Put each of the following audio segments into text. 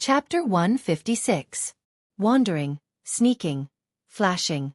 Chapter 156. Wandering, sneaking, flashing,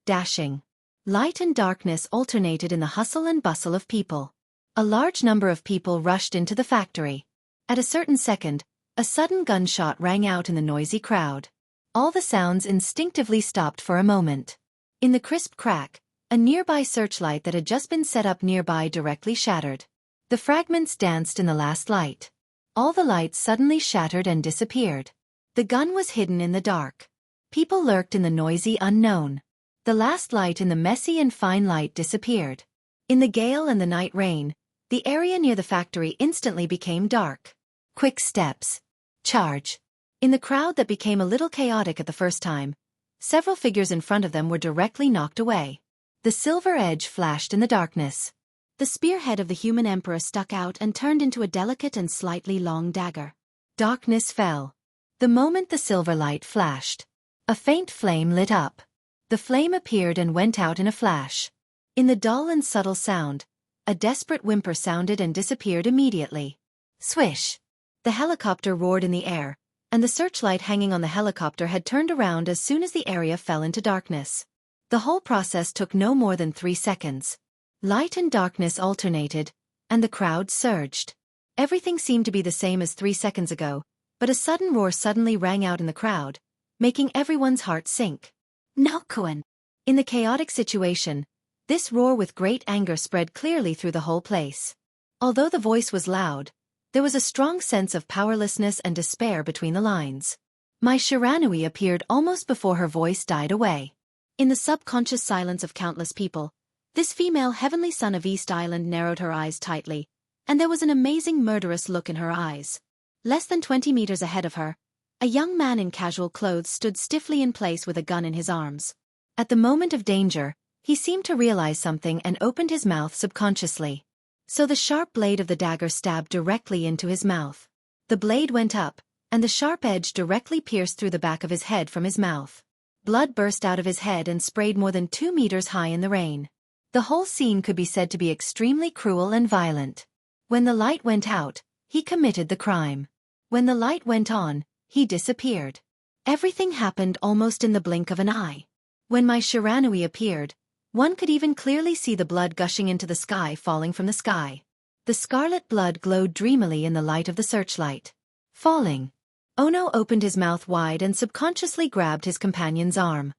dashing. Light and darkness alternated in the hustle and bustle of people. A large number of people rushed into the factory. At a certain second, a sudden gunshot rang out in the noisy crowd. All the sounds instinctively stopped for a moment. In the crisp crack, a nearby searchlight that had just been set up nearby directly shattered. The fragments danced in the last light. All the lights suddenly shattered and disappeared. The gun was hidden in the dark. People lurked in the noisy unknown. The last light in the messy and fine light disappeared. In the gale and the night rain, the area near the factory instantly became dark. Quick steps. Charge. In the crowd that became a little chaotic at the first time, several figures in front of them were directly knocked away. The silver edge flashed in the darkness. The spearhead of the human emperor stuck out and turned into a delicate and slightly long dagger. Darkness fell. The moment the silver light flashed, a faint flame lit up. The flame appeared and went out in a flash. In the dull and subtle sound, a desperate whimper sounded and disappeared immediately. Swish! The helicopter roared in the air, and the searchlight hanging on the helicopter had turned around as soon as the area fell into darkness. The whole process took no more than 3 seconds. Light and darkness alternated, and the crowd surged. Everything seemed to be the same as 3 seconds ago, but a sudden roar suddenly rang out in the crowd, making everyone's heart sink. No, Kuan! In the chaotic situation, this roar with great anger spread clearly through the whole place. Although the voice was loud, there was a strong sense of powerlessness and despair between the lines. My Shiranui appeared almost before her voice died away. In the subconscious silence of countless people, this female heavenly son of East Island narrowed her eyes tightly, and there was an amazing murderous look in her eyes. Less than 20 meters ahead of her, a young man in casual clothes stood stiffly in place with a gun in his arms. At the moment of danger, he seemed to realize something and opened his mouth subconsciously. So the sharp blade of the dagger stabbed directly into his mouth. The blade went up, and the sharp edge directly pierced through the back of his head from his mouth. Blood burst out of his head and sprayed more than 2 meters high in the rain. The whole scene could be said to be extremely cruel and violent. When the light went out, he committed the crime. When the light went on, he disappeared. Everything happened almost in the blink of an eye. When my Shiranui appeared, one could even clearly see the blood gushing into the sky falling from the sky. The scarlet blood glowed dreamily in the light of the searchlight. Falling. Ono opened his mouth wide and subconsciously grabbed his companion's arm.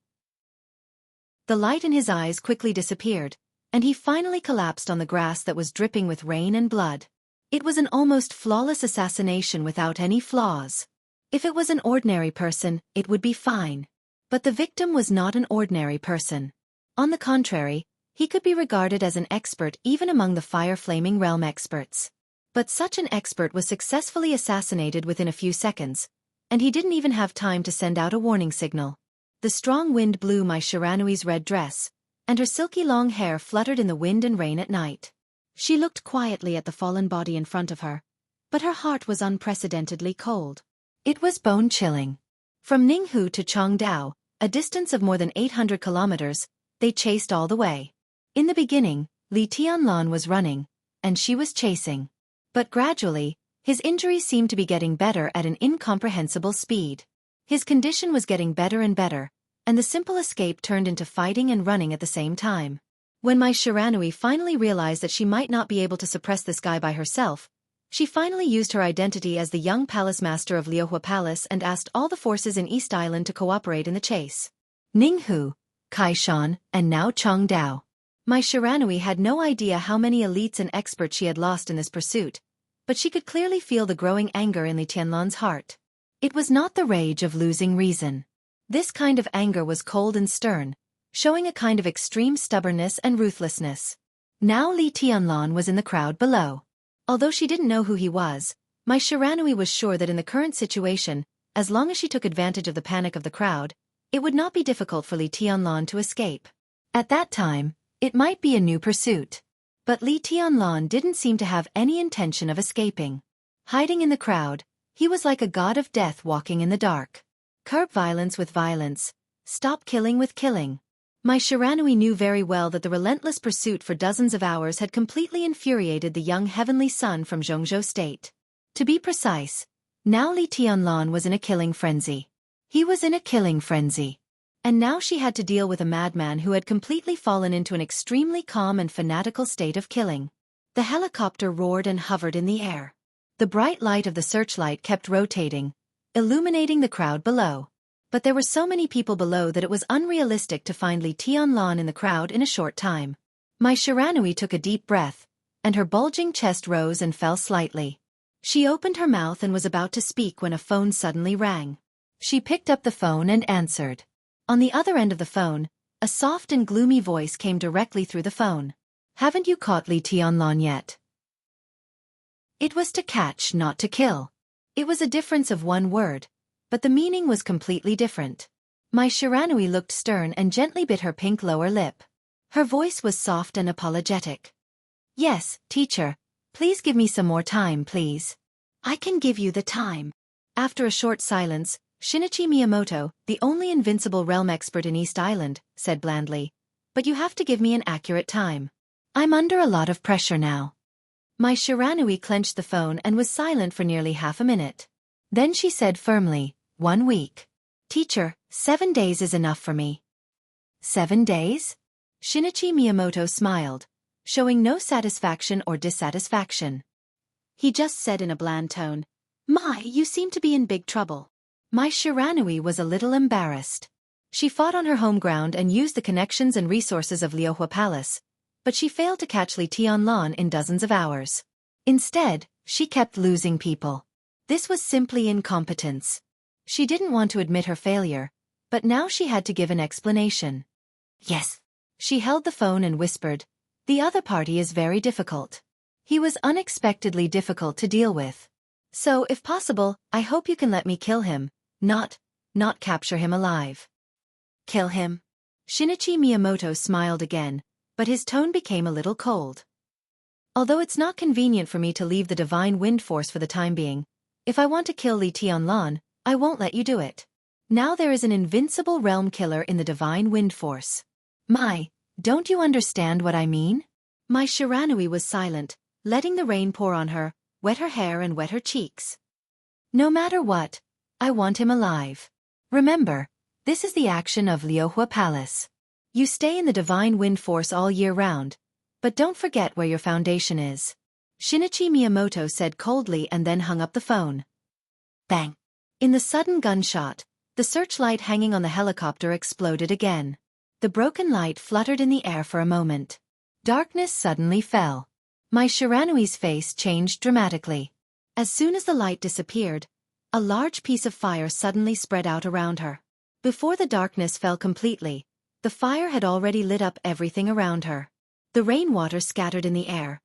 The light in his eyes quickly disappeared, and he finally collapsed on the grass that was dripping with rain and blood. It was an almost flawless assassination without any flaws. If it was an ordinary person, it would be fine. But the victim was not an ordinary person. On the contrary, he could be regarded as an expert even among the fire-flaming realm experts. But such an expert was successfully assassinated within a few seconds, and he didn't even have time to send out a warning signal. The strong wind blew my Shiranui's red dress, and her silky long hair fluttered in the wind and rain at night. She looked quietly at the fallen body in front of her, but her heart was unprecedentedly cold. It was bone-chilling. From Ninghu to Chongdao, a distance of more than 800 kilometers, they chased all the way. In the beginning, Li Tianlan was running, and she was chasing. But gradually, his injuries seemed to be getting better at an incomprehensible speed. His condition was getting better and better, and the simple escape turned into fighting and running at the same time. When my Shiranui finally realized that she might not be able to suppress this guy by herself, she finally used her identity as the young palace master of Liuhua Palace and asked all the forces in East Island to cooperate in the chase. Ninghu, Kaishan, and now Chongdao. My Shiranui had no idea how many elites and experts she had lost in this pursuit, but she could clearly feel the growing anger in Li Tianlan's heart. It was not the rage of losing reason. This kind of anger was cold and stern, showing a kind of extreme stubbornness and ruthlessness. Now Li Tianlan was in the crowd below. Although she didn't know who he was, my Shiranui was sure that in the current situation, as long as she took advantage of the panic of the crowd, it would not be difficult for Li Tianlan to escape. At that time, it might be a new pursuit. But Li Tianlan didn't seem to have any intention of escaping. Hiding in the crowd, he was like a god of death walking in the dark. Curb violence with violence. Stop killing with killing. My Shiranui knew very well that the relentless pursuit for dozens of hours had completely infuriated the young heavenly son from Zhongzhou State. To be precise, Now Li Tianlan was in a killing frenzy. He was in a killing frenzy. And now she had to deal with a madman who had completely fallen into an extremely calm and fanatical state of killing. The helicopter roared and hovered in the air. The bright light of the searchlight kept rotating, illuminating the crowd below. But there were so many people below that it was unrealistic to find Li Tianlan in the crowd in a short time. Mai Shiranui took a deep breath, and her bulging chest rose and fell slightly. She opened her mouth and was about to speak when a phone suddenly rang. She picked up the phone and answered. On the other end of the phone, a soft and gloomy voice came directly through the phone. "Haven't you caught Li Tianlan yet?" It was to catch, not to kill. It was a difference of one word, but the meaning was completely different. Mai Shiranui looked stern and gently bit her pink lower lip. Her voice was soft and apologetic. "Yes, teacher. Please give me some more time, please." "I can give you the time." After a short silence, Shinichi Miyamoto, the only invincible realm expert in East Island, said blandly, "But you have to give me an accurate time. I'm under a lot of pressure now." Mai Shiranui clenched the phone and was silent for nearly half a minute. Then she said firmly, "1 week. Teacher, 7 days is enough for me." 7 days? Shinichi Miyamoto smiled, showing no satisfaction or dissatisfaction. He just said in a bland tone, "Mai, you seem to be in big trouble." Mai Shiranui was a little embarrassed. She fought on her home ground and used the connections and resources of Liuhua Palace, but she failed to catch Li Tianlan in dozens of hours. Instead, she kept losing people. This was simply incompetence. She didn't want to admit her failure, but now she had to give an explanation. "Yes." She held the phone and whispered, "The other party is very difficult. He was unexpectedly difficult to deal with. So, if possible, I hope you can let me kill him, not capture him alive." "Kill him?" Shinichi Miyamoto smiled again, but his tone became a little cold. "Although it's not convenient for me to leave the Divine Wind Force for the time being, if I want to kill Li Tianlan, I won't let you do it. Now there is an invincible realm killer in the Divine Wind Force." "Mai, don't you understand what I mean?" Mai Shiranui was silent, letting the rain pour on her, wet her hair and wet her cheeks. "No matter what, I want him alive. Remember, this is the action of Liuhua Palace. You stay in the Divine Wind Force all year round, but don't forget where your foundation is." Shinichi Miyamoto said coldly and then hung up the phone. Bang! In the sudden gunshot, the searchlight hanging on the helicopter exploded again. The broken light fluttered in the air for a moment. Darkness suddenly fell. Mai Shiranui's face changed dramatically. As soon as the light disappeared, a large piece of fire suddenly spread out around her. Before the darkness fell completely, the fire had already lit up everything around her. The rainwater scattered in the air,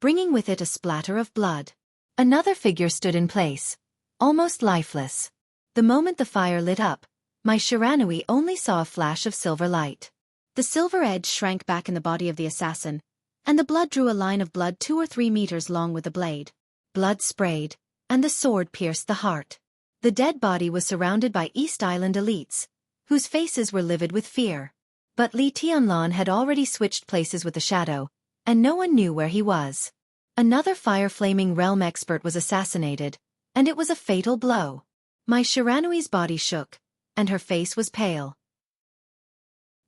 bringing with it a splatter of blood. Another figure stood in place, almost lifeless. The moment the fire lit up, Mai Shiranui only saw a flash of silver light. The silver edge shrank back in the body of the assassin, and the blood drew a line of blood 2 or 3 meters long with the blade. Blood sprayed, and the sword pierced the heart. The dead body was surrounded by East Island elites, whose faces were livid with fear. But Li Tianlan had already switched places with the shadow, and no one knew where he was. Another fire-flaming realm expert was assassinated, and it was a fatal blow. Mai Shiranui's body shook, and her face was pale.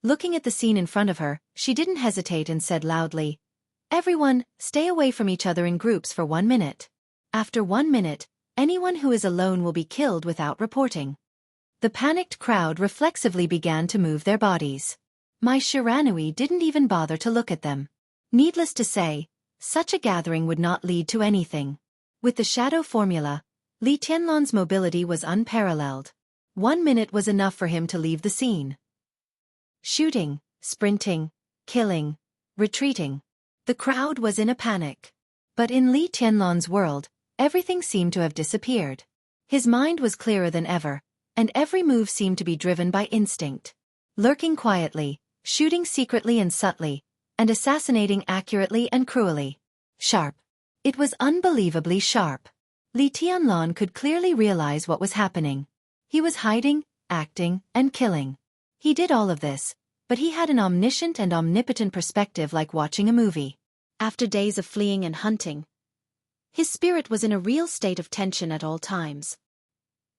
Looking at the scene in front of her, she didn't hesitate and said loudly, "Everyone, stay away from each other in groups for 1 minute. After 1 minute, anyone who is alone will be killed without reporting." The panicked crowd reflexively began to move their bodies. Mai Shiranui didn't even bother to look at them. Needless to say, such a gathering would not lead to anything. With the shadow formula, Li Tianlan's mobility was unparalleled. 1 minute was enough for him to leave the scene. Shooting, sprinting, killing, retreating. The crowd was in a panic. But in Li Tianlan's world, everything seemed to have disappeared. His mind was clearer than ever, and every move seemed to be driven by instinct. Lurking quietly, shooting secretly and subtly, and assassinating accurately and cruelly. Sharp. It was unbelievably sharp. Li Tianlan could clearly realize what was happening. He was hiding, acting, and killing. He did all of this, but he had an omniscient and omnipotent perspective like watching a movie. After days of fleeing and hunting, His spirit was in a real state of tension at all times.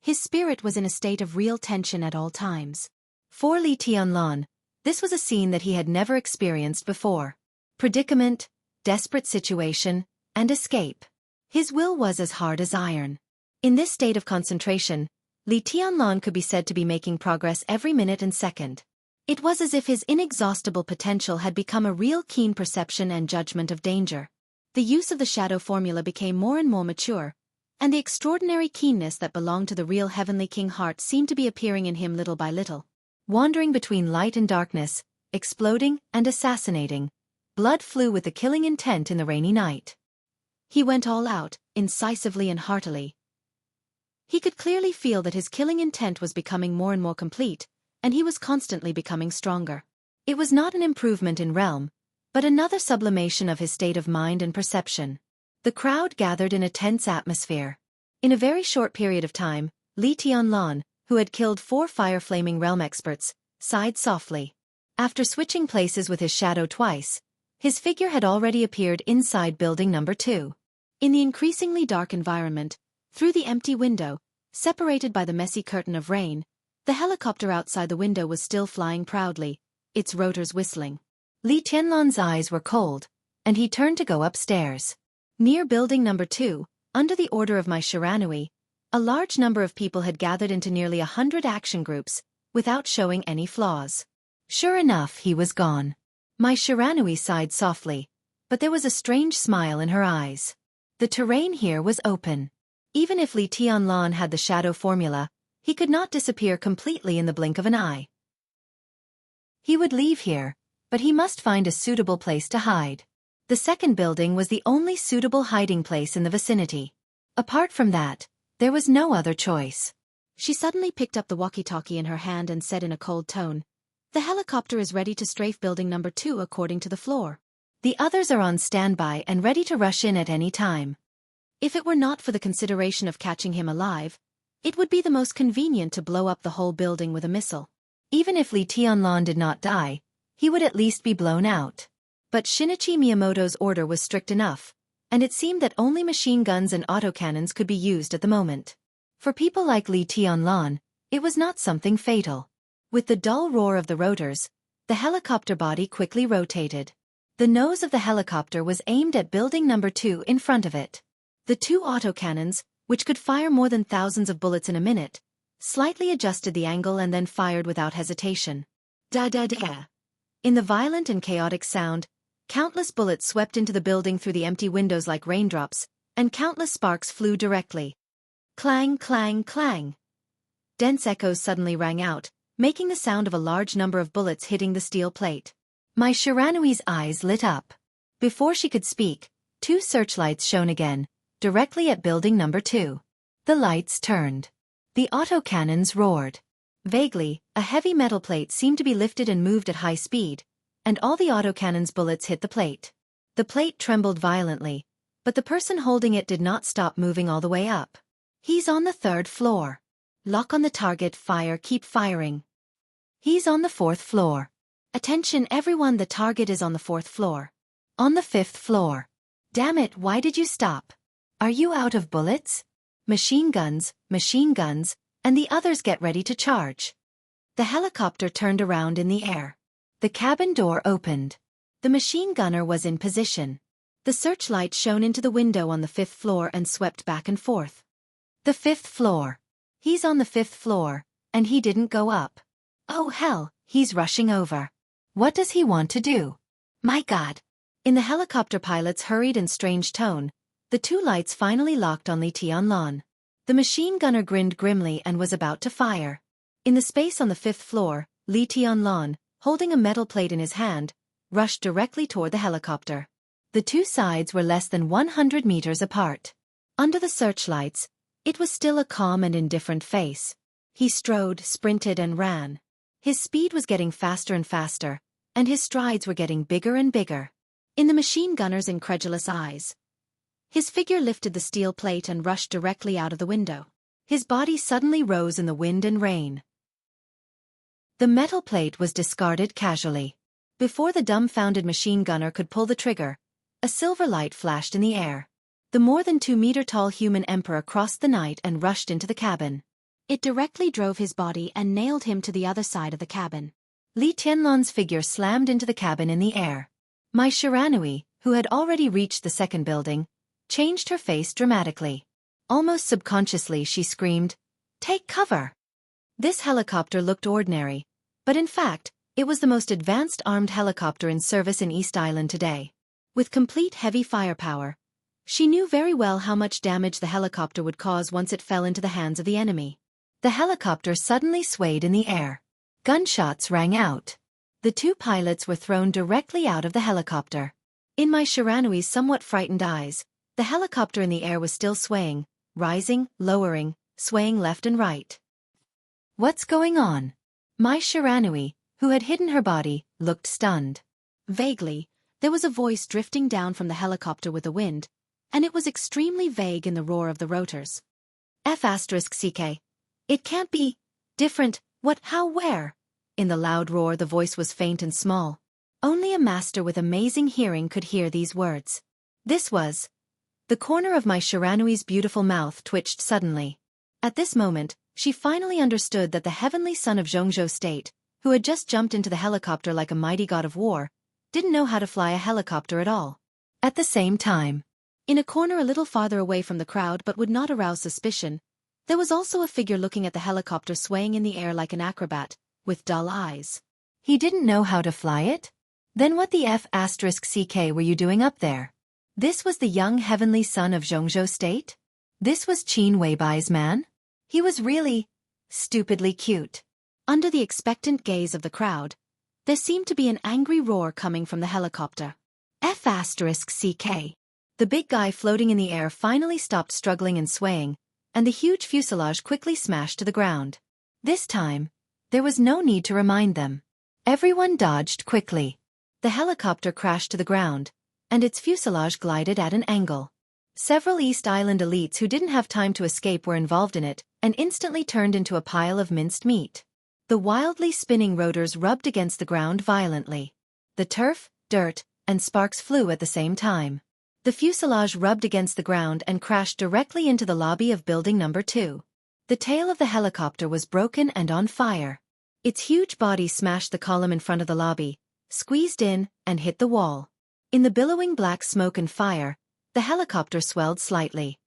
His spirit was in a state of real tension at all times. For Li Tianlan, this was a scene that he had never experienced before. Predicament, desperate situation, and escape. His will was as hard as iron. In this state of concentration, Li Tianlan could be said to be making progress every minute and second. It was as if his inexhaustible potential had become a real keen perception and judgment of danger. The use of the shadow formula became more and more mature, and the extraordinary keenness that belonged to the real heavenly king heart seemed to be appearing in him little by little. Wandering between light and darkness, exploding and assassinating, blood flew with the killing intent in the rainy night. He went all out, incisively and heartily. He could clearly feel that his killing intent was becoming more and more complete, and he was constantly becoming stronger. It was not an improvement in realm, but another sublimation of his state of mind and perception. The crowd gathered in a tense atmosphere. In a very short period of time, Li Tianlan, who had killed 4 fire-flaming realm experts, sighed softly. After switching places with his shadow twice, his figure had already appeared inside building number 2. In the increasingly dark environment, through the empty window, separated by the messy curtain of rain, the helicopter outside the window was still flying proudly, its rotors whistling. Li Tianlan's eyes were cold, and he turned to go upstairs. Near building number 2, under the order of my Shiranui, a large number of people had gathered into nearly 100 action groups, without showing any flaws. Sure enough, he was gone. My Shiranui sighed softly, but there was a strange smile in her eyes. The terrain here was open. Even if Li Tianlan had the shadow formula, he could not disappear completely in the blink of an eye. He would leave here, but he must find a suitable place to hide. The second building was the only suitable hiding place in the vicinity. Apart from that, there was no other choice. She suddenly picked up the walkie-talkie in her hand and said in a cold tone, "The helicopter is ready to strafe building number 2 according to the floor. The others are on standby and ready to rush in at any time. If it were not for the consideration of catching him alive, it would be the most convenient to blow up the whole building with a missile. Even if Li Tianlan did not die, he would at least be blown out." But Shinichi Miyamoto's order was strict enough, and it seemed that only machine guns and autocannons could be used at the moment. For people like Li Tianlan, it was not something fatal. With the dull roar of the rotors, the helicopter body quickly rotated. The nose of the helicopter was aimed at building number 2 in front of it. The 2 autocannons, which could fire more than thousands of bullets in a minute, slightly adjusted the angle and then fired without hesitation. Da-da-da. In the violent and chaotic sound, countless bullets swept into the building through the empty windows like raindrops, and countless sparks flew directly. Clang, clang, clang. Dense echoes suddenly rang out, making the sound of a large number of bullets hitting the steel plate. My Shiranui's eyes lit up. Before she could speak, 2 searchlights shone again, directly at building number 2. The lights turned. The autocannons roared. Vaguely, a heavy metal plate seemed to be lifted and moved at high speed, and all the autocannon's bullets hit the plate. The plate trembled violently, but the person holding it did not stop moving all the way up. "He's on the 3rd floor. Lock on the target, fire, keep firing." "He's on the 4th floor. Attention everyone, the target is on the 4th floor. On the 5th floor. Damn it, why did you stop? Are you out of bullets? Machine guns, and the others get ready to charge." The helicopter turned around in the air. The cabin door opened. The machine gunner was in position. The searchlight shone into the window on the 5th floor and swept back and forth. The 5th floor. He's on the 5th floor, and he didn't go up. Oh hell, he's rushing over. What does he want to do? My God. In the helicopter pilot's hurried and strange tone, the 2 lights finally locked on Li Tianlan. The machine gunner grinned grimly and was about to fire. In the space on the 5th floor, Li Tianlan, holding a metal plate in his hand, rushed directly toward the helicopter. The 2 sides were less than 100 meters apart. Under the searchlights, it was still a calm and indifferent face. He strode, sprinted and ran. His speed was getting faster and faster, and his strides were getting bigger and bigger. In the machine gunner's incredulous eyes, his figure lifted the steel plate and rushed directly out of the window. His body suddenly rose in the wind and rain. The metal plate was discarded casually. Before the dumbfounded machine gunner could pull the trigger, a silver light flashed in the air. The more than 2-meter-tall human emperor crossed the night and rushed into the cabin. It directly drove his body and nailed him to the other side of the cabin. Li Tianlan's figure slammed into the cabin in the air. Mai Shiranui, who had already reached the second building, changed her face dramatically. Almost subconsciously she screamed, "Take cover!" This helicopter looked ordinary, but in fact, it was the most advanced armed helicopter in service in East Island today. With complete heavy firepower, she knew very well how much damage the helicopter would cause once it fell into the hands of the enemy. The helicopter suddenly swayed in the air. Gunshots rang out. The two pilots were thrown directly out of the helicopter. In Mai Shiranui's somewhat frightened eyes, the helicopter in the air was still swaying, rising, lowering, swaying left and right. "What's going on?" Mai Shiranui, who had hidden her body, looked stunned. Vaguely, there was a voice drifting down from the helicopter with the wind, and it was extremely vague in the roar of the rotors. F***CK. It can't be different, what, how, where? In the loud roar the voice was faint and small. Only a master with amazing hearing could hear these words. This was. The corner of Mai Shiranui's beautiful mouth twitched suddenly. At this moment, she finally understood that the heavenly son of Jianghu state, who had just jumped into the helicopter like a mighty god of war, didn't know how to fly a helicopter at all. At the same time, in a corner a little farther away from the crowd but would not arouse suspicion, there was also a figure looking at the helicopter swaying in the air like an acrobat, with dull eyes. He didn't know how to fly it? Then what the F***CK were you doing up there? This was the young heavenly son of Jianghu state? This was Qin Weibai's man? He was really stupidly cute. Under the expectant gaze of the crowd, there seemed to be an angry roar coming from the helicopter. F***CK. The big guy floating in the air finally stopped struggling and swaying, and the huge fuselage quickly smashed to the ground. This time, there was no need to remind them. Everyone dodged quickly. The helicopter crashed to the ground, and its fuselage glided at an angle. Several East Island elites who didn't have time to escape were involved in it, and instantly turned into a pile of minced meat. The wildly spinning rotors rubbed against the ground violently. The turf, dirt, and sparks flew at the same time. The fuselage rubbed against the ground and crashed directly into the lobby of building number 2. The tail of the helicopter was broken and on fire. Its huge body smashed the column in front of the lobby, squeezed in, and hit the wall. In the billowing black smoke and fire, the helicopter swelled slightly.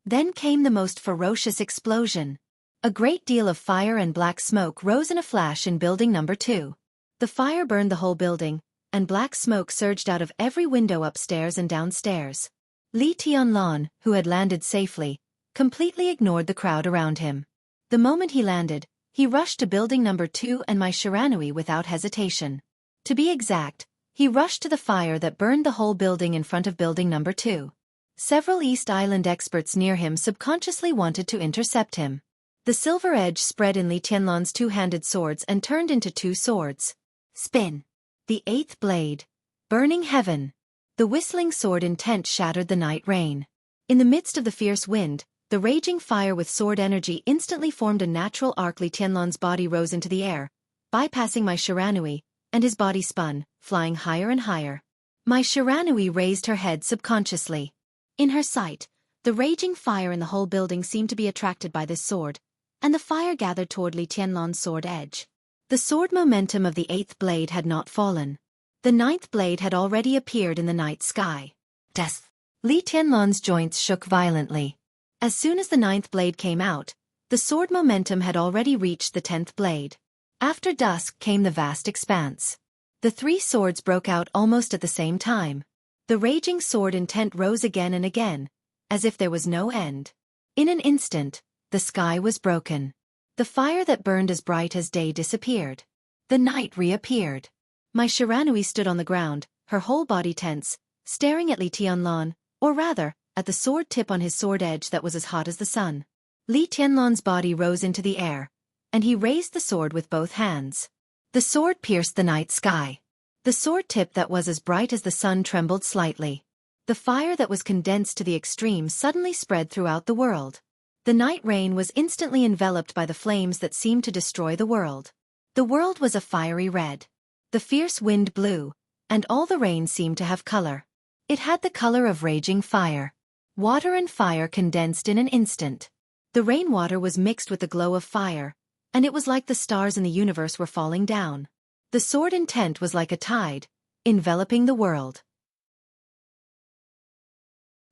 Then came the most ferocious explosion. A great deal of fire and black smoke rose in a flash in building number 2. The fire burned the whole building, and black smoke surged out of every window upstairs and downstairs. Li Tianlan, who had landed safely, completely ignored the crowd around him. The moment he landed, he rushed to building number 2 and Mai Shiranui without hesitation. To be exact, he rushed to the fire that burned the whole building in front of building number 2. Several East Island experts near him subconsciously wanted to intercept him. The silver edge spread in Li Tianlan's two-handed swords and turned into 2 swords. Spin. The 8th blade. Burning heaven. The whistling sword intent shattered the night rain. In the midst of the fierce wind, the raging fire with sword energy instantly formed a natural arc. Li Tianlan's body rose into the air, bypassing Mai Shiranui, and his body spun, flying higher and higher. Mai Shiranui raised her head subconsciously. In her sight, the raging fire in the whole building seemed to be attracted by this sword, and the fire gathered toward Li Tianlan's sword edge. The sword momentum of the 8th blade had not fallen. The 9th blade had already appeared in the night sky. Death. Li Tianlan's joints shook violently. As soon as the 9th blade came out, the sword momentum had already reached the 10th blade. After dusk came the vast expanse. The 3 swords broke out almost at the same time. The raging sword intent rose again and again, as if there was no end. In an instant, the sky was broken. The fire that burned as bright as day disappeared. The night reappeared. Mai Shiranui stood on the ground, her whole body tense, staring at Li Tianlan, or rather, at the sword tip on his sword edge that was as hot as the sun. Li Tianlan's body rose into the air, and he raised the sword with both hands. The sword pierced the night sky. The sword tip that was as bright as the sun trembled slightly. The fire that was condensed to the extreme suddenly spread throughout the world. The night rain was instantly enveloped by the flames that seemed to destroy the world. The world was a fiery red. The fierce wind blew, and all the rain seemed to have color. It had the color of raging fire. Water and fire condensed in an instant. The rainwater was mixed with the glow of fire, and it was like the stars in the universe were falling down. The sword intent was like a tide, enveloping the world.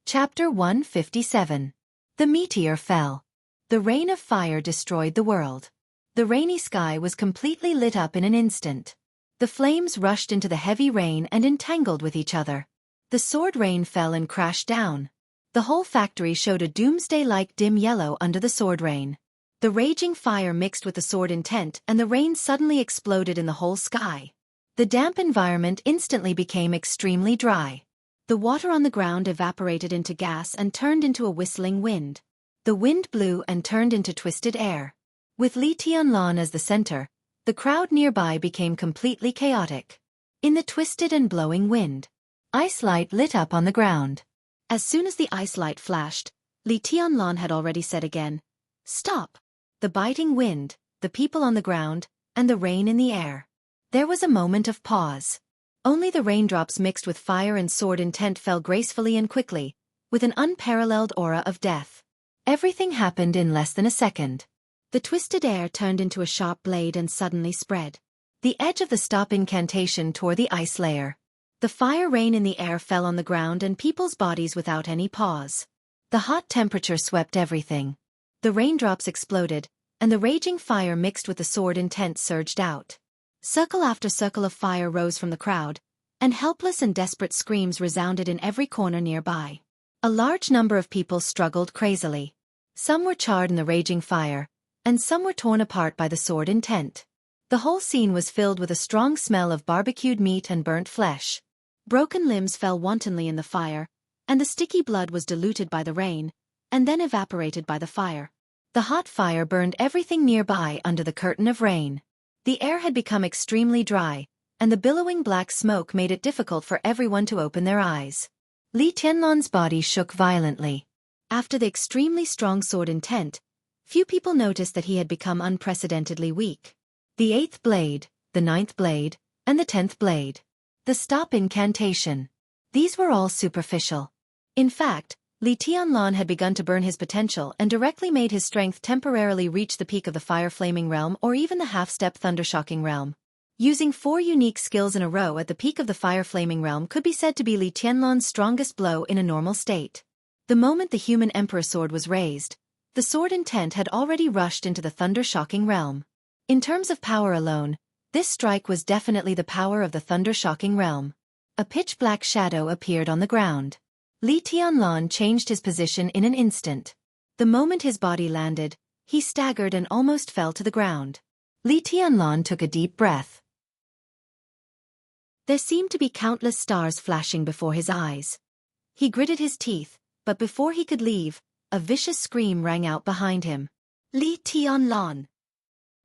Chapter 157. The meteor fell. The rain of fire destroyed the world. The rainy sky was completely lit up in an instant. The flames rushed into the heavy rain and entangled with each other. The sword rain fell and crashed down. The whole factory showed a doomsday-like dim yellow under the sword rain. The raging fire mixed with the sword intent and the rain suddenly exploded in the whole sky. The damp environment instantly became extremely dry. The water on the ground evaporated into gas and turned into a whistling wind. The wind blew and turned into twisted air. With Li Tianlan as the center, the crowd nearby became completely chaotic. In the twisted and blowing wind, ice light lit up on the ground. As soon as the ice light flashed, Li Tianlan had already said again, "Stop!" The biting wind, the people on the ground, and the rain in the air. There was a moment of pause. Only the raindrops mixed with fire and sword intent fell gracefully and quickly, with an unparalleled aura of death. Everything happened in less than a second. The twisted air turned into a sharp blade and suddenly spread. The edge of the stop incantation tore the ice layer. The fire rain in the air fell on the ground and people's bodies without any pause. The hot temperature swept everything. The raindrops exploded, and the raging fire mixed with the sword intent surged out. Circle after circle of fire rose from the crowd, and helpless and desperate screams resounded in every corner nearby. A large number of people struggled crazily. Some were charred in the raging fire, and some were torn apart by the sword intent. The whole scene was filled with a strong smell of barbecued meat and burnt flesh. Broken limbs fell wantonly in the fire, and the sticky blood was diluted by the rain, and then evaporated by the fire. The hot fire burned everything nearby under the curtain of rain. The air had become extremely dry, and the billowing black smoke made it difficult for everyone to open their eyes. Li Tianlan's body shook violently. After the extremely strong sword intent, few people noticed that he had become unprecedentedly weak. The 8th blade, the 9th blade, and the 10th blade. The stop incantation. These were all superficial. In fact, Li Tianlan had begun to burn his potential and directly made his strength temporarily reach the peak of the fire-flaming realm or even the half-step thunder-shocking realm. Using 4 unique skills in a row at the peak of the fire-flaming realm could be said to be Li Tianlan's strongest blow in a normal state. The moment the human emperor sword was raised, the sword intent had already rushed into the thunder-shocking realm. In terms of power alone, this strike was definitely the power of the thunder-shocking realm. A pitch-black shadow appeared on the ground. Li Tianlan changed his position in an instant. The moment his body landed, he staggered and almost fell to the ground. Li Tianlan took a deep breath. There seemed to be countless stars flashing before his eyes. He gritted his teeth, but before he could leave, a vicious scream rang out behind him. Li Tianlan!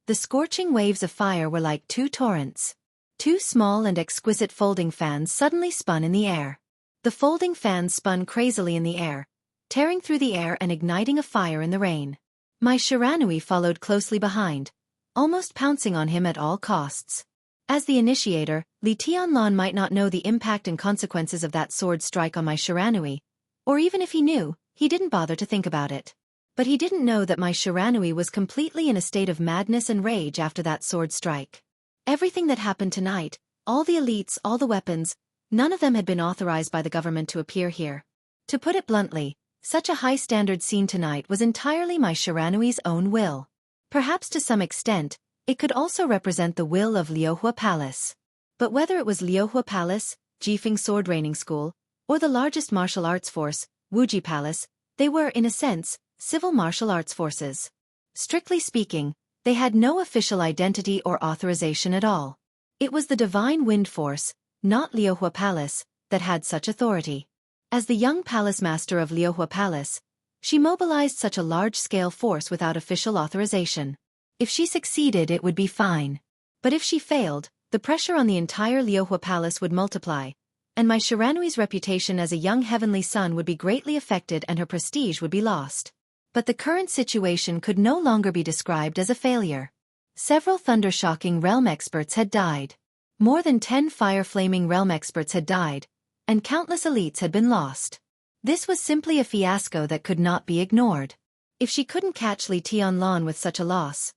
The scorching waves of fire were like 2 torrents. 2 small and exquisite folding fans suddenly spun in the air. The folding fans spun crazily in the air, tearing through the air and igniting a fire in the rain. Mai Shiranui followed closely behind, almost pouncing on him at all costs. As the initiator, Li Tianlan might not know the impact and consequences of that sword strike on Mai Shiranui, or even if he knew, he didn't bother to think about it. But he didn't know that Mai Shiranui was completely in a state of madness and rage after that sword strike. Everything that happened tonight, all the elites, all the weapons, none of them had been authorized by the government to appear here. To put it bluntly, such a high-standard scene tonight was entirely Mai Shiranui's own will. Perhaps to some extent, it could also represent the will of Liuhua Palace. But whether it was Liuhua Palace, Jifeng Sword Training School, or the largest martial arts force, Wuji Palace, they were, in a sense, civil martial arts forces. Strictly speaking, they had no official identity or authorization at all. It was the divine wind force, not Liuhua Palace, that had such authority. As the young palace master of Liuhua Palace, she mobilized such a large-scale force without official authorization. If she succeeded, it would be fine. But if she failed, the pressure on the entire Liuhua Palace would multiply, and Mai Shiranui's reputation as a young heavenly son would be greatly affected and her prestige would be lost. But the current situation could no longer be described as a failure. Several thunder-shocking realm experts had died. More than 10 fire-flaming realm experts had died, and countless elites had been lost. This was simply a fiasco that could not be ignored. If she couldn't catch Li Tianlan with such a loss,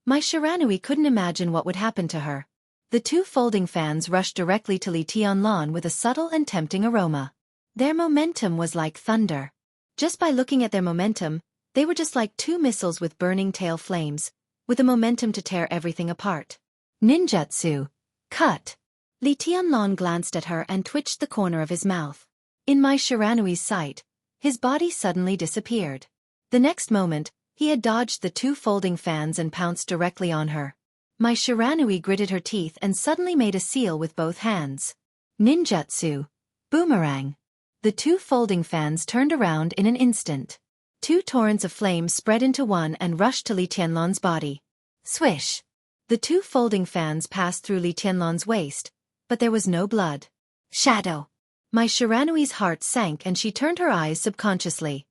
Mai Shiranui couldn't imagine what would happen to her. The two folding fans rushed directly to Li Tianlan with a subtle and tempting aroma. Their momentum was like thunder. Just by looking at their momentum, they were just like two missiles with burning tail flames, with a momentum to tear everything apart. Ninjutsu. Cut. Li Tianlan glanced at her and twitched the corner of his mouth. In Mai Shiranui's sight, his body suddenly disappeared. The next moment, he had dodged the two folding fans and pounced directly on her. Mai Shiranui gritted her teeth and suddenly made a seal with both hands. Ninjutsu. Boomerang. The two folding fans turned around in an instant. Two torrents of flame spread into one and rushed to Li Tianlan's body. Swish. The two folding fans passed through Li Tianlan's waist, but there was no blood. Shadow. Mai Shiranui's heart sank and she turned her eyes subconsciously.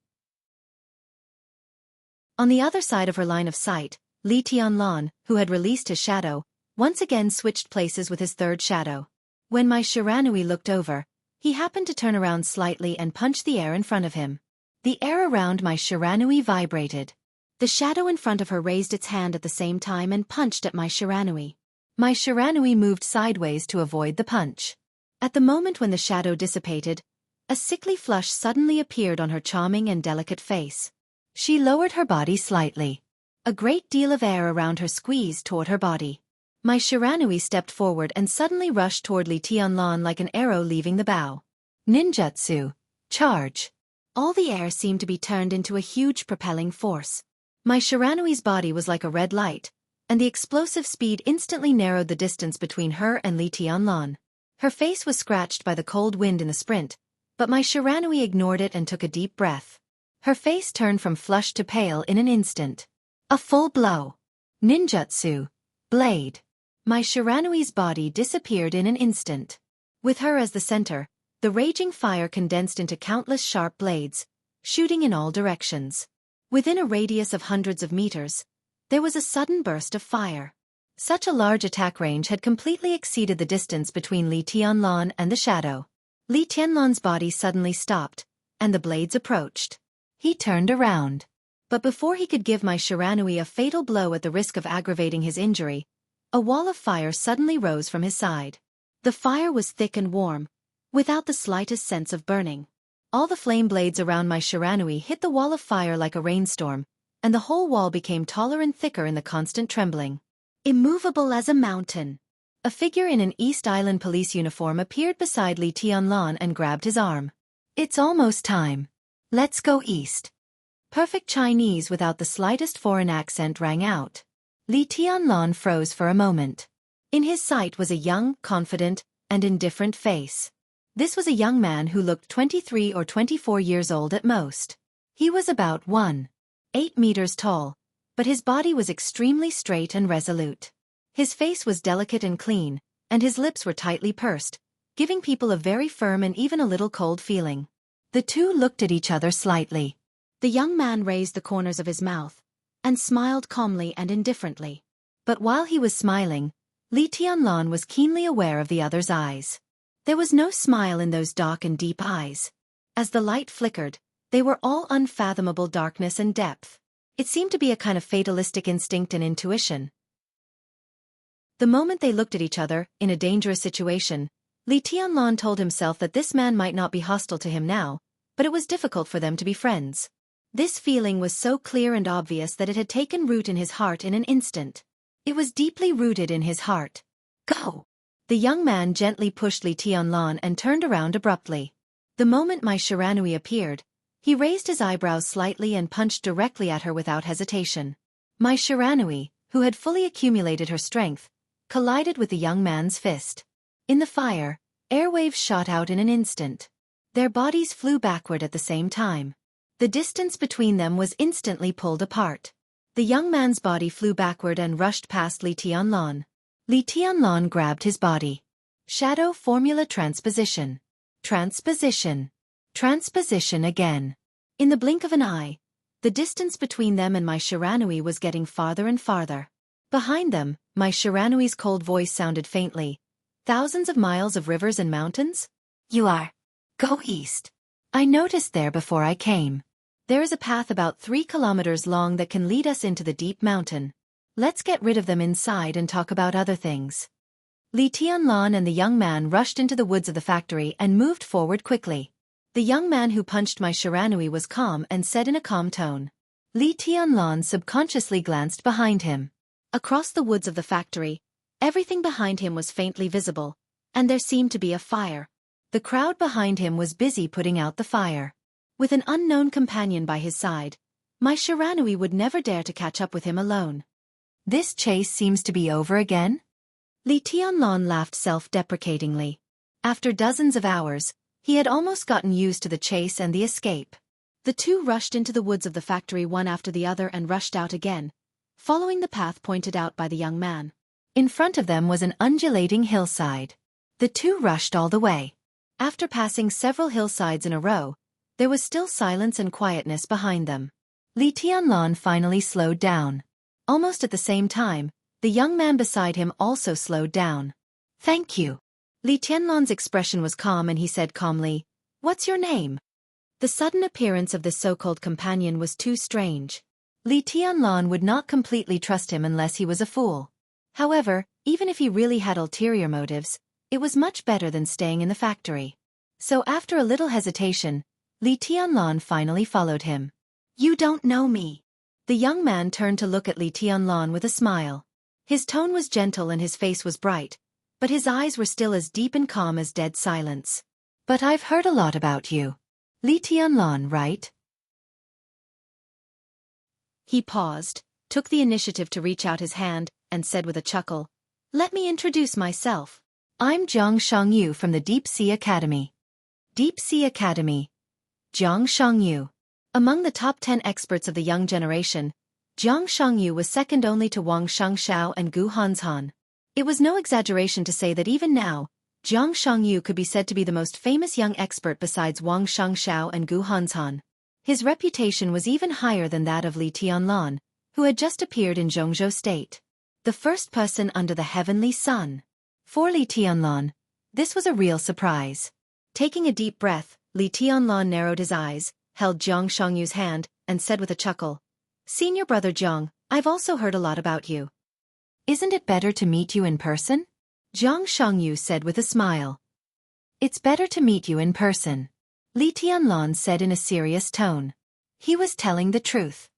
On the other side of her line of sight, Li Tianlan, who had released his shadow, once again switched places with his third shadow. When Mai Shiranui looked over, he happened to turn around slightly and punch the air in front of him. The air around Mai Shiranui vibrated. The shadow in front of her raised its hand at the same time and punched at Mai Shiranui. Mai Shiranui moved sideways to avoid the punch. At the moment when the shadow dissipated, a sickly flush suddenly appeared on her charming and delicate face. She lowered her body slightly. A great deal of air around her squeezed toward her body. Mai Shiranui stepped forward and suddenly rushed toward Li Tianlan like an arrow leaving the bow. Ninjutsu. Charge. All the air seemed to be turned into a huge propelling force. Mai Shiranui's body was like a red light, and the explosive speed instantly narrowed the distance between her and Li Tianlan. Her face was scratched by the cold wind in the sprint, but Mai Shiranui ignored it and took a deep breath. Her face turned from flushed to pale in an instant. A full blow. Ninjutsu. Blade. Mai Shiranui's body disappeared in an instant. With her as the center, the raging fire condensed into countless sharp blades, shooting in all directions. Within a radius of hundreds of meters, there was a sudden burst of fire. Such a large attack range had completely exceeded the distance between Li Tianlan and the shadow. Li Tianlan's body suddenly stopped, and the blades approached. He turned around. But before he could give Mai Shiranui a fatal blow at the risk of aggravating his injury, a wall of fire suddenly rose from his side. The fire was thick and warm, without the slightest sense of burning. All the flame blades around Mai Shiranui hit the wall of fire like a rainstorm, and the whole wall became taller and thicker in the constant trembling. Immovable as a mountain. A figure in an East Island police uniform appeared beside Li Tianlan and grabbed his arm. It's almost time. Let's go east. Perfect Chinese without the slightest foreign accent rang out. Li Tianlan froze for a moment. In his sight was a young, confident, and indifferent face. This was a young man who looked 23 or 24 years old at most. He was about 1.8 meters tall, but his body was extremely straight and resolute. His face was delicate and clean, and his lips were tightly pursed, giving people a very firm and even a little cold feeling. The two looked at each other slightly. The young man raised the corners of his mouth and smiled calmly and indifferently. But while he was smiling, Li Tianlan was keenly aware of the other's eyes. There was no smile in those dark and deep eyes. As the light flickered, they were all unfathomable darkness and depth. It seemed to be a kind of fatalistic instinct and intuition. The moment they looked at each other, in a dangerous situation, Li Tianlan told himself that this man might not be hostile to him now, but it was difficult for them to be friends. This feeling was so clear and obvious that it had taken root in his heart in an instant. It was deeply rooted in his heart. Go! The young man gently pushed Li Tianlan and turned around abruptly. The moment Mai Shiranui appeared, he raised his eyebrows slightly and punched directly at her without hesitation. Mai Shiranui, who had fully accumulated her strength, collided with the young man's fist. In the fire, airwaves shot out in an instant. Their bodies flew backward at the same time. The distance between them was instantly pulled apart. The young man's body flew backward and rushed past Li Tianlan. Li Tianlan grabbed his body. Shadow formula transposition. Transposition. Transposition again. In the blink of an eye, the distance between them and Mai Shiranui was getting farther and farther. Behind them, Mai Shiranui's cold voice sounded faintly. Thousands of miles of rivers and mountains? You are. Go east. I noticed there before I came. There is a path about 3 kilometers long that can lead us into the deep mountain. Let's get rid of them inside and talk about other things. Li Tianlan and the young man rushed into the woods of the factory and moved forward quickly. The young man who punched my Shiranui was calm and said in a calm tone. Li Tianlan subconsciously glanced behind him. Across the woods of the factory, everything behind him was faintly visible, and there seemed to be a fire. The crowd behind him was busy putting out the fire. With an unknown companion by his side, my Shiranui would never dare to catch up with him alone. This chase seems to be over again? Li Tianlan laughed self-deprecatingly. After dozens of hours, he had almost gotten used to the chase and the escape. The two rushed into the woods of the factory one after the other and rushed out again, following the path pointed out by the young man. In front of them was an undulating hillside. The two rushed all the way. After passing several hillsides in a row, there was still silence and quietness behind them. Li Tianlan finally slowed down. Almost at the same time, the young man beside him also slowed down. Thank you. Li Tianlan's expression was calm and he said calmly, What's your name? The sudden appearance of this so-called companion was too strange. Li Tianlan would not completely trust him unless he was a fool. However, even if he really had ulterior motives, it was much better than staying in the factory. So after a little hesitation, Li Tianlan finally followed him. You don't know me. The young man turned to look at Li Tianlan with a smile. His tone was gentle and his face was bright, but his eyes were still as deep and calm as dead silence. But I've heard a lot about you. Li Tianlan, right? He paused, took the initiative to reach out his hand, and said with a chuckle, Let me introduce myself. I'm Xianxia from the Deep Sea Academy. Deep Sea Academy. Xianxia. Among the top 10 experts of the young generation, Xianxia was second only to Wang Xiangxiao and Gu Hanzhan. It was no exaggeration to say that even now, Xianxia could be said to be the most famous young expert besides Wang Xiangxiao and Gu Hanzhan. His reputation was even higher than that of Li Tianlan, who had just appeared in Jianghu State. The first person under the heavenly sun. For Li Tianlan, this was a real surprise. Taking a deep breath, Li Tianlan narrowed his eyes, held Jiang Shangyu's hand, and said with a chuckle, Senior brother Jiang, I've also heard a lot about you. Isn't it better to meet you in person? Jiang Shangyu said with a smile. It's better to meet you in person. Li Tianlan said in a serious tone. He was telling the truth.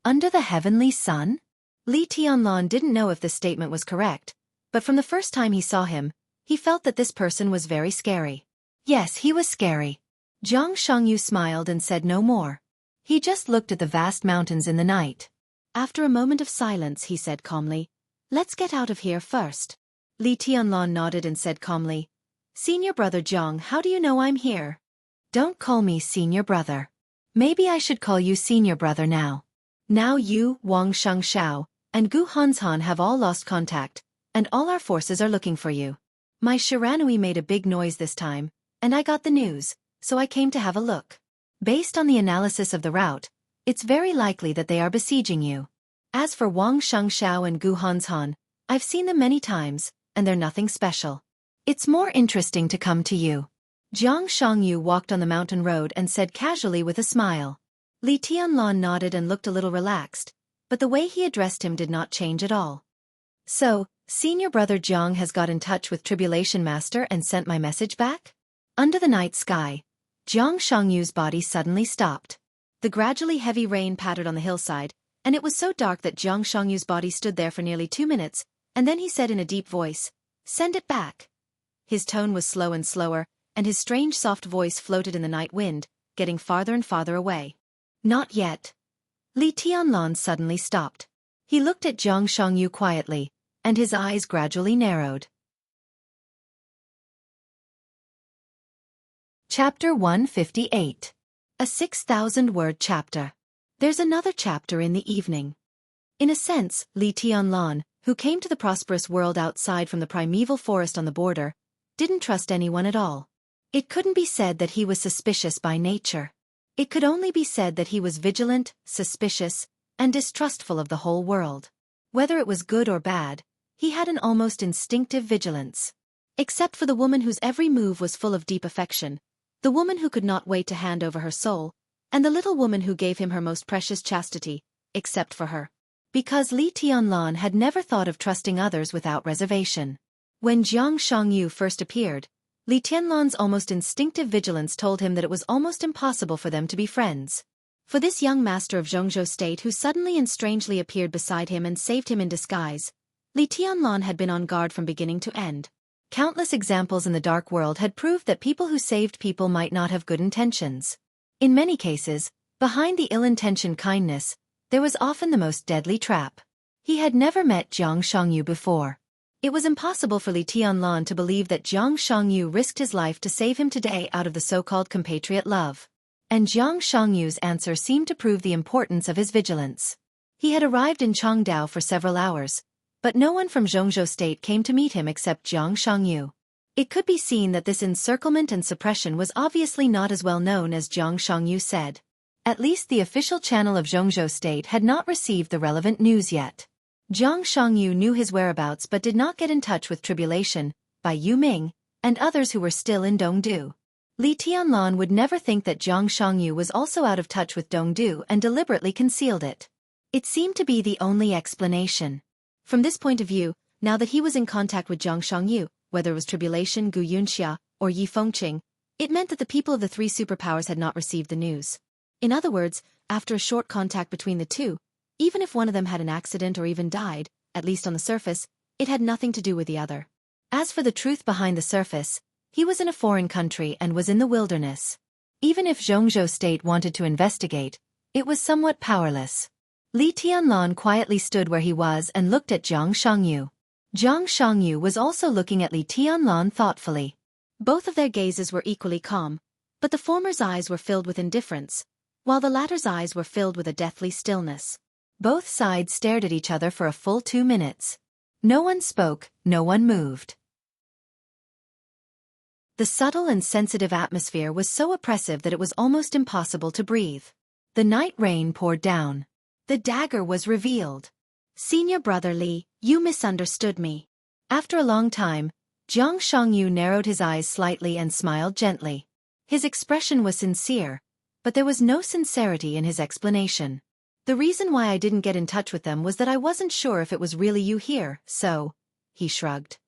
Under the heavenly sun? Li Tianlan didn't know if this statement was correct, but from the first time he saw him, he felt that this person was very scary. Yes, he was scary. Jiang Shangyu smiled and said no more. He just looked at the vast mountains in the night. After a moment of silence, he said calmly, Let's get out of here first. Li Tianlan nodded and said calmly, Senior brother Jiang, how do you know I'm here? Don't call me senior brother. Maybe I should call you senior brother now. Now you, Wang Xiangxiao, and Gu Hanzhan have all lost contact, and all our forces are looking for you. My Shiranui made a big noise this time, and I got the news, so I came to have a look. Based on the analysis of the route, it's very likely that they are besieging you. As for Wang Xiangxiao and Gu Hanzhan, I've seen them many times, and they're nothing special. It's more interesting to come to you. Jiang Shangyu walked on the mountain road and said casually with a smile. Li Tianlan nodded and looked a little relaxed, but the way he addressed him did not change at all. So, senior brother Jiang has got in touch with Tribulation Master and sent my message back? Under the night sky, Jiang Shangyu's body suddenly stopped. The gradually heavy rain pattered on the hillside, and it was so dark that Jiang Shangyu's body stood there for nearly 2 minutes, and then he said in a deep voice, Send it back. His tone was slow and slower, and his strange soft voice floated in the night wind, getting farther and farther away. Not yet. Li Tianlan suddenly stopped. He looked at Jiang Shangyu quietly, and his eyes gradually narrowed. Chapter 158. A 6,000-word chapter. There's another chapter in the evening. In a sense, Li Tianlan, who came to the prosperous world outside from the primeval forest on the border, didn't trust anyone at all. It couldn't be said that he was suspicious by nature. It could only be said that he was vigilant, suspicious, and distrustful of the whole world. Whether it was good or bad, he had an almost instinctive vigilance. Except for the woman whose every move was full of deep affection, the woman who could not wait to hand over her soul, and the little woman who gave him her most precious chastity, except for her. Because Li Tianlan had never thought of trusting others without reservation. When Xianxia first appeared, Li Tianlan's almost instinctive vigilance told him that it was almost impossible for them to be friends. For this young master of Jianghu state who suddenly and strangely appeared beside him and saved him in disguise, Li Tianlan had been on guard from beginning to end. Countless examples in the dark world had proved that people who saved people might not have good intentions. In many cases, behind the ill-intentioned kindness, there was often the most deadly trap. He had never met Jiang Shangyu before. It was impossible for Li Tianlan to believe that Jiang Shangyu risked his life to save him today out of the so-called compatriot love. And Jiang Shangyu's answer seemed to prove the importance of his vigilance. He had arrived in Changdao for several hours, but no one from Zhongzhou state came to meet him except Jiang Shangyu. It could be seen that this encirclement and suppression was obviously not as well known as Jiang Shangyu said. At least the official channel of Zhongzhou state had not received the relevant news yet. Jiang Shangyu knew his whereabouts but did not get in touch with Tribulation, Bai Yuming, and others who were still in Dongdu. Li Tianlan would never think that Jiang Shangyu was also out of touch with Dongdu and deliberately concealed it. It seemed to be the only explanation. From this point of view, now that he was in contact with Jiang Shangyu, whether it was Tribulation, Xianxia, or Yi Fengqing, it meant that the people of the three superpowers had not received the news. In other words, after a short contact between the two, even if one of them had an accident or even died, at least on the surface, it had nothing to do with the other. As for the truth behind the surface, he was in a foreign country and was in the wilderness. Even if Zhongzhou state wanted to investigate, it was somewhat powerless. Li Tianlan quietly stood where he was and looked at Jiang Shangyu. Jiang Shangyu was also looking at Li Tianlan thoughtfully. Both of their gazes were equally calm, but the former's eyes were filled with indifference, while the latter's eyes were filled with a deathly stillness. Both sides stared at each other for a full 2 minutes. No one spoke, no one moved. The subtle and sensitive atmosphere was so oppressive that it was almost impossible to breathe. The night rain poured down. The dagger was revealed. "Senior brother Li, you misunderstood me." After a long time, Jiang Shangyu narrowed his eyes slightly and smiled gently. His expression was sincere, but there was no sincerity in his explanation. "The reason why I didn't get in touch with them was that I wasn't sure if it was really you here, so," he shrugged.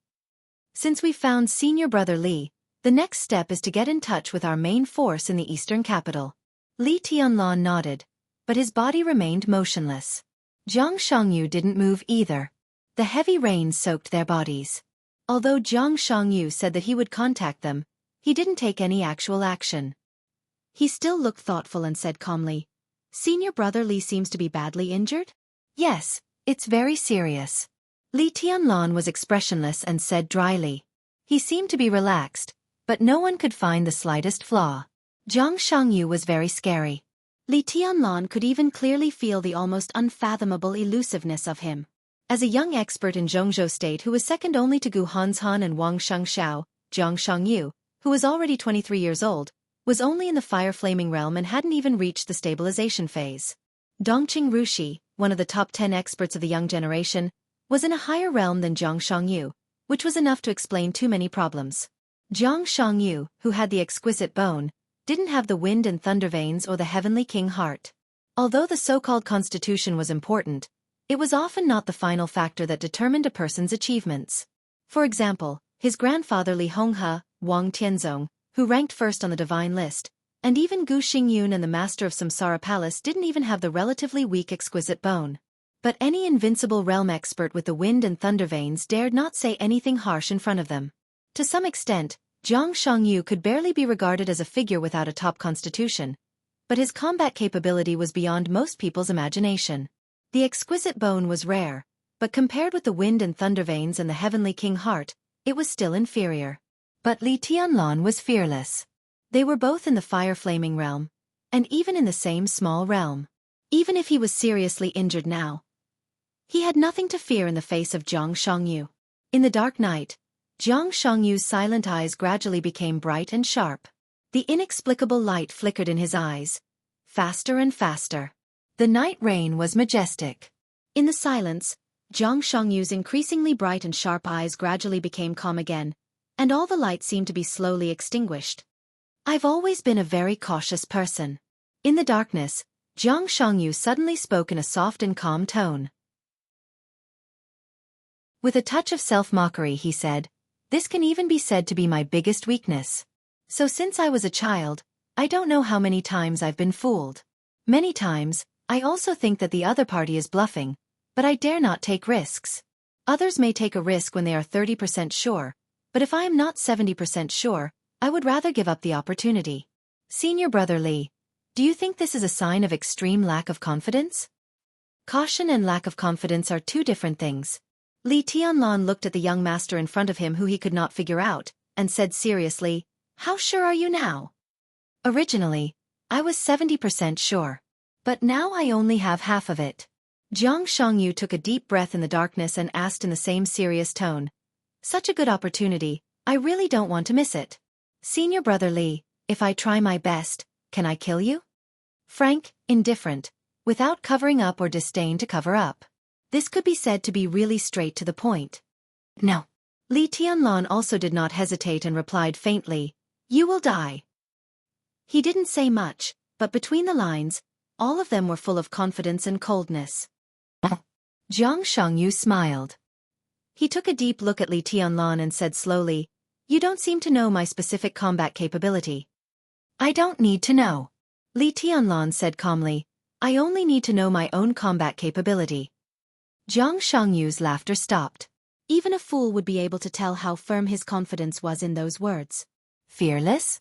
"Since we found senior brother Li, the next step is to get in touch with our main force in the eastern capital." Li Tianlan nodded, but his body remained motionless. Jiang Shangyu didn't move either. The heavy rain soaked their bodies. Although Jiang Shangyu said that he would contact them, he didn't take any actual action. He still looked thoughtful and said calmly, "Senior brother Li seems to be badly injured?" "Yes, it's very serious." Li Tianlan was expressionless and said dryly. He seemed to be relaxed, but no one could find the slightest flaw. Jiang Shangyu was very scary. Li Tianlan could even clearly feel the almost unfathomable elusiveness of him. As a young expert in Zhongzhou state who was second only to Gu Hanzhan and Wang Shangxiao, Jiang Shangyu, who was already 23 years old, was only in the fire-flaming realm and hadn't even reached the stabilization phase. Dongqing Rushi, one of the top 10 experts of the young generation, was in a higher realm than Jiang Shangyu, which was enough to explain too many problems. Jiang Shangyu, who had the exquisite bone, didn't have the wind and thunder veins or the heavenly king heart. Although the so-called constitution was important, it was often not the final factor that determined a person's achievements. For example, his grandfather Li Honghe, Wang Tianzong, who ranked first on the divine list, and even Gu Xingyun and the master of Samsara Palace didn't even have the relatively weak exquisite bone. But any invincible realm expert with the wind and thunder veins dared not say anything harsh in front of them. To some extent, Jiang Shangyu could barely be regarded as a figure without a top constitution, but his combat capability was beyond most people's imagination. The exquisite bone was rare, but compared with the wind and thunder veins and the heavenly king heart, it was still inferior. But Li Tianlan was fearless. They were both in the fire-flaming realm, and even in the same small realm. Even if he was seriously injured now, he had nothing to fear in the face of Jiang Shangyu. In the dark night, Jiang Shangyu's silent eyes gradually became bright and sharp. The inexplicable light flickered in his eyes, faster and faster. The night rain was majestic. In the silence, Jiang Shangyu's increasingly bright and sharp eyes gradually became calm again, and all the light seemed to be slowly extinguished. I've always been a very cautious person. In the darkness, Xianxia suddenly spoke in a soft and calm tone. With a touch of self-mockery he said, "This can even be said to be my biggest weakness. So since I was a child, I don't know how many times I've been fooled. Many times, I also think that the other party is bluffing, but I dare not take risks. Others may take a risk when they are 30% sure, but if I am not 70% sure, I would rather give up the opportunity. Senior brother Li, do you think this is a sign of extreme lack of confidence?" Caution and lack of confidence are two different things. Li Tianlan looked at the young master in front of him who he could not figure out, and said seriously, "How sure are you now?" "Originally, I was 70% sure. But now I only have half of it." Xianxia took a deep breath in the darkness and asked in the same serious tone, "Such a good opportunity, I really don't want to miss it. Senior brother Li, if I try my best, can I kill you?" Frank, indifferent, without covering up or disdain to cover up. This could be said to be really straight to the point. "No." Li Tianlan also did not hesitate and replied faintly, "You will die." He didn't say much, but between the lines, all of them were full of confidence and coldness. Xianxia smiled. He took a deep look at Li Tianlan and said slowly, "You don't seem to know my specific combat capability." "I don't need to know." Li Tianlan said calmly, "I only need to know my own combat capability." Xianxia's laughter stopped. Even a fool would be able to tell how firm his confidence was in those words. Fearless?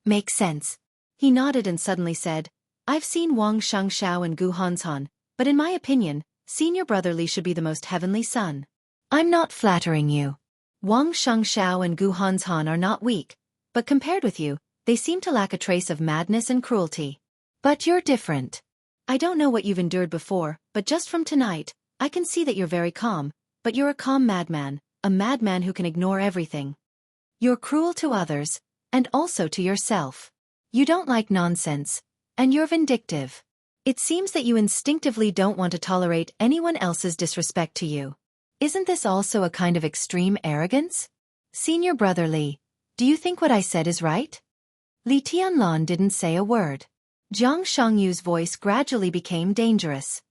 Makes sense. He nodded and suddenly said, "I've seen Wang Shengxiao and Gu Hanzhan, but in my opinion, senior brother Li should be the most heavenly son." "I'm not flattering you. Wang Shengxiao and Gu Hanzhan are not weak, but compared with you, they seem to lack a trace of madness and cruelty. But you're different. I don't know what you've endured before, but just from tonight, I can see that you're very calm, but you're a calm madman, a madman who can ignore everything. You're cruel to others, and also to yourself. You don't like nonsense, and you're vindictive. It seems that you instinctively don't want to tolerate anyone else's disrespect to you. Isn't this also a kind of extreme arrogance? Senior brother Li, do you think what I said is right?" Li Tianlan didn't say a word. Xianxia's voice gradually became dangerous.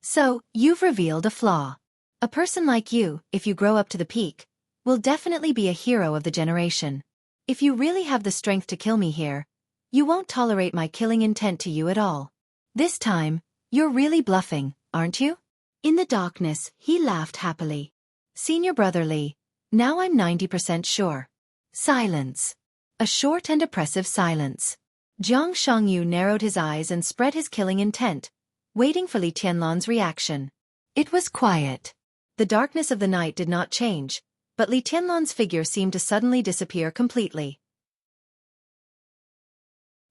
"So, you've revealed a flaw. A person like you, if you grow up to the peak, will definitely be a hero of the generation. If you really have the strength to kill me here, you won't tolerate my killing intent to you at all. This time, you're really bluffing, aren't you?" In the darkness, he laughed happily. "Senior brother Li, now I'm 90% sure." Silence. A short and oppressive silence. Xianxia narrowed his eyes and spread his killing intent, waiting for Li Tianlan's reaction. It was quiet. The darkness of the night did not change, but Li Tianlan's figure seemed to suddenly disappear completely.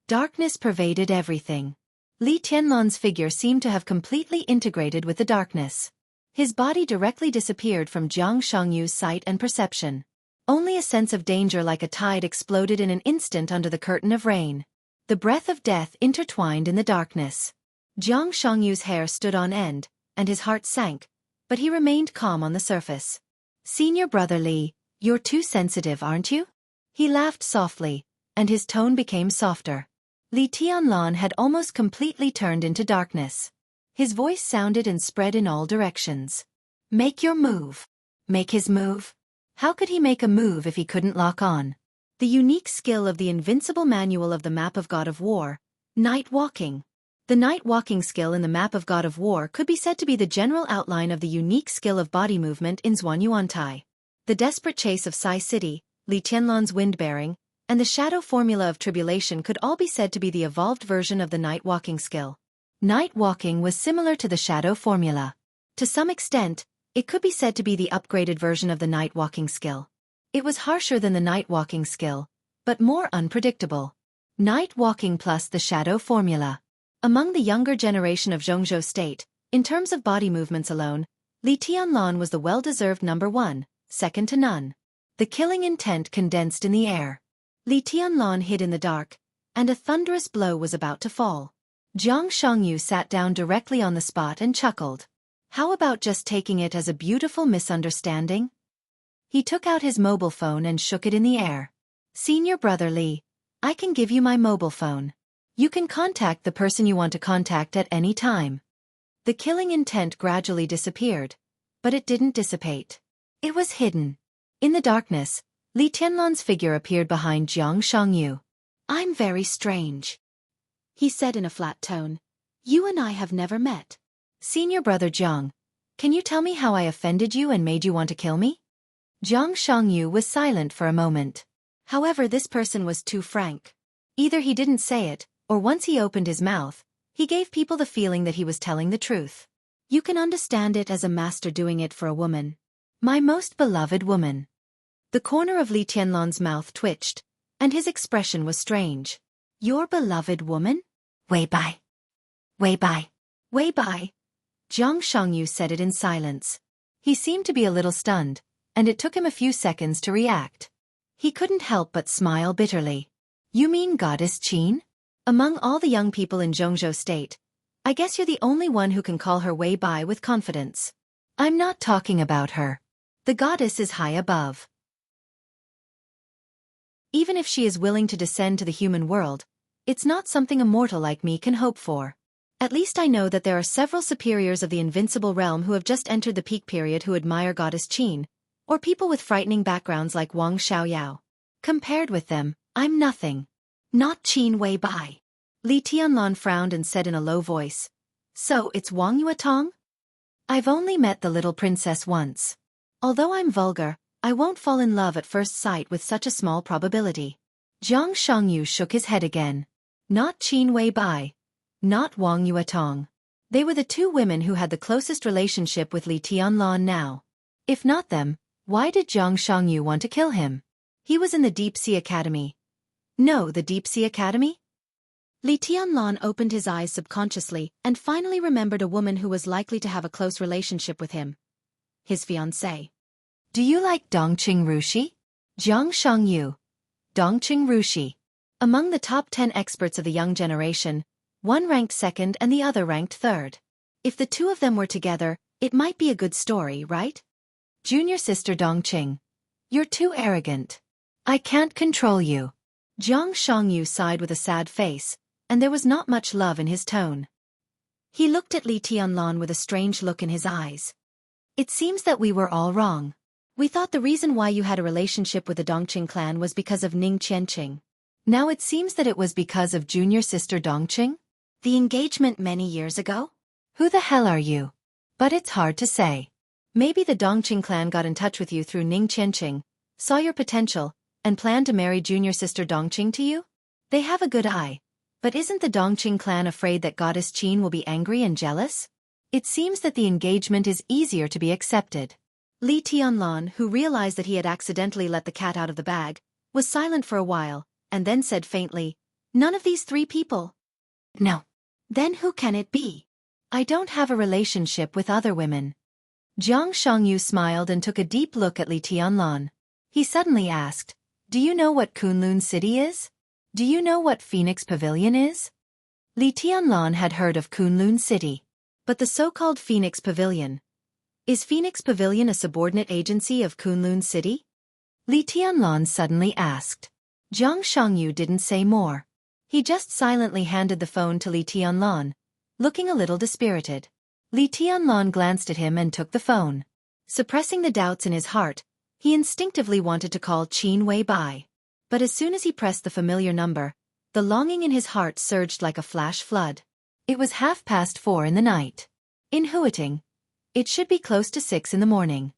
Darkness pervaded everything. Li Tianlan's figure seemed to have completely integrated with the darkness. His body directly disappeared from Xianxia's sight and perception. Only a sense of danger like a tide exploded in an instant under the curtain of rain. The breath of death intertwined in the darkness. Xianxia's hair stood on end, and his heart sank, but he remained calm on the surface. "Senior brother Li, you're too sensitive, aren't you?" He laughed softly, and his tone became softer. Li Tianlan had almost completely turned into darkness. His voice sounded and spread in all directions. "Make your move." Make his move? How could he make a move if he couldn't lock on? The unique skill of the invincible manual of the map of God of War, night walking. The night walking skill in the map of God of War could be said to be the general outline of the unique skill of body movement in Zhuanyuantai. The desperate chase of Sai City, Li Tianlan's wind bearing, and the shadow formula of tribulation could all be said to be the evolved version of the night walking skill. Night walking was similar to the shadow formula. To some extent, it could be said to be the upgraded version of the night walking skill. It was harsher than the night walking skill, but more unpredictable. Night walking plus the shadow formula. Among the younger generation of Zhongzhou State, in terms of body movements alone, Li Tianlan was the well-deserved number one, second to none. The killing intent condensed in the air. Li Tianlan hid in the dark, and a thunderous blow was about to fall. Xianxia sat down directly on the spot and chuckled. How about just taking it as a beautiful misunderstanding? He took out his mobile phone and shook it in the air. "Senior brother Li, I can give you my mobile phone. You can contact the person you want to contact at any time." The killing intent gradually disappeared, but it didn't dissipate. It was hidden. In the darkness, Li Tianlan's figure appeared behind Xianxia. "I'm very strange," he said in a flat tone. "You and I have never met. Senior brother Jiang, can you tell me how I offended you and made you want to kill me?" Jiang Shangyu was silent for a moment. However, this person was too frank. Either he didn't say it, or once he opened his mouth, he gave people the feeling that he was telling the truth. You can understand it as a master doing it for a woman. "My most beloved woman." The corner of Li Tianlan's mouth twitched, and his expression was strange. "Your beloved woman? Wei Bai. Wei Bai. Wei Bai." Jiang Shangyu said it in silence. He seemed to be a little stunned, and it took him a few seconds to react. He couldn't help but smile bitterly. "You mean Goddess Qin? Among all the young people in Jianghu State, I guess you're the only one who can call her Wei Bai with confidence." "I'm not talking about her. The goddess is high above. Even if she is willing to descend to the human world, it's not something a mortal like me can hope for. At least I know that there are several superiors of the invincible realm who have just entered the peak period who admire Goddess Qin, or people with frightening backgrounds like Wang Xiaoyao. Compared with them, I'm nothing." "Not Qin Wei Bai." Li Tianlan frowned and said in a low voice. "So it's Wang Yuetong? I've only met the little princess once. Although I'm vulgar, I won't fall in love at first sight with such a small probability." Jiang Shangyu shook his head again. Not Qin Wei Bai. Not Wang Yuetong. They were the two women who had the closest relationship with Li Tianlan now. If not them, why did Jiang Shangyu want to kill him? He was in the Deep Sea Academy. No, the Deep Sea Academy? Li Tianlan opened his eyes subconsciously and finally remembered a woman who was likely to have a close relationship with him. His fiancée. "Do you like Dongqing Rushi?" Jiang Shangyu. Dongqing Rushi. Among the top 10 experts of the young generation, one ranked second and the other ranked third. If the two of them were together, it might be a good story, right? "Junior sister Dongqing. You're too arrogant. I can't control you." Jiang Shangyu sighed with a sad face, and there was not much love in his tone. He looked at Li Tianlan with a strange look in his eyes. "It seems that we were all wrong. We thought the reason why you had a relationship with the Dongqing clan was because of Ning Qianqing. Now it seems that it was because of junior sister Dongqing? The engagement many years ago? Who the hell are you? But it's hard to say. Maybe the Dongqing clan got in touch with you through Ning Qianqing, saw your potential, and planned to marry junior sister Dongqing to you? They have a good eye. But isn't the Dongqing clan afraid that Goddess Qin will be angry and jealous? It seems that the engagement is easier to be accepted." Li Tianlan, who realized that he had accidentally let the cat out of the bag, was silent for a while, and then said faintly, "None of these three people?" "No." "Then who can it be?" "I don't have a relationship with other women." Jiang Shangyu smiled and took a deep look at Li Tianlan. He suddenly asked, "Do you know what Kunlun City is? Do you know what Phoenix Pavilion is?" Li Tianlan had heard of Kunlun City. But the so-called Phoenix Pavilion. Is Phoenix Pavilion a subordinate agency of Kunlun City? Li Tianlan suddenly asked. Jiang Shangyu didn't say more. He just silently handed the phone to Li Tianlan, looking a little dispirited. Li Tianlan glanced at him and took the phone. Suppressing the doubts in his heart, he instinctively wanted to call Qin Wei Bai. But as soon as he pressed the familiar number, the longing in his heart surged like a flash flood. It was 4:30 in the night. In Huiting, it should be close to 6 in the morning.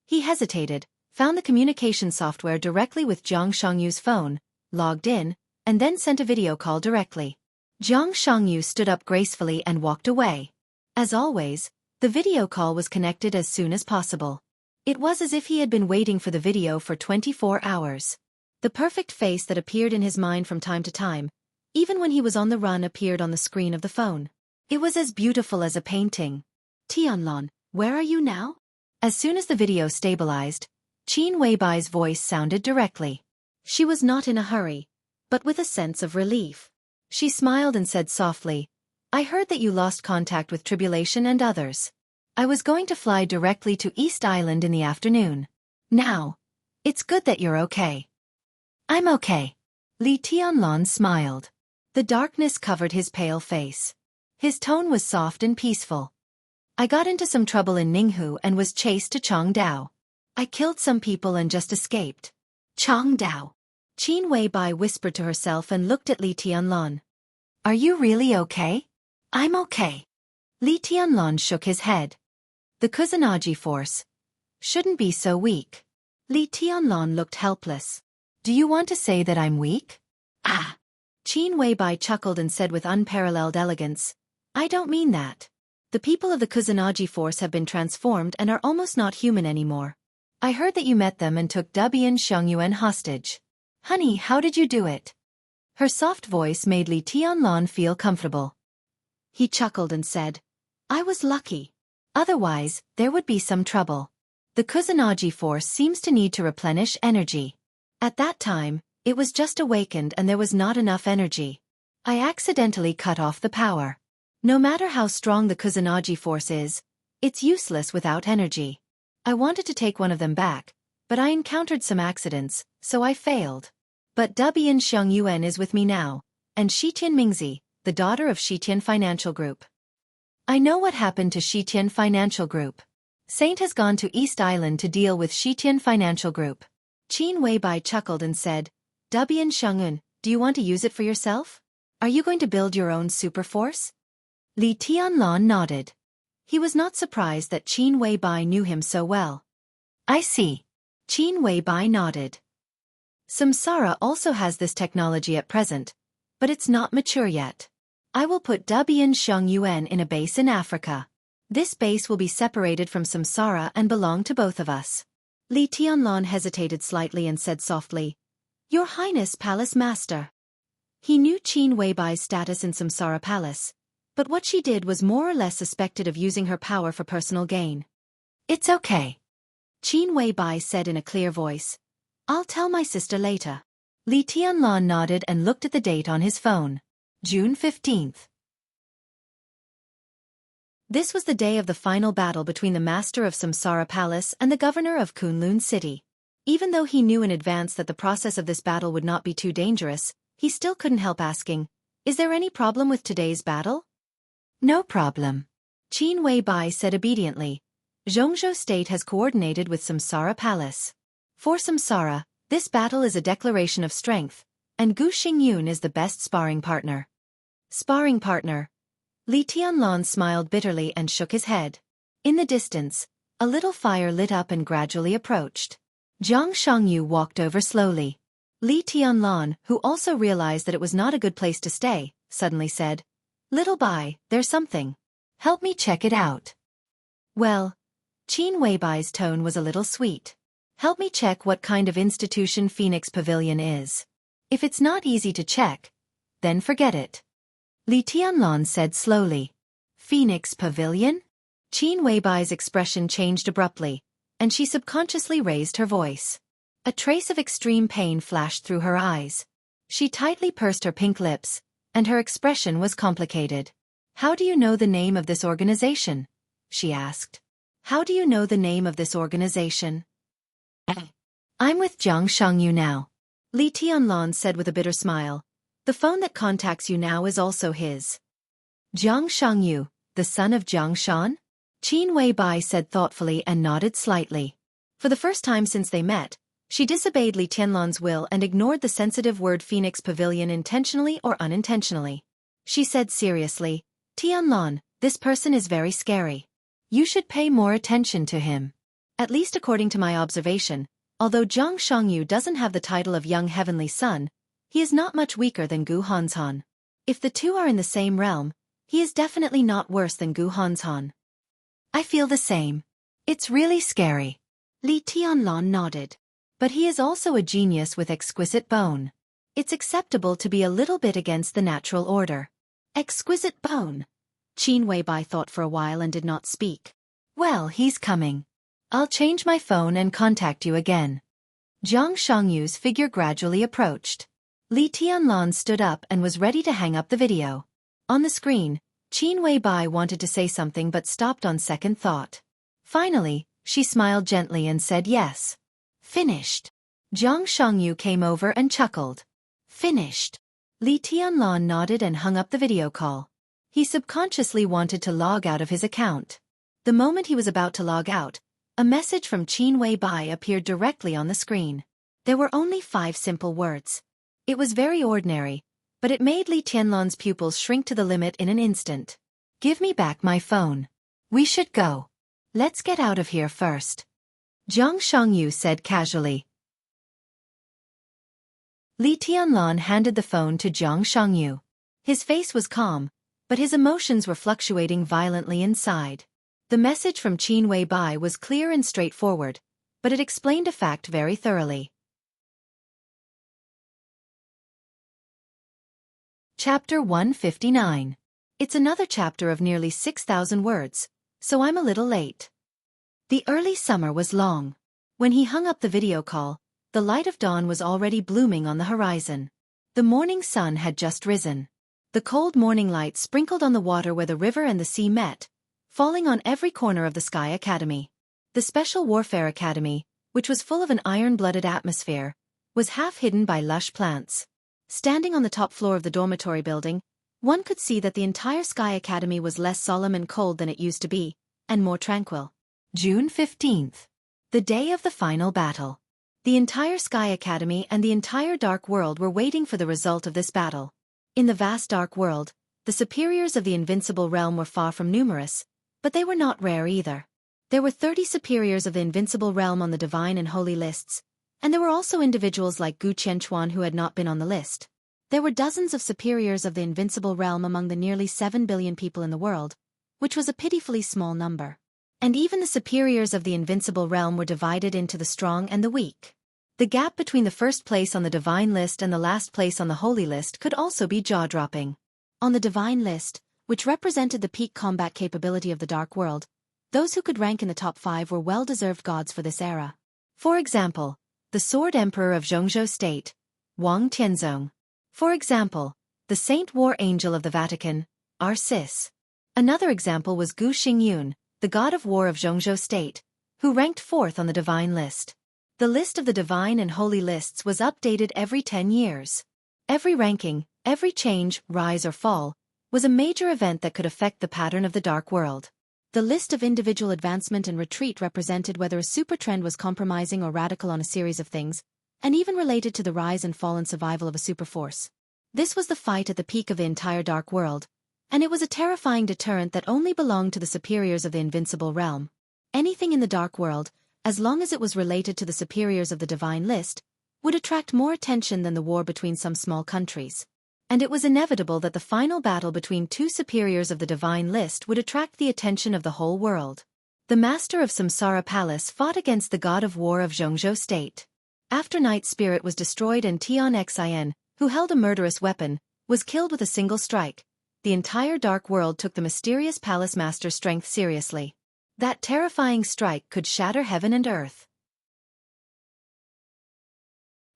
He hesitated, found the communication software directly with Jiang Shangyu's phone, logged in, and then sent a video call directly. Jiang Shangyu stood up gracefully and walked away. As always, the video call was connected as soon as possible. It was as if he had been waiting for the video for 24 hours. The perfect face that appeared in his mind from time to time, even when he was on the run, appeared on the screen of the phone. It was as beautiful as a painting. "Tianlan, where are you now?" As soon as the video stabilized, Qin Weibai's voice sounded directly. She was not in a hurry, but with a sense of relief. She smiled and said softly, "I heard that you lost contact with Tribulation and others. I was going to fly directly to East Island in the afternoon. Now, it's good that you're okay. I'm okay. Li Tianlan smiled. The darkness covered his pale face. His tone was soft and peaceful. I got into some trouble in Ninghu and was chased to Changdao. I killed some people and just escaped. Changdao. Qin Weibai whispered to herself and looked at Li Tianlan. Are you really okay? I'm okay. Li Tianlan shook his head. The Kusanagi force shouldn't be so weak. Li Tianlan looked helpless. Do you want to say that I'm weak? Ah! Qin Weibai chuckled and said with unparalleled elegance, I don't mean that. The people of the Kusanagi force have been transformed and are almost not human anymore. I heard that you met them and took Dubian Xiangyuan hostage. Honey, how did you do it? Her soft voice made Li Tianlan feel comfortable. He chuckled and said, I was lucky. Otherwise, there would be some trouble. The Kusanagi force seems to need to replenish energy. At that time, it was just awakened and there was not enough energy. I accidentally cut off the power. No matter how strong the Kusanagi force is, it's useless without energy. I wanted to take one of them back, but I encountered some accidents, so I failed. But Dubian Xiangyuan is with me now, and Shitian Mingzi, the daughter of Shitian Financial Group. I know what happened to Shitian Financial Group. Saint has gone to East Island to deal with Shitian Financial Group. Qin Weibai chuckled and said, Dubian Xiangyuan, do you want to use it for yourself? Are you going to build your own super force? Li Tianlan nodded. He was not surprised that Qin Weibai knew him so well. I see. Qin Weibai nodded. Samsara also has this technology at present, but it's not mature yet. I will put Dubian Xiangyuan in a base in Africa. This base will be separated from Samsara and belong to both of us. Li Tianlan hesitated slightly and said softly, Your Highness Palace Master. He knew Qin Weibai's status in Samsara Palace, but what she did was more or less suspected of using her power for personal gain. It's okay. Qin Weibai said in a clear voice. I'll tell my sister later. Li Tianlan nodded and looked at the date on his phone. June 15th. This was the day of the final battle between the master of Samsara Palace and the governor of Kunlun City. Even though he knew in advance that the process of this battle would not be too dangerous, he still couldn't help asking, Is there any problem with today's battle? No problem. Qin Weibai said obediently. Zhongzhou State has coordinated with Samsara Palace. For Samsara, this battle is a declaration of strength, and Gu Xingyun is the best sparring partner. Sparring partner. Li Tianlan smiled bitterly and shook his head. In the distance, a little fire lit up and gradually approached. Jiang Shangyu walked over slowly. Li Tianlan, who also realized that it was not a good place to stay, suddenly said, Little Bai, there's something. Help me check it out. Well, Qin Weibai's tone was a little sweet. Help me check what kind of institution Phoenix Pavilion is. If it's not easy to check, then forget it. Li Tianlan said slowly. Phoenix Pavilion? Qin Weibai's expression changed abruptly, and she subconsciously raised her voice. A trace of extreme pain flashed through her eyes. She tightly pursed her pink lips, and her expression was complicated. How do you know the name of this organization? She asked. How do you know the name of this organization? I'm with Jiang Shangyu now. Li Tianlan said with a bitter smile. The phone that contacts you now is also his. Jiang Shangyu, the son of Jiang Shan? Qin Weibai said thoughtfully and nodded slightly. For the first time since they met, she disobeyed Li Tianlan's will and ignored the sensitive word Phoenix Pavilion intentionally or unintentionally. She said seriously, Tianlan, this person is very scary. You should pay more attention to him. At least according to my observation, although Jiang Shangyu doesn't have the title of Young Heavenly Son, he is not much weaker than Gu Hanzhan. If the two are in the same realm, he is definitely not worse than Gu Hanzhan. I feel the same. It's really scary. Li Tianlan nodded. But he is also a genius with exquisite bone. It's acceptable to be a little bit against the natural order. Exquisite bone. Qin Weibai thought for a while and did not speak. Well, he's coming. I'll change my phone and contact you again. Jiang Shangyu's figure gradually approached. Li Tianlan stood up and was ready to hang up the video. On the screen, Qin Weibai wanted to say something but stopped on second thought. Finally, she smiled gently and said yes. Finished. Jiang Shangyu came over and chuckled. Finished. Li Tianlan nodded and hung up the video call. He subconsciously wanted to log out of his account. The moment he was about to log out, a message from Qin Weibai appeared directly on the screen. There were only 5 simple words. It was very ordinary, but it made Li Tianlan's pupils shrink to the limit in an instant. Give me back my phone. We should go. Let's get out of here first. Jiang Shangyu said casually. Li Tianlan handed the phone to Jiang Shangyu. His face was calm, but his emotions were fluctuating violently inside. The message from Qin Weibai was clear and straightforward, but it explained a fact very thoroughly. Chapter 159. It's another chapter of nearly 6,000 words, so I'm a little late. The early summer was long. When he hung up the video call, the light of dawn was already blooming on the horizon. The morning sun had just risen. The cold morning light sprinkled on the water where the river and the sea met, falling on every corner of the Sky Academy. The Special Warfare Academy, which was full of an iron-blooded atmosphere, was half hidden by lush plants. Standing on the top floor of the dormitory building, one could see that the entire Sky Academy was less solemn and cold than it used to be, and more tranquil. June 15th. The day of the final battle. The entire Sky Academy and the entire Dark World were waiting for the result of this battle. In the vast Dark World, the superiors of the Invincible Realm were far from numerous, but they were not rare either. There were 30 superiors of the Invincible Realm on the Divine and Holy lists, and there were also individuals like Gu Qianchuan who had not been on the list. There were dozens of superiors of the Invincible Realm among the nearly 7 billion people in the world, which was a pitifully small number. And even the superiors of the Invincible Realm were divided into the strong and the weak. The gap between the first place on the Divine list and the last place on the Holy list could also be jaw-dropping. On the Divine list, which represented the peak combat capability of the Dark World, those who could rank in the top 5 were well-deserved gods for this era. For example, the Sword Emperor of Zhongzhou State, Wang Tianzong. For example, the Saint War Angel of the Vatican, Arcis. Another example was Gu Xingyun, the god of war of Zhongzhou State, who ranked 4th on the Divine list. The list of the Divine and Holy lists was updated every 10 years. Every ranking, every change, rise or fall, was a major event that could affect the pattern of the Dark World. The list of individual advancement and retreat represented whether a super trend was compromising or radical on a series of things, and even related to the rise and fall and survival of a super force. This was the fight at the peak of the entire Dark World, and it was a terrifying deterrent that only belonged to the superiors of the Invincible Realm. Anything in the Dark World, as long as it was related to the superiors of the Divine list, would attract more attention than the war between some small countries. And it was inevitable that the final battle between 2 superiors of the Divine list would attract the attention of the whole world. The master of Samsara Palace fought against the god of war of Zhongzhou State. After Night Spirit was destroyed and Tian Xin, who held a murderous weapon, was killed with a single strike, the entire Dark World took the mysterious Palace Master's strength seriously. That terrifying strike could shatter heaven and earth.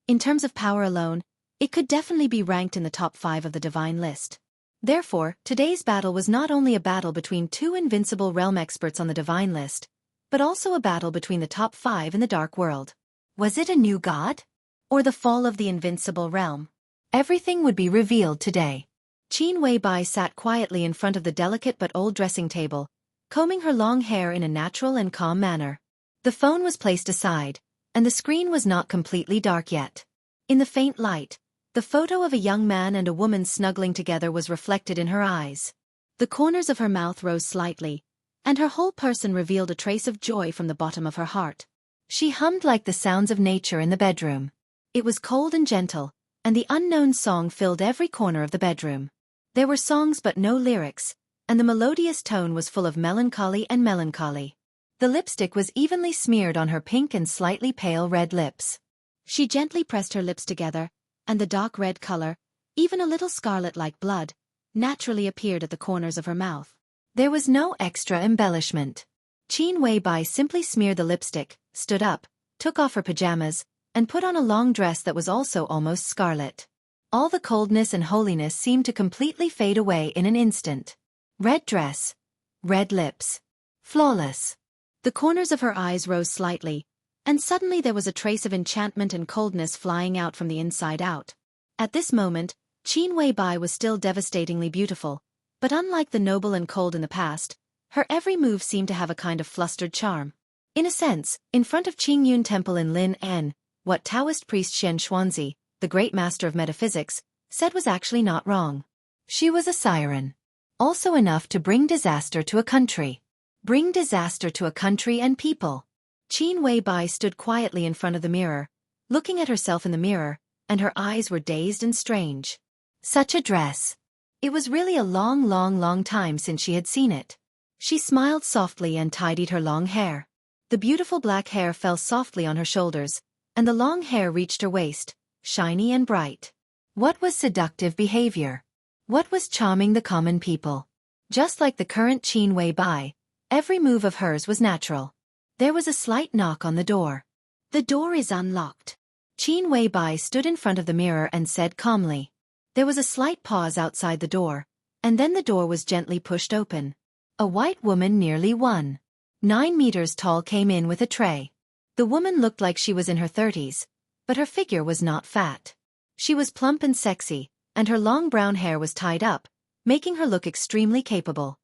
In terms of power alone, it could definitely be ranked in the top 5 of the Divine list. Therefore, today's battle was not only a battle between 2 Invincible Realm experts on the Divine list, but also a battle between the top 5 in the Dark World. Was it a new god? Or the fall of the Invincible Realm? Everything would be revealed today. Qin Weibai sat quietly in front of the delicate but old dressing table, combing her long hair in a natural and calm manner. The phone was placed aside, and the screen was not completely dark yet. In the faint light, the photo of a young man and a woman snuggling together was reflected in her eyes. The corners of her mouth rose slightly, and her whole person revealed a trace of joy from the bottom of her heart. She hummed like the sounds of nature in the bedroom. It was cold and gentle, and the unknown song filled every corner of the bedroom. There were songs but no lyrics, and the melodious tone was full of melancholy and melancholy. The lipstick was evenly smeared on her pink and slightly pale red lips. She gently pressed her lips together, and the dark red color, even a little scarlet like blood, naturally appeared at the corners of her mouth. There was no extra embellishment. Qin Weibai simply smeared the lipstick, stood up, took off her pajamas, and put on a long dress that was also almost scarlet. All the coldness and holiness seemed to completely fade away in an instant. Red dress. Red lips. Flawless. The corners of her eyes rose slightly, and suddenly there was a trace of enchantment and coldness flying out from the inside out. At this moment, Qin Weibai was still devastatingly beautiful, but unlike the noble and cold in the past, her every move seemed to have a kind of flustered charm. In a sense, in front of Qingyun Temple in Lin-En, what Taoist priest Xianxia, the great master of metaphysics, said was actually not wrong. She was a siren. Also enough to bring disaster to a country. Bring disaster to a country and people. Qin Weibai stood quietly in front of the mirror, looking at herself in the mirror, and her eyes were dazed and strange. Such a dress. It was really a long time since she had seen it. She smiled softly and tidied her long hair. The beautiful black hair fell softly on her shoulders, and the long hair reached her waist, shiny and bright. What was seductive behavior? What was charming the common people? Just like the current Qin Weibai, every move of hers was natural. There was a slight knock on the door. The door is unlocked. Qin Weibai stood in front of the mirror and said calmly. There was a slight pause outside the door, and then the door was gently pushed open. A white woman nearly 9 meters tall came in with a tray. The woman looked like she was in her 30s, but her figure was not fat. She was plump and sexy, and her long brown hair was tied up, making her look extremely capable.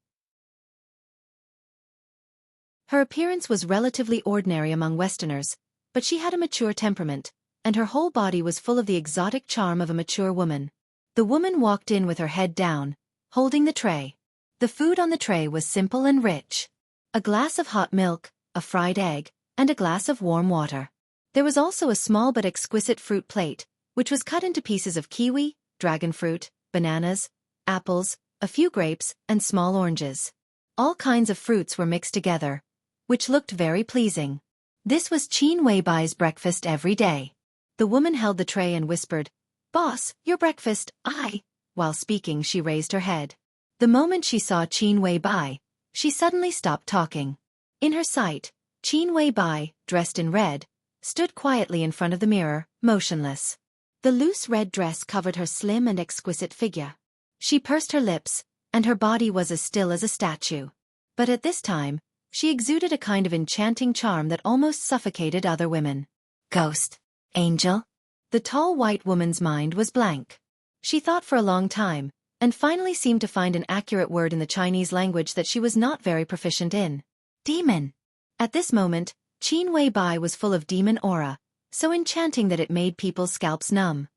Her appearance was relatively ordinary among Westerners, but she had a mature temperament, and her whole body was full of the exotic charm of a mature woman. The woman walked in with her head down, holding the tray. The food on the tray was simple and rich. A glass of hot milk, a fried egg, and a glass of warm water. There was also a small but exquisite fruit plate, which was cut into pieces of kiwi, dragon fruit, bananas, apples, a few grapes, and small oranges. All kinds of fruits were mixed together, which looked very pleasing. This was Qin Weibai's breakfast every day. The woman held the tray and whispered, "Boss, your breakfast, I." While speaking, she raised her head. The moment she saw Qin Weibai, she suddenly stopped talking. In her sight, Qin Weibai, dressed in red, stood quietly in front of the mirror, motionless. The loose red dress covered her slim and exquisite figure. She pursed her lips, and her body was as still as a statue. But at this time, she exuded a kind of enchanting charm that almost suffocated other women. Ghost? Angel? The tall white woman's mind was blank. She thought for a long time, and finally seemed to find an accurate word in the Chinese language that she was not very proficient in. Demon. At this moment, Qin Weibai was full of demon aura, so enchanting that it made people's scalps numb.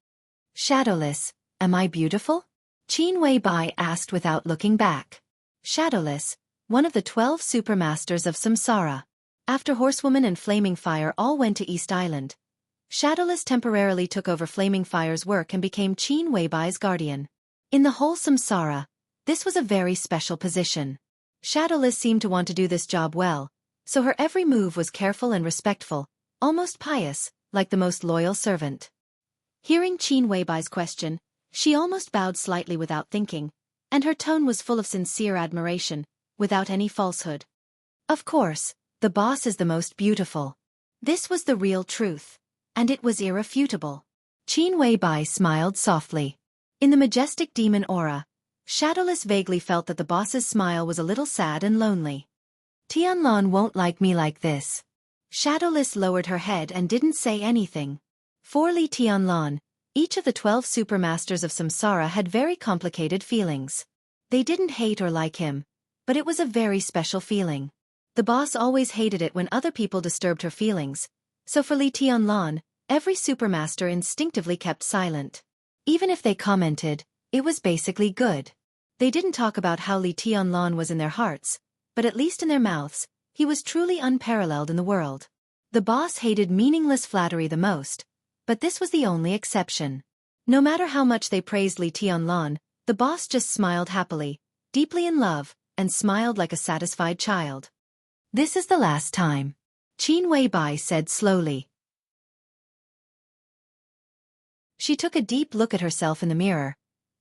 Shadowless, am I beautiful? Qin Weibai asked without looking back. Shadowless, one of the 12 supermasters of samsara. After Horsewoman and Flaming Fire all went to East Island, Shadowless temporarily took over Flaming Fire's work and became Qin Weibai's guardian. In the whole samsara, this was a very special position. Shadowless seemed to want to do this job well, so her every move was careful and respectful, almost pious, like the most loyal servant. Hearing Qin Weibai's question, she almost bowed slightly without thinking, and her tone was full of sincere admiration, without any falsehood. Of course, the boss is the most beautiful. This was the real truth, and it was irrefutable. Qin Weibai smiled softly. In the majestic demon aura, Shadowless vaguely felt that the boss's smile was a little sad and lonely. Tianlan won't like me like this. Shadowless lowered her head and didn't say anything. For Li Tianlan, each of the 12 supermasters of samsara had very complicated feelings. They didn't hate or like him, but it was a very special feeling. The boss always hated it when other people disturbed her feelings, so for Li Tianlan, every supermaster instinctively kept silent. Even if they commented, it was basically good. They didn't talk about how Li Tianlan was in their hearts, but at least in their mouths, he was truly unparalleled in the world. The boss hated meaningless flattery the most, but this was the only exception. No matter how much they praised Li Tianlan, the boss just smiled happily, deeply in love, and smiled like a satisfied child. This is the last time. Qin Weibai said slowly. She took a deep look at herself in the mirror,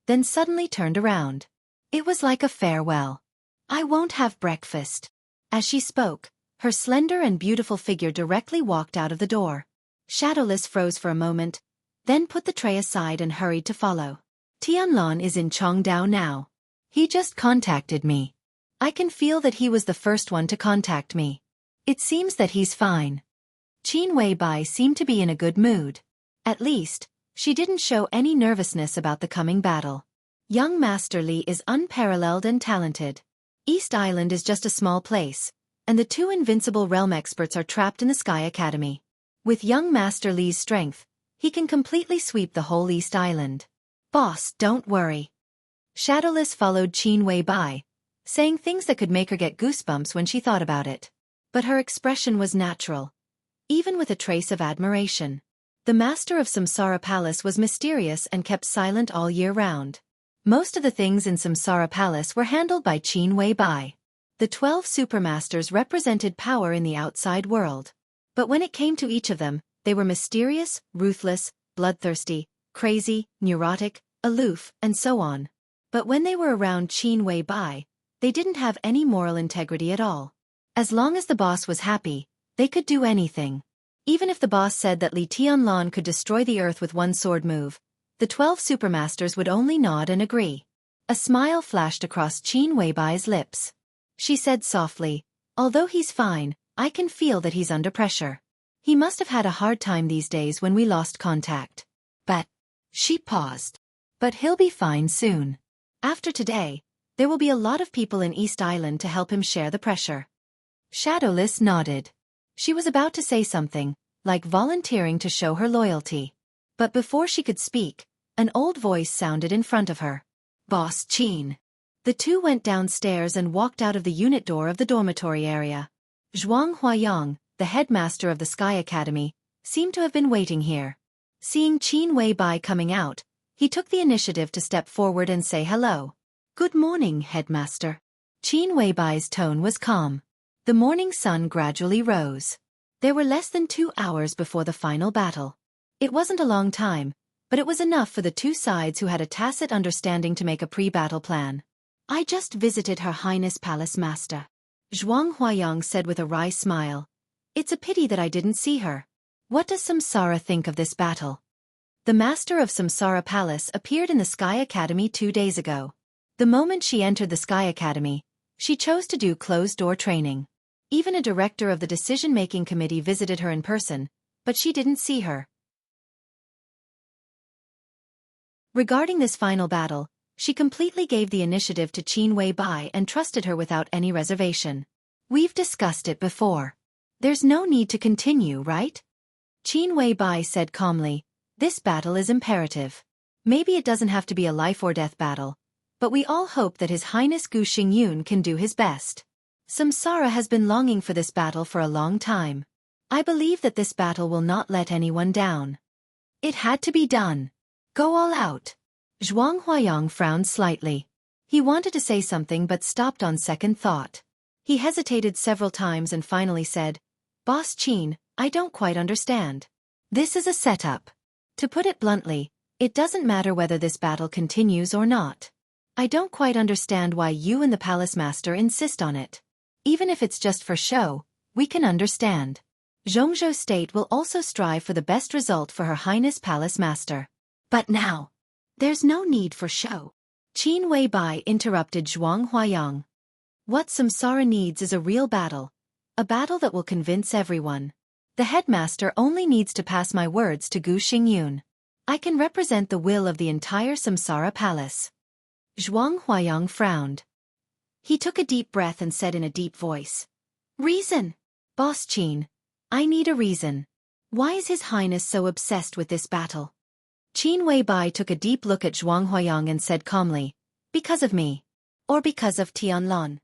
then suddenly turned around. It was like a farewell. I won't have breakfast. As she spoke, her slender and beautiful figure directly walked out of the door. Shadowless froze for a moment, then put the tray aside and hurried to follow. Tianlan is in Chongdao now. He just contacted me. I can feel that he was the first one to contact me. It seems that he's fine. Qin Weibai seemed to be in a good mood. At least, she didn't show any nervousness about the coming battle. Young Master Li is unparalleled and talented. East Island is just a small place, and the two invincible realm experts are trapped in the Sky Academy. With young Master Li's strength, he can completely sweep the whole East Island. Boss, don't worry. Shadowless followed Qin Weibai, saying things that could make her get goosebumps when she thought about it. But her expression was natural, even with a trace of admiration. The master of Samsara Palace was mysterious and kept silent all year round. Most of the things in Samsara Palace were handled by Qin Weibai. The 12 supermasters represented power in the outside world. But when it came to each of them, they were mysterious, ruthless, bloodthirsty, crazy, neurotic, aloof, and so on. But when they were around Qin Weibai, they didn't have any moral integrity at all. As long as the boss was happy, they could do anything. Even if the boss said that Li Tianlan could destroy the earth with one sword move, the 12 supermasters would only nod and agree. A smile flashed across Qin Weibai's lips. She said softly, "Although he's fine, I can feel that he's under pressure. He must have had a hard time these days when we lost contact." But, she paused. "But he'll be fine soon. After today, there will be a lot of people in East Island to help him share the pressure." Shadowless nodded. She was about to say something, like volunteering to show her loyalty. But before she could speak, an old voice sounded in front of her. "Boss Qin." The two went downstairs and walked out of the unit door of the dormitory area. Zhuang Huayang, the headmaster of the Sky Academy, seemed to have been waiting here. Seeing Qin Weibai coming out, he took the initiative to step forward and say hello. "Good morning, headmaster." Qin Weibai's tone was calm. The morning sun gradually rose. There were less than 2 hours before the final battle. It wasn't a long time, but it was enough for the two sides who had a tacit understanding to make a pre-battle plan. "I just visited Her Highness Palace Master," Zhuang Huayang said with a wry smile. "It's a pity that I didn't see her. What does Samsara think of this battle?" The master of Samsara Palace appeared in the Sky Academy 2 days ago. The moment she entered the Sky Academy, she chose to do closed-door training. Even a director of the decision-making committee visited her in person, but she didn't see her. Regarding this final battle, she completely gave the initiative to Qin Weibai and trusted her without any reservation. "We've discussed it before. There's no need to continue, right?" Qin Weibai said calmly, "This battle is imperative. Maybe it doesn't have to be a life-or-death battle, but we all hope that His Highness Gu Xingyun can do his best. Samsara has been longing for this battle for a long time. I believe that this battle will not let anyone down. It had to be done. Go all out." Zhuang Huayang frowned slightly. He wanted to say something but stopped on second thought. He hesitated several times and finally said, "Boss Qin, I don't quite understand. This is a setup. To put it bluntly, it doesn't matter whether this battle continues or not. I don't quite understand why you and the Palace Master insist on it. Even if it's just for show, we can understand. Zhongzhou State will also strive for the best result for Her Highness Palace Master. But now, there's no need for show." Qin Weibai interrupted Zhuang Huayang. "What Samsara needs is a real battle. A battle that will convince everyone. The headmaster only needs to pass my words to Gu Xingyun. I can represent the will of the entire Samsara Palace." Zhuang Huayang frowned. He took a deep breath and said in a deep voice, "Reason. Boss Qin, I need a reason. Why is His Highness so obsessed with this battle?" Qin Weibai took a deep look at Zhuang Huayang and said calmly, "Because of me. Or because of Tianlan."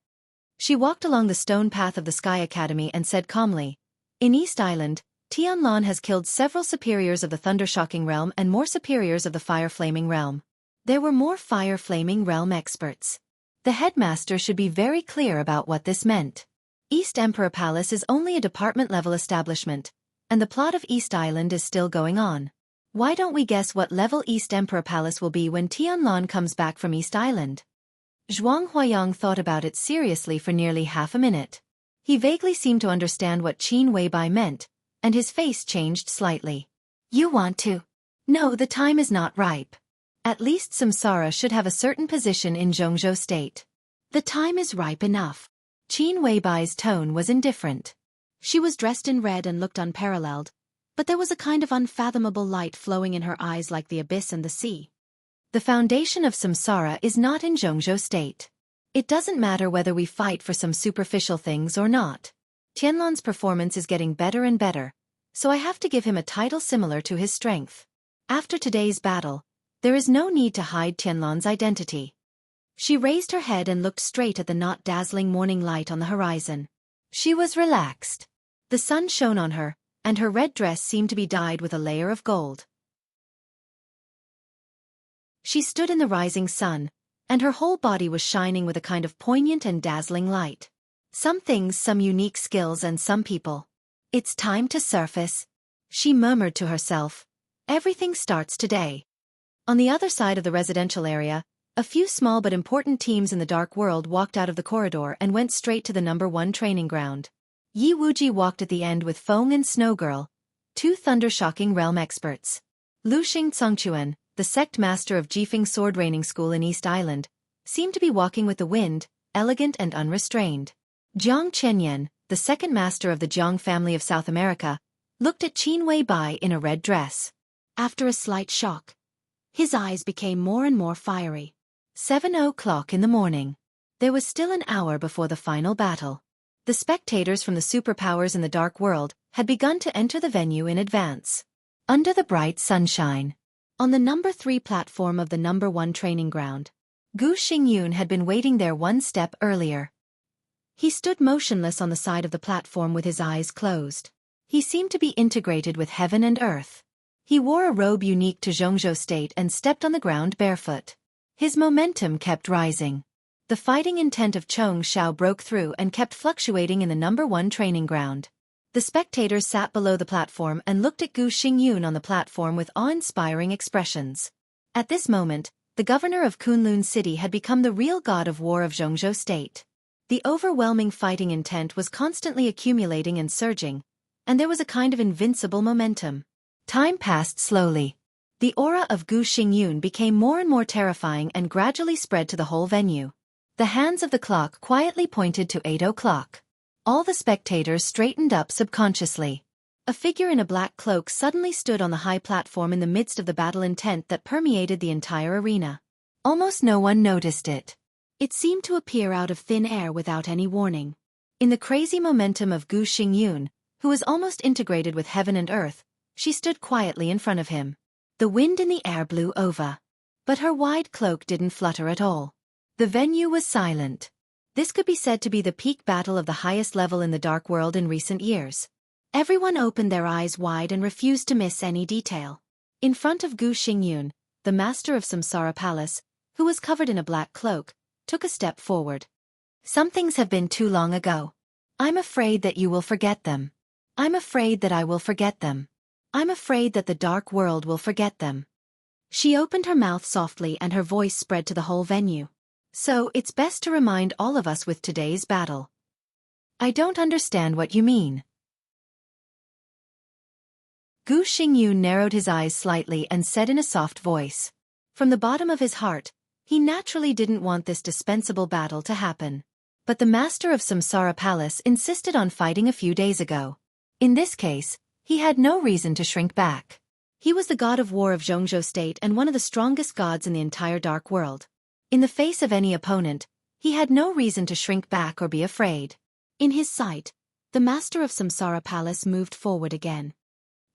She walked along the stone path of the Sky Academy and said calmly, "In East Island, Tianlan has killed several superiors of the Thundershocking Realm and more superiors of the Fire-Flaming Realm. There were more Fire-Flaming Realm experts. The headmaster should be very clear about what this meant. East Emperor Palace is only a department-level establishment, and the plot of East Island is still going on. Why don't we guess what level East Emperor Palace will be when Tianlan comes back from East Island?" Zhuang Huayang thought about it seriously for nearly half a minute. He vaguely seemed to understand what Qin Weibai meant, and his face changed slightly. "You want to? No, the time is not ripe. At least Samsara should have a certain position in Jianghu state. The time is ripe enough. Qin Weibai's tone was indifferent. She was dressed in red and looked unparalleled, but there was a kind of unfathomable light flowing in her eyes like the abyss and the sea. The foundation of Samsara is not in Jianghu state. It doesn't matter whether we fight for some superficial things or not. Tianlan's performance is getting better and better, so I have to give him a title similar to his strength. After today's battle, there is no need to hide Tianlan's identity. She raised her head and looked straight at the not dazzling morning light on the horizon. She was relaxed. The sun shone on her, and her red dress seemed to be dyed with a layer of gold. She stood in the rising sun, and her whole body was shining with a kind of poignant and dazzling light. Some things, some unique skills, and some people. It's time to surface, she murmured to herself. Everything starts today. On the other side of the residential area, a few small but important teams in the dark world walked out of the corridor and went straight to the #1 training ground. Yi Wuji walked at the end with Feng and Snowgirl, two thunder-shocking realm experts. Lu Xingcangquan, the sect master of Jifeng Sword Training School in East Island, seemed to be walking with the wind, elegant and unrestrained. Jiang Chenyan, the second master of the Jiang family of South America, looked at Qin Weibai in a red dress. After a slight shock, his eyes became more and more fiery. 7 o'clock in the morning. There was still an hour before the final battle. The spectators from the superpowers in the dark world had begun to enter the venue in advance. Under the bright sunshine, on the #3 platform of the #1 training ground, Gu Xingyun had been waiting there one step earlier. He stood motionless on the side of the platform with his eyes closed. He seemed to be integrated with heaven and earth. He wore a robe unique to Jianghu state and stepped on the ground barefoot. His momentum kept rising. The fighting intent of Chong Xiao broke through and kept fluctuating in the #1 training ground. The spectators sat below the platform and looked at Gu Xingyun on the platform with awe-inspiring expressions. At this moment, the governor of Kunlun City had become the real god of war of Jianghu state. The overwhelming fighting intent was constantly accumulating and surging, and there was a kind of invincible momentum. Time passed slowly. The aura of Gu Xingyun became more and more terrifying and gradually spread to the whole venue. The hands of the clock quietly pointed to 8 o'clock. All the spectators straightened up subconsciously. A figure in a black cloak suddenly stood on the high platform in the midst of the battle intent that permeated the entire arena. Almost no one noticed it. It seemed to appear out of thin air without any warning. In the crazy momentum of Gu Xingyun, who was almost integrated with heaven and earth, she stood quietly in front of him. The wind in the air blew over, but her wide cloak didn't flutter at all. The venue was silent. This could be said to be the peak battle of the highest level in the dark world in recent years. Everyone opened their eyes wide and refused to miss any detail. In front of Gu Xingyun, the master of Samsara Palace, who was covered in a black cloak, took a step forward. Some things have been too long ago. I'm afraid that you will forget them. I'm afraid that I will forget them. I'm afraid that the dark world will forget them. She opened her mouth softly and her voice spread to the whole venue. So it's best to remind all of us with today's battle. I don't understand what you mean. Gu Xingyun narrowed his eyes slightly and said in a soft voice. From the bottom of his heart, he naturally didn't want this dispensable battle to happen. But the master of Samsara Palace insisted on fighting a few days ago. In this case, he had no reason to shrink back. He was the god of war of Jianghu state and one of the strongest gods in the entire dark world. In the face of any opponent, he had no reason to shrink back or be afraid. In his sight, the master of Samsara Palace moved forward again.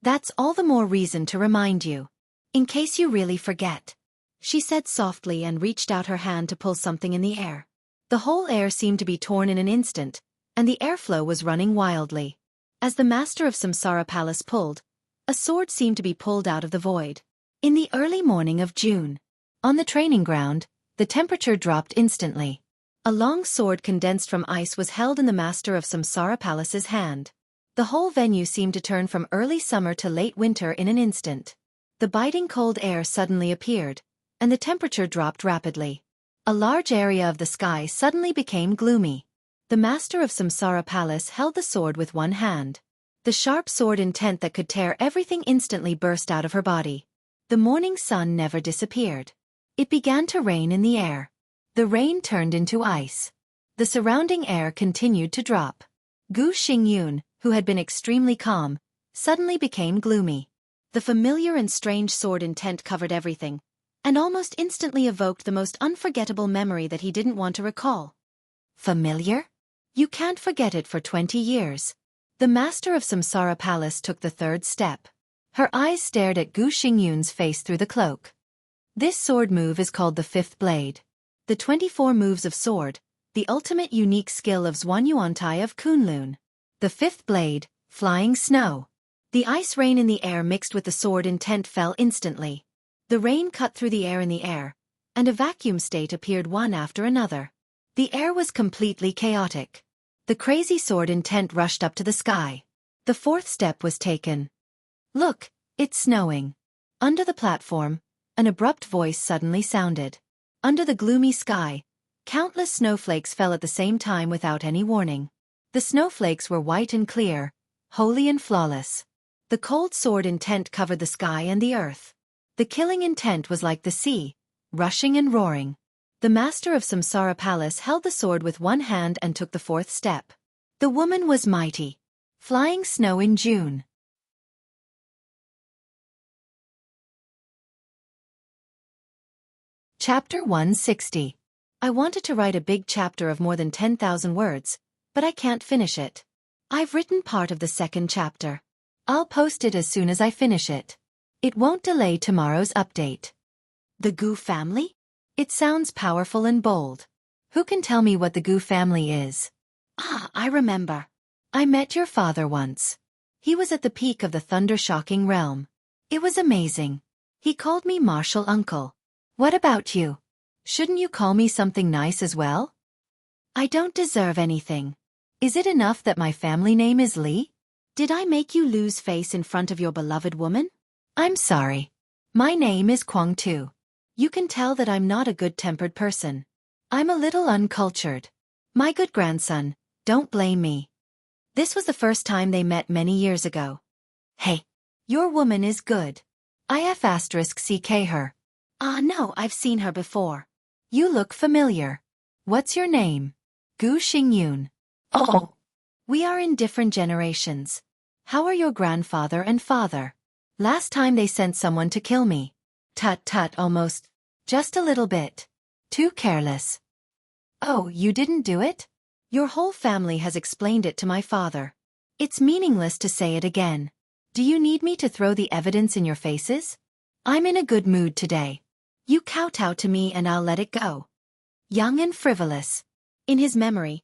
That's all the more reason to remind you. In case you really forget. She said softly and reached out her hand to pull something in the air. The whole air seemed to be torn in an instant, and the airflow was running wildly. As the master of Samsara Palace pulled, a sword seemed to be pulled out of the void. In the early morning of June, on the training ground, the temperature dropped instantly. A long sword condensed from ice was held in the master of Samsara Palace's hand. The whole venue seemed to turn from early summer to late winter in an instant. The biting cold air suddenly appeared, and the temperature dropped rapidly. A large area of the sky suddenly became gloomy. The master of Samsara Palace held the sword with one hand. The sharp sword intent that could tear everything instantly burst out of her body. The morning sun never disappeared. It began to rain in the air. The rain turned into ice. The surrounding air continued to drop. Gu Xingyun, who had been extremely calm, suddenly became gloomy. The familiar and strange sword intent covered everything, and almost instantly evoked the most unforgettable memory that he didn't want to recall. Familiar? You can't forget it for 20 years. The master of Samsara Palace took the third step. Her eyes stared at Gu Xingyun's face through the cloak. This sword move is called the fifth blade. The 24 moves of sword, the ultimate unique skill of Zhuanyuantai of Kunlun. The fifth blade, flying snow. The ice rain in the air mixed with the sword intent fell instantly. The rain cut through the air in the air, and a vacuum state appeared one after another. The air was completely chaotic. The crazy sword intent rushed up to the sky. The fourth step was taken. Look, it's snowing. Under the platform, an abrupt voice suddenly sounded. Under the gloomy sky, countless snowflakes fell at the same time without any warning. The snowflakes were white and clear, holy and flawless. The cold sword intent covered the sky and the earth. The killing intent was like the sea, rushing and roaring. The master of Samsara Palace held the sword with one hand and took the fourth step. The woman was mighty. Flying snow in June. Chapter 160. I wanted to write a big chapter of more than 10,000 words, but I can't finish it. I've written part of the second chapter. I'll post it as soon as I finish it. It won't delay tomorrow's update. The Gu family? It sounds powerful and bold. Who can tell me what the Gu family is? Ah, I remember. I met your father once. He was at the peak of the thunder-shocking realm. It was amazing. He called me martial uncle. What about you? Shouldn't you call me something nice as well? I don't deserve anything. Is it enough that my family name is Li? Did I make you lose face in front of your beloved woman? I'm sorry. My name is Kwang Tu. You can tell that I'm not a good-tempered person. I'm a little uncultured. My good grandson, don't blame me. This was the first time they met many years ago. Hey, your woman is good. IF*CK her. Ah no, I've seen her before. You look familiar. What's your name? Gu Xingyun. Oh. We are in different generations. How are your grandfather and father? Last time they sent someone to kill me. Tut, almost. Just a little bit. Too careless. Oh, you didn't do it? Your whole family has explained it to my father. It's meaningless to say it again. Do you need me to throw the evidence in your faces? I'm in a good mood today. You kowtow to me and I'll let it go. Young and frivolous. In his memory,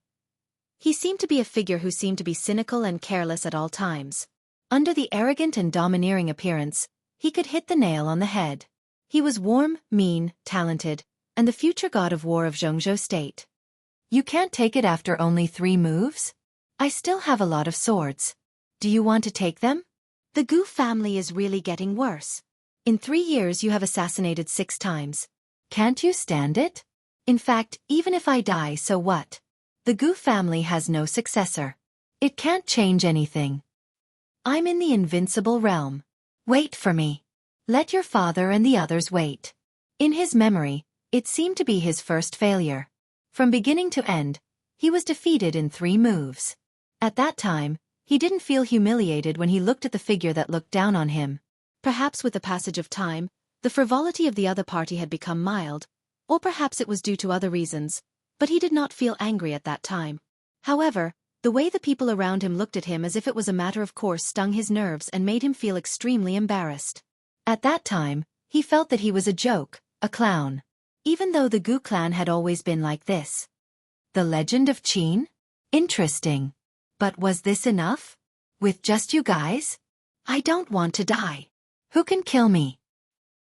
he seemed to be a figure who seemed to be cynical and careless at all times. Under the arrogant and domineering appearance, he could hit the nail on the head. He was warm, mean, talented, and the future god of war of Jianghu state. You can't take it after only 3 moves? I still have a lot of swords. Do you want to take them? The Gu family is really getting worse. In 3 years you have assassinated 6 times. Can't you stand it? In fact, even if I die, so what? The Gu family has no successor. It can't change anything. I'm in the invincible realm. Wait for me. Let your father and the others wait. In his memory, it seemed to be his first failure. From beginning to end, he was defeated in 3 moves. At that time, he didn't feel humiliated when he looked at the figure that looked down on him. Perhaps with the passage of time, the frivolity of the other party had become mild, or perhaps it was due to other reasons, but he did not feel angry at that time. However, the way the people around him looked at him as if it was a matter of course stung his nerves and made him feel extremely embarrassed. At that time, he felt that he was a joke, a clown. Even though the Gu clan had always been like this. The legend of Qin? Interesting. But was this enough? With just you guys? I don't want to die. Who can kill me?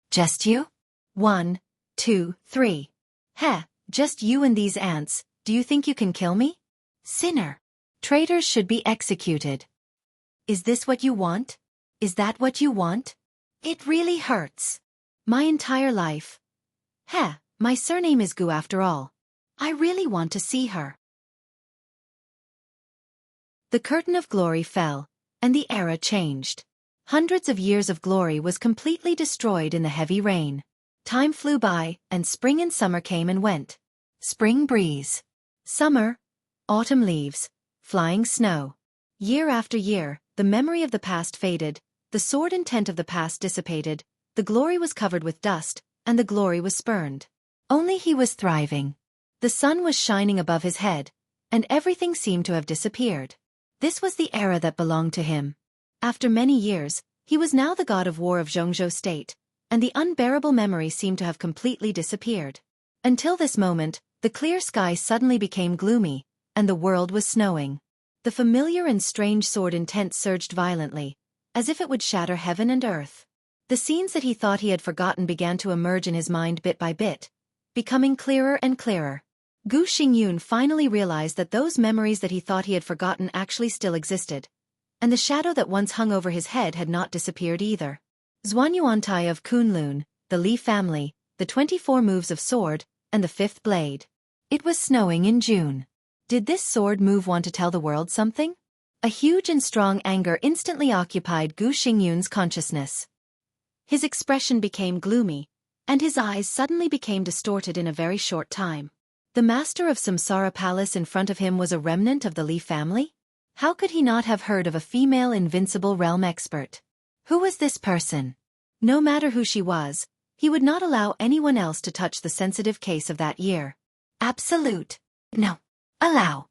Just you? 1, 2, 3. Heh, just you and these ants, do you think you can kill me? Sinner. Traitors should be executed. Is this what you want? Is that what you want? It really hurts. My entire life. Heh, my surname is Gu after all. I really want to see her. The curtain of glory fell, and the era changed. Hundreds of years of glory was completely destroyed in the heavy rain. Time flew by, and spring and summer came and went. Spring breeze. Summer. Autumn leaves. Flying snow. Year after year, the memory of the past faded, the sword intent of the past dissipated, the glory was covered with dust, and the glory was spurned. Only he was thriving. The sun was shining above his head, and everything seemed to have disappeared. This was the era that belonged to him. After many years, he was now the god of war of Jianghu state, and the unbearable memory seemed to have completely disappeared. Until this moment, the clear sky suddenly became gloomy, and the world was snowing. The familiar and strange sword intent surged violently, as if it would shatter heaven and earth. The scenes that he thought he had forgotten began to emerge in his mind bit by bit, becoming clearer and clearer. Gu Xingyun finally realized that those memories that he thought he had forgotten actually still existed, and the shadow that once hung over his head had not disappeared either. Zhuanyuantai of Kunlun, the Li family, the 24 moves of sword, and the 5th blade. It was snowing in June. Did this sword move want to tell the world something? A huge and strong anger instantly occupied Gu Xingyun's consciousness. His expression became gloomy, and his eyes suddenly became distorted in a very short time. The master of Samsara Palace in front of him was a remnant of the Li family? How could he not have heard of a female invincible realm expert? Who was this person? No matter who she was, he would not allow anyone else to touch the sensitive case of that year. Absolute. No. Allow.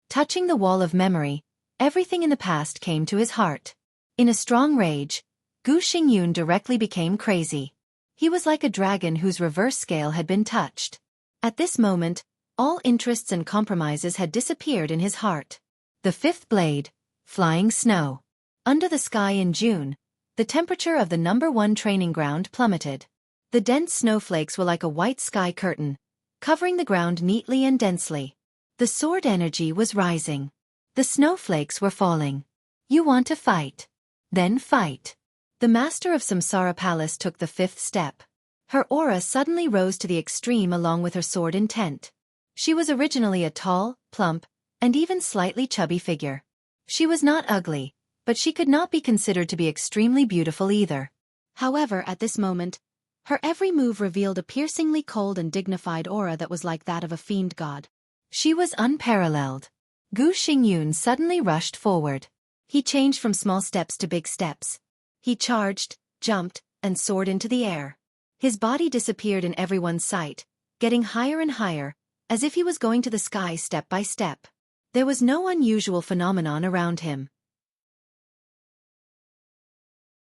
Touching the wall of memory, everything in the past came to his heart. In a strong rage, Gu Xingyun directly became crazy. He was like a dragon whose reverse scale had been touched. At this moment, all interests and compromises had disappeared in his heart. The 5th blade. Flying snow. Under the sky in June, the temperature of the #1 training ground plummeted. The dense snowflakes were like a white sky curtain, covering the ground neatly and densely. The sword energy was rising. The snowflakes were falling. You want to fight? Then fight. The master of Samsara Palace took the 5th step. Her aura suddenly rose to the extreme along with her sword intent. She was originally a tall, plump, and even slightly chubby figure. She was not ugly, but she could not be considered to be extremely beautiful either. However, at this moment, her every move revealed a piercingly cold and dignified aura that was like that of a fiend god. She was unparalleled. Gu Xingyun suddenly rushed forward. He changed from small steps to big steps. He charged, jumped, and soared into the air. His body disappeared in everyone's sight, getting higher and higher, as if he was going to the sky step by step. There was no unusual phenomenon around him.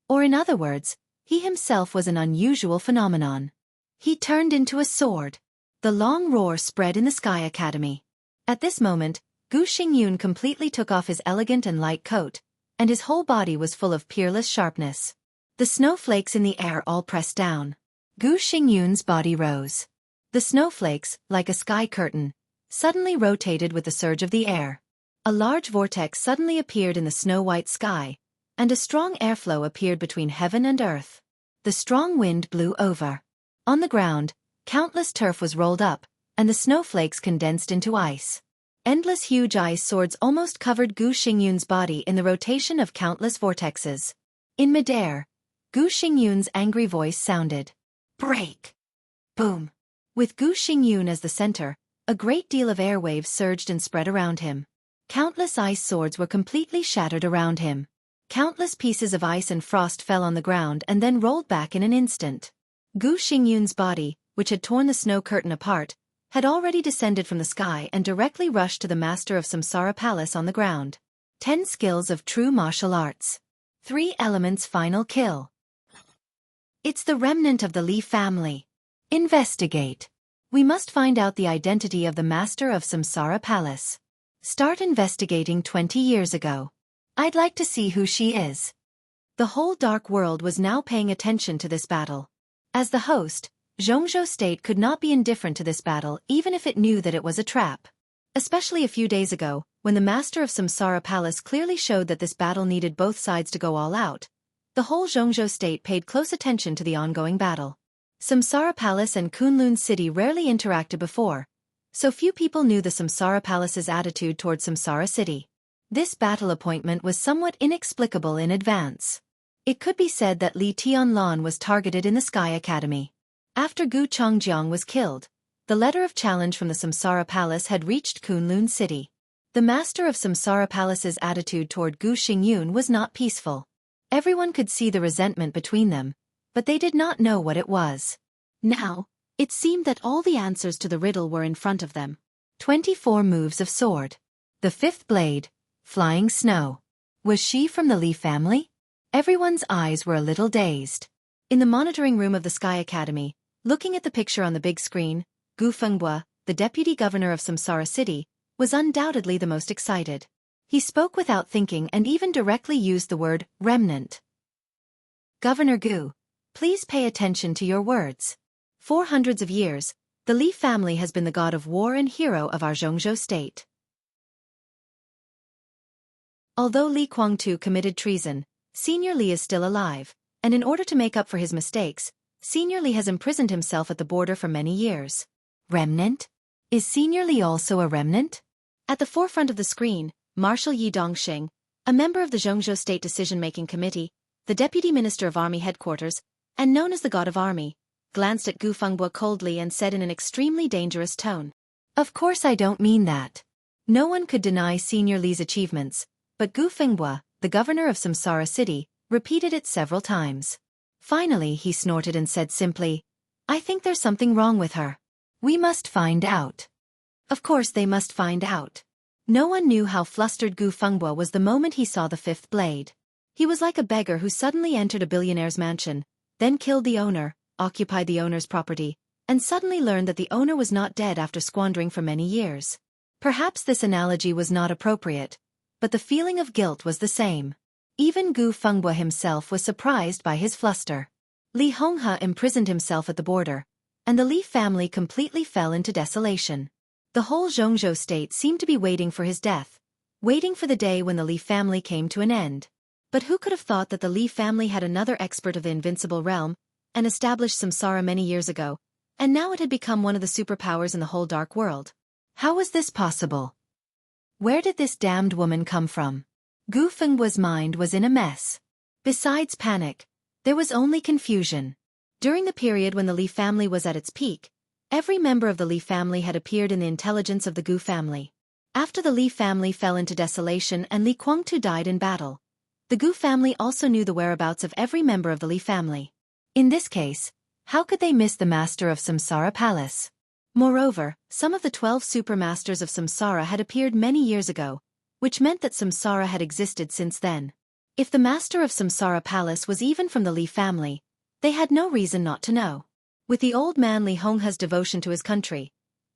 Or in other words, he himself was an unusual phenomenon. He turned into a sword. The long roar spread in the Sky Academy. At this moment, Gu Xingyun completely took off his elegant and light coat, and his whole body was full of peerless sharpness. The snowflakes in the air all pressed down. Gu Xingyun's body rose. The snowflakes, like a sky curtain, suddenly rotated with the surge of the air. A large vortex suddenly appeared in the snow-white sky, and a strong airflow appeared between heaven and earth. The strong wind blew over. On the ground, countless turf was rolled up, and the snowflakes condensed into ice. Endless huge ice swords almost covered Gu Xingyun's body in the rotation of countless vortexes. In midair, Gu Xingyun's angry voice sounded. Break! Boom! With Gu Xingyun as the center, a great deal of airwaves surged and spread around him. Countless ice swords were completely shattered around him. Countless pieces of ice and frost fell on the ground and then rolled back in an instant. Gu Xingyun's body, which had torn the snow curtain apart, had already descended from the sky and directly rushed to the master of Samsara Palace on the ground. 10 skills of true martial arts. 3 elements final kill. It's the remnant of the Li family. Investigate. We must find out the identity of the master of Samsara Palace. Start investigating 20 years ago. I'd like to see who she is. The whole dark world was now paying attention to this battle. As the host, Jianghu State could not be indifferent to this battle even if it knew that it was a trap. Especially a few days ago, when the master of Samsara Palace clearly showed that this battle needed both sides to go all out. The whole Jianghu State paid close attention to the ongoing battle. Samsara Palace and Kunlun City rarely interacted before, so few people knew the Samsara Palace's attitude toward Samsara City. This battle appointment was somewhat inexplicable in advance. It could be said that Li Tianlan was targeted in the Sky Academy. After Gu Chongjiang was killed, the letter of challenge from the Samsara Palace had reached Kunlun City. The master of Samsara Palace's attitude toward Gu Xingyun was not peaceful. Everyone could see the resentment between them, but they did not know what it was. Now, it seemed that all the answers to the riddle were in front of them. 24 moves of sword. The fifth blade, flying snow. Was she from the Li family? Everyone's eyes were a little dazed. In the monitoring room of the Sky Academy, looking at the picture on the big screen, Gu Fengbua, the deputy governor of Samsara City, was undoubtedly the most excited. He spoke without thinking and even directly used the word remnant. Governor Gu, please pay attention to your words. For hundreds of years, the Li family has been the god of war and hero of our Jianghu state. Although Li Guangtu committed treason, Senior Li is still alive, and in order to make up for his mistakes, Senior Li has imprisoned himself at the border for many years. Remnant? Is Senior Li also a remnant? At the forefront of the screen, Marshal Yi Dongxing, a member of the Jianghu State Decision-Making Committee, the Deputy Minister of Army Headquarters, and known as the God of Army, glanced at Gu Fengbua coldly and said in an extremely dangerous tone, "Of course I don't mean that." No one could deny Senior Li's achievements, but Gu Fengbua, the governor of Samsara City, repeated it several times. Finally he snorted and said simply, "I think there's something wrong with her. We must find out." Of course they must find out. No one knew how flustered Gu Fengbua was the moment he saw the fifth blade. He was like a beggar who suddenly entered a billionaire's mansion, then killed the owner, occupied the owner's property, and suddenly learned that the owner was not dead after squandering for many years. Perhaps this analogy was not appropriate, but the feeling of guilt was the same. Even Gu Fengbua himself was surprised by his fluster. Li Honghe imprisoned himself at the border, and the Li family completely fell into desolation. The whole Jianghu state seemed to be waiting for his death, waiting for the day when the Li family came to an end. But who could have thought that the Li family had another expert of the invincible realm, and established Samsara many years ago, and now it had become one of the superpowers in the whole dark world? How was this possible? Where did this damned woman come from? Gu Fengbua's mind was in a mess. Besides panic, there was only confusion. During the period when the Li family was at its peak, every member of the Li family had appeared in the intelligence of the Gu family. After the Li family fell into desolation and Li Guangtu died in battle, the Gu family also knew the whereabouts of every member of the Li family. In this case, how could they miss the master of Samsara Palace? Moreover, some of the 12 supermasters of Samsara had appeared many years ago, which meant that Samsara had existed since then. If the master of Samsara Palace was even from the Li family, they had no reason not to know. With the old man Li Honghe's devotion to his country,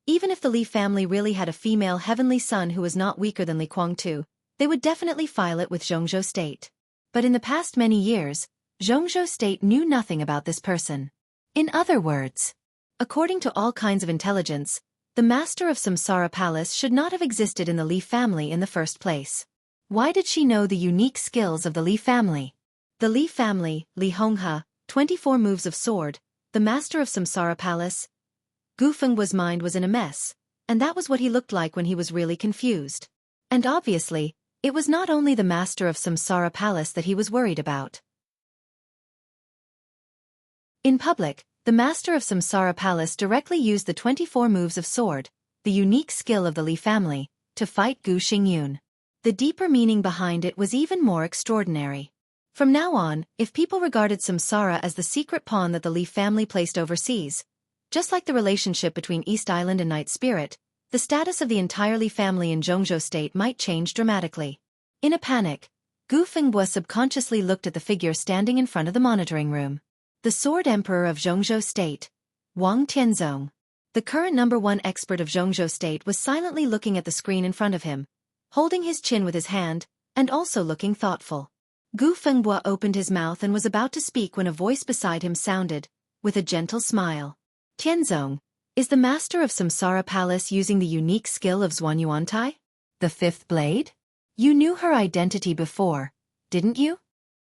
even if the Li family really had a female heavenly son who was not weaker than Li Guangtu, they would definitely file it with Jianghu State. But in the past many years, Jianghu State knew nothing about this person. In other words, according to all kinds of intelligence, the master of Samsara Palace should not have existed in the Li family in the first place. Why did she know the unique skills of the Li family? The Li family, Li Honghe, 24 moves of sword, the master of Samsara Palace. Gu Fengbua's mind was in a mess, and that was what he looked like when he was really confused. And obviously, it was not only the master of Samsara Palace that he was worried about. In public, the master of Samsara Palace directly used the 24 moves of sword, the unique skill of the Li family, to fight Gu Xingyun. The deeper meaning behind it was even more extraordinary. From now on, if people regarded Samsara as the secret pawn that the Li family placed overseas, just like the relationship between East Island and Night Spirit, the status of the entire Li family in Jianghu State might change dramatically. In a panic, Gu Fengbua subconsciously looked at the figure standing in front of the monitoring room. The Sword Emperor of Jianghu State, Wang Tianzong. The current #1 expert of Jianghu State was silently looking at the screen in front of him, holding his chin with his hand, and also looking thoughtful. Gu Fengbua opened his mouth and was about to speak when a voice beside him sounded, with a gentle smile. "Tianzong, is the master of Samsara Palace using the unique skill of Zhuanyuantai? The fifth blade? You knew her identity before, didn't you?"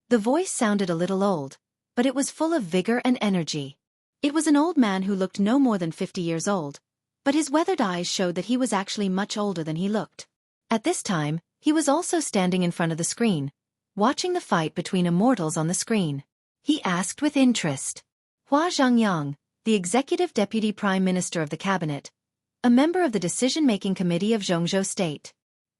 The voice sounded a little old, but it was full of vigor and energy. It was an old man who looked no more than 50 years old, but his weathered eyes showed that he was actually much older than he looked. At this time, he was also standing in front of the screen, watching the fight between immortals on the screen. He asked with interest. Hua Zhangyang, the executive deputy prime minister of the cabinet, a member of the decision-making committee of Jianghu state.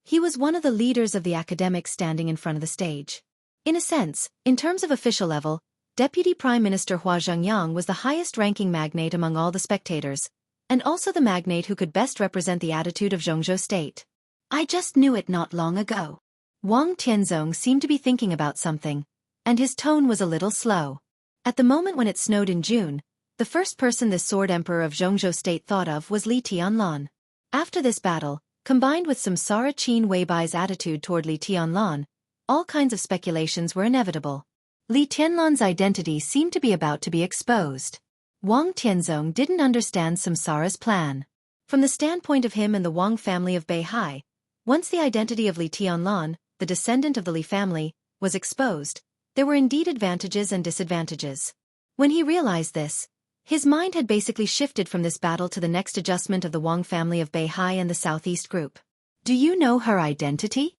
He was one of the leaders of the academics standing in front of the stage. In a sense, in terms of official level, Deputy Prime Minister Hua Zhangyang was the highest-ranking magnate among all the spectators, and also the magnate who could best represent the attitude of Jianghu state. I just knew it not long ago. Wang Tianzong seemed to be thinking about something, and his tone was a little slow. At the moment when it snowed in June, the first person the sword emperor of Jianghu state thought of was Li Tianlan. After this battle, combined with Samsara Qin Weibai's attitude toward Li Tianlan, all kinds of speculations were inevitable. Li Tianlan's identity seemed to be about to be exposed. Wang Tianzong didn't understand Samsara's plan. From the standpoint of him and the Wang family of Beihai, once the identity of Li Tianlan, the descendant of the Li family, was exposed, there were indeed advantages and disadvantages. When he realized this, his mind had basically shifted from this battle to the next adjustment of the Wang family of Beihai and the Southeast Group. Do you know her identity?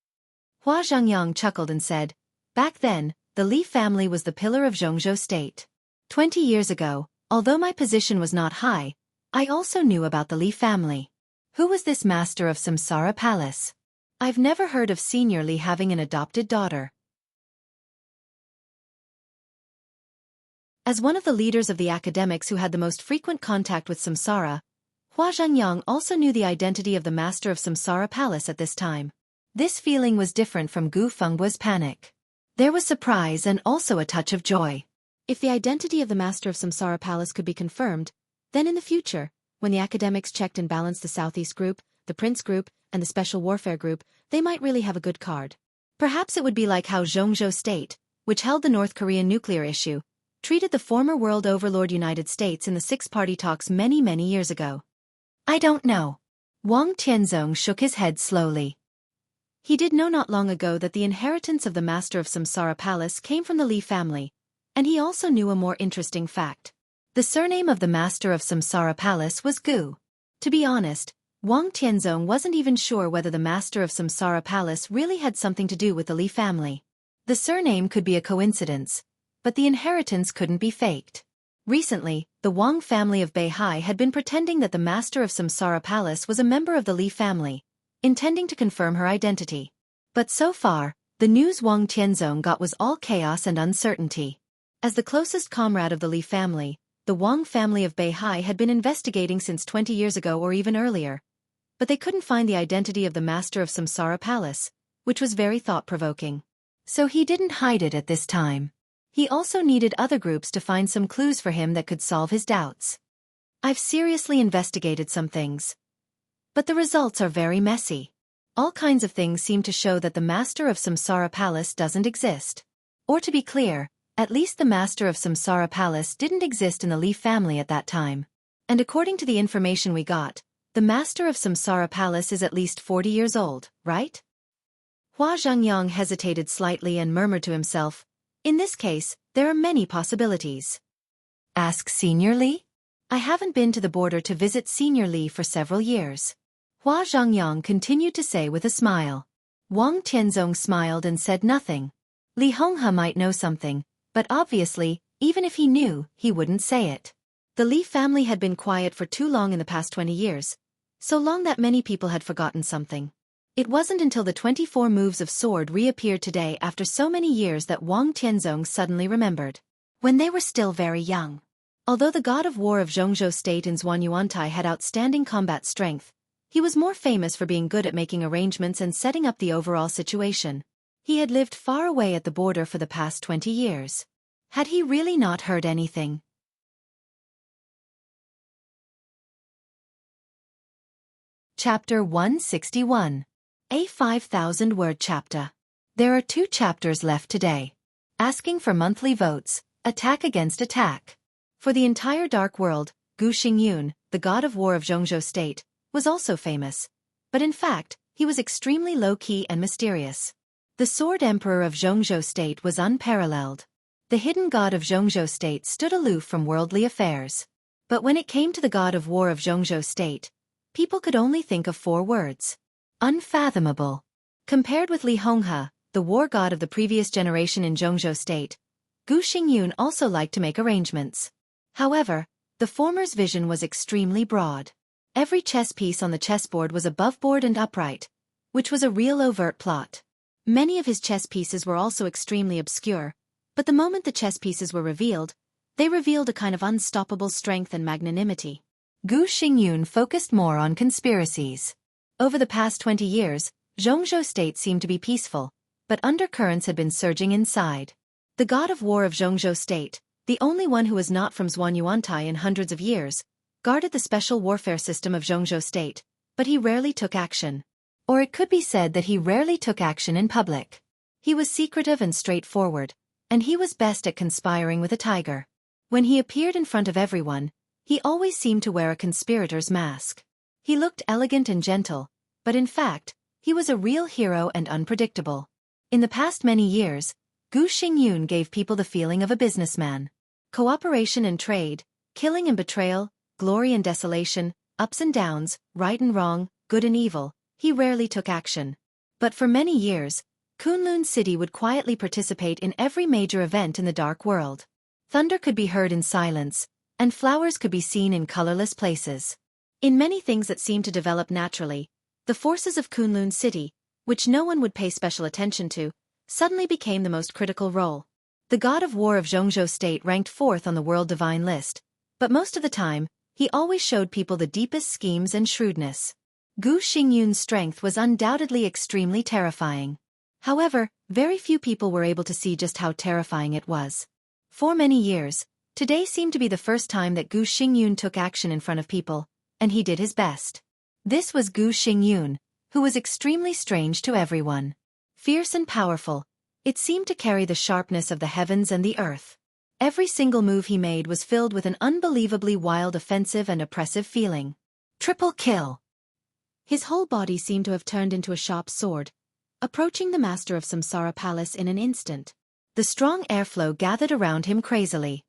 Hua Zhangyang chuckled and said, back then, the Li family was the pillar of Jianghu state. 20 years ago, although my position was not high, I also knew about the Li family. Who was this master of Samsara Palace? I've never heard of Senior Li having an adopted daughter. As one of the leaders of the academics who had the most frequent contact with Samsara, Hua Zhangyang also knew the identity of the master of Samsara Palace at this time. This feeling was different from Gu Fengbu's panic. There was surprise and also a touch of joy. If the identity of the master of Samsara Palace could be confirmed, then in the future, when the academics checked and balanced the Southeast Group, the Prince Group, and the Special Warfare Group, they might really have a good card. Perhaps it would be like how Jianghu State, which held the North Korean nuclear issue, treated the former world overlord United States in the six-party talks many years ago. I don't know. Wang Tianzong shook his head slowly. He did know not long ago that the inheritance of the master of Samsara Palace came from the Li family, and he also knew a more interesting fact. The surname of the master of Samsara Palace was Gu. To be honest, Wang Tianzong wasn't even sure whether the master of Samsara Palace really had something to do with the Li family. The surname could be a coincidence, but the inheritance couldn't be faked. Recently, the Wang family of Beihai had been pretending that the master of Samsara Palace was a member of the Li family, intending to confirm her identity. But so far, the news Wang Tianzong got was all chaos and uncertainty. As the closest comrade of the Li family, the Wang family of Beihai had been investigating since 20 years ago or even earlier, but they couldn't find the identity of the master of Samsara Palace, which was very thought-provoking. So he didn't hide it at this time. He also needed other groups to find some clues for him that could solve his doubts. I've seriously investigated some things, but the results are very messy. All kinds of things seem to show that the master of Samsara Palace doesn't exist. Or to be clear, at least the master of Samsara Palace didn't exist in the Li family at that time. And according to the information we got, the master of Samsara Palace is at least 40 years old, right? Hua Zhangyang hesitated slightly and murmured to himself, in this case, there are many possibilities. Ask Senior Li? I haven't been to the border to visit Senior Li for several years. Hua Zhangyang continued to say with a smile. Wang Tianzong smiled and said nothing. Li Honghe might know something, but obviously, even if he knew, he wouldn't say it. The Li family had been quiet for too long in the past 20 years, so long that many people had forgotten something. It wasn't until the 24 moves of sword reappeared today after so many years that Wang Tianzong suddenly remembered. When they were still very young. Although the god of war of Jianghu state in Zhuanyuantai had outstanding combat strength, he was more famous for being good at making arrangements and setting up the overall situation. He had lived far away at the border for the past 20 years. Had he really not heard anything? Chapter 161. A 5,000-word chapter. There are 2 chapters left today. Asking for monthly votes, attack against attack. For the entire dark world, Gu Xingyun, the god of war of Jianghu state, was also famous. But in fact, he was extremely low-key and mysterious. The sword emperor of Jianghu state was unparalleled. The hidden god of Jianghu state stood aloof from worldly affairs. But when it came to the god of war of Jianghu state, people could only think of 4 words. Unfathomable. Compared with Li Honghe, the war god of the previous generation in Jianghu state, Gu Xingyun also liked to make arrangements. However, the former's vision was extremely broad. Every chess piece on the chessboard was above-board and upright, which was a real overt plot. Many of his chess pieces were also extremely obscure, but the moment the chess pieces were revealed, they revealed a kind of unstoppable strength and magnanimity. Gu Xingyun focused more on conspiracies. Over the past 20 years, Jianghu state seemed to be peaceful, but undercurrents had been surging inside. The god of war of Jianghu state, the only one who was not from Zhuanyuantai in hundreds of years, guarded the special warfare system of Jianghu state, but he rarely took action. Or it could be said that he rarely took action in public. He was secretive and straightforward, and he was best at conspiring with a tiger. When he appeared in front of everyone, he always seemed to wear a conspirator's mask. He looked elegant and gentle, but in fact, he was a real hero and unpredictable. In the past many years, Gu Xingyun gave people the feeling of a businessman. Cooperation and trade, killing and betrayal, glory and desolation, ups and downs, right and wrong, good and evil, he rarely took action. But for many years, Kunlun City would quietly participate in every major event in the dark world. Thunder could be heard in silence, and flowers could be seen in colorless places. In many things that seemed to develop naturally, the forces of Kunlun City, which no one would pay special attention to, suddenly became the most critical role. The god of war of Jianghu state ranked 4th on the world divine list, but most of the time, he always showed people the deepest schemes and shrewdness. Gu Xingyun's strength was undoubtedly extremely terrifying. However, very few people were able to see just how terrifying it was. For many years, today seemed to be the first time that Gu Xingyun took action in front of people, and he did his best. This was Gu Xingyun, who was extremely strange to everyone. Fierce and powerful, it seemed to carry the sharpness of the heavens and the earth. Every single move he made was filled with an unbelievably wild offensive and oppressive feeling. Triple kill! His whole body seemed to have turned into a sharp sword, approaching the master of Samsara Palace in an instant. The strong airflow gathered around him crazily.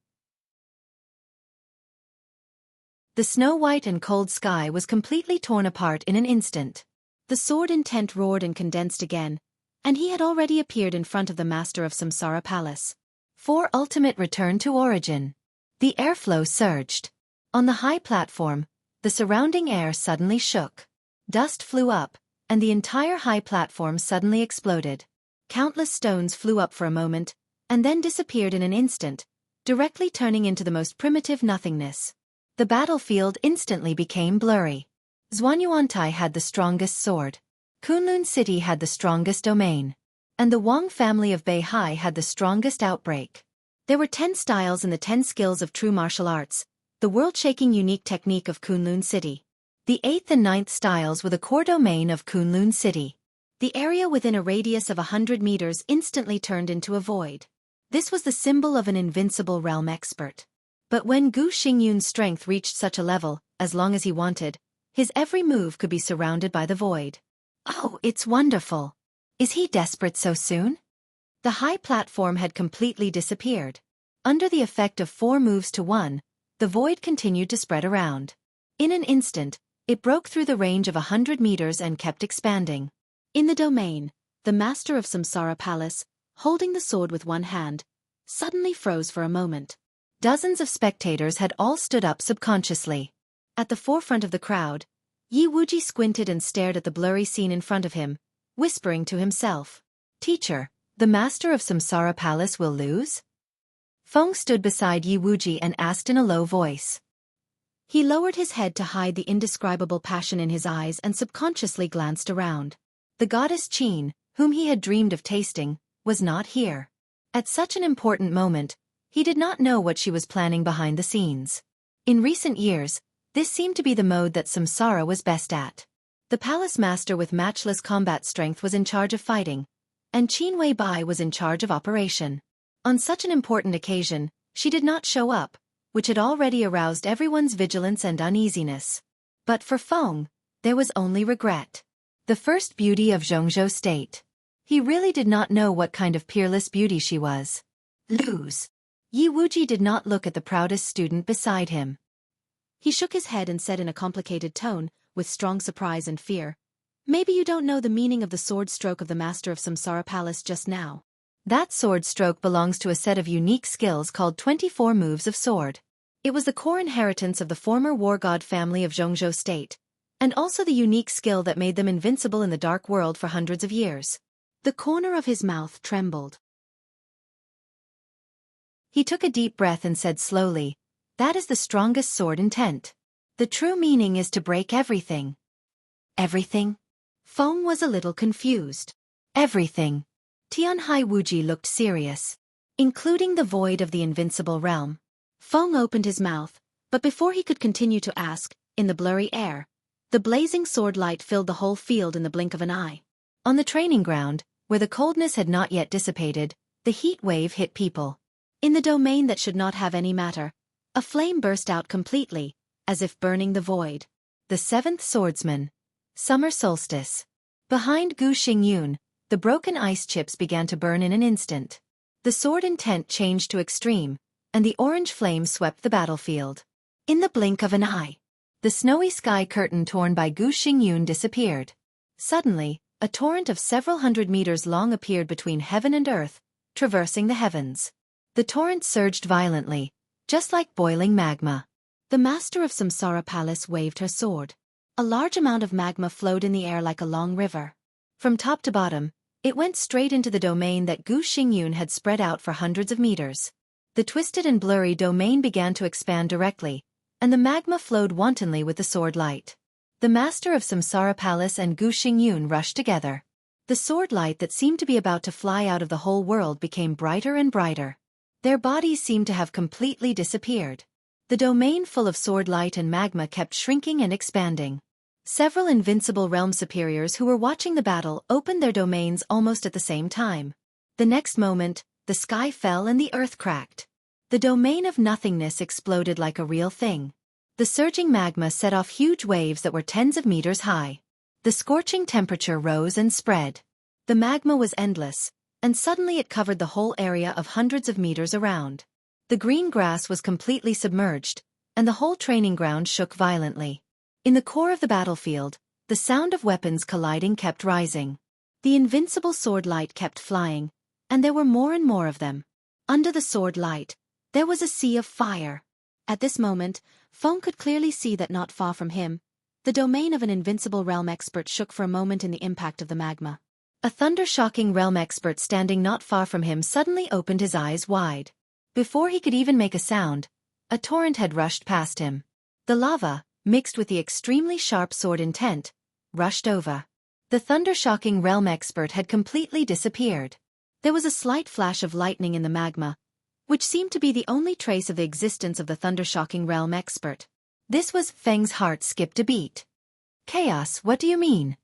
The snow-white and cold sky was completely torn apart in an instant. The sword intent roared and condensed again, and he had already appeared in front of the master of Samsara Palace. For ultimate return to origin. The airflow surged. On the high platform, the surrounding air suddenly shook. Dust flew up, and the entire high platform suddenly exploded. Countless stones flew up for a moment, and then disappeared in an instant, directly turning into the most primitive nothingness. The battlefield instantly became blurry. Zhuanyuantai had the strongest sword. Kunlun City had the strongest domain. And the Wang family of Beihai had the strongest outbreak. There were 10 styles in the 10 skills of true martial arts, the world-shaking unique technique of Kunlun City. The 8th and 9th styles were the core domain of Kunlun City. The area within a radius of 100 meters instantly turned into a void. This was the symbol of an invincible realm expert. But when Gu Xingyun's strength reached such a level, as long as he wanted, his every move could be surrounded by the void. Oh, it's wonderful! Is he desperate so soon? The high platform had completely disappeared. Under the effect of 4 moves to 1, the void continued to spread around. In an instant, it broke through the range of 100 meters and kept expanding. In the domain, the master of Samsara Palace, holding the sword with one hand, suddenly froze for a moment. Dozens of spectators had all stood up subconsciously. At the forefront of the crowd, Yi Wuji squinted and stared at the blurry scene in front of him, whispering to himself, "Teacher, the master of Samsara Palace will lose?" Feng stood beside Yi Wuji and asked in a low voice. He lowered his head to hide the indescribable passion in his eyes and subconsciously glanced around. The goddess Qin, whom he had dreamed of tasting, was not here. At such an important moment, he did not know what she was planning behind the scenes. In recent years, this seemed to be the mode that Samsara was best at. The palace master with matchless combat strength was in charge of fighting, and Qin Weibai was in charge of operation. On such an important occasion, she did not show up, which had already aroused everyone's vigilance and uneasiness. But for Feng, there was only regret. The first beauty of Jianghu state. He really did not know what kind of peerless beauty she was. Lose. Yi Wuji did not look at the proudest student beside him. He shook his head and said in a complicated tone, with strong surprise and fear, Maybe you don't know the meaning of the sword stroke of the master of Samsara Palace just now. That sword stroke belongs to a set of unique skills called 24 moves of sword. It was the core inheritance of the former war god family of Jianghu state, and also the unique skill that made them invincible in the dark world for hundreds of years. The corner of his mouth trembled. He took a deep breath and said slowly, "That is the strongest sword intent. The true meaning is to break everything." Everything? Feng was a little confused. Everything. Tianhai Wuji looked serious. Including the void of the invincible realm. Feng opened his mouth, but before he could continue to ask, in the blurry air, the blazing sword light filled the whole field in the blink of an eye. On the training ground, where the coldness had not yet dissipated, the heat wave hit people. In the domain that should not have any matter, a flame burst out completely, as if burning the void. The seventh swordsman. Summer solstice. Behind Gu Xingyun, the broken ice chips began to burn in an instant. The sword intent changed to extreme, and the orange flame swept the battlefield. In the blink of an eye, the snowy sky curtain torn by Gu Xingyun disappeared. Suddenly, a torrent of several hundred meters long appeared between heaven and earth, traversing the heavens. The torrent surged violently, just like boiling magma. The master of Samsara Palace waved her sword. A large amount of magma flowed in the air like a long river. From top to bottom, it went straight into the domain that Gu Xingyun had spread out for hundreds of meters. The twisted and blurry domain began to expand directly, and the magma flowed wantonly with the sword light. The master of Samsara Palace and Gu Xingyun rushed together. The sword light that seemed to be about to fly out of the whole world became brighter and brighter. Their bodies seemed to have completely disappeared. The domain full of sword light and magma kept shrinking and expanding. Several invincible realm superiors who were watching the battle opened their domains almost at the same time. The next moment, the sky fell and the earth cracked. The domain of nothingness exploded like a real thing. The surging magma set off huge waves that were tens of meters high. The scorching temperature rose and spread. The magma was endless, and suddenly it covered the whole area of hundreds of meters around. The green grass was completely submerged, and the whole training ground shook violently. In the core of the battlefield, the sound of weapons colliding kept rising. The invincible sword light kept flying, and there were more and more of them. Under the sword light, there was a sea of fire. At this moment, Feng could clearly see that not far from him, the domain of an invincible realm expert shook for a moment in the impact of the magma. A thunder-shocking realm expert standing not far from him suddenly opened his eyes wide. Before he could even make a sound, a torrent had rushed past him. The lava, mixed with the extremely sharp sword intent, rushed over. The thunder-shocking realm expert had completely disappeared. There was a slight flash of lightning in the magma, which seemed to be the only trace of the existence of the thunder-shocking realm expert. This was Feng's heart skipped a beat. Chaos, what do you mean?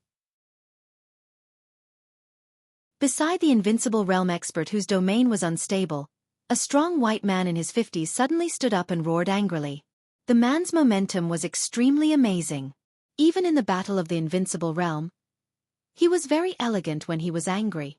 Beside the invincible realm expert whose domain was unstable, a strong white man in his 50s suddenly stood up and roared angrily. The man's momentum was extremely amazing. Even in the battle of the invincible realm, he was very elegant when he was angry.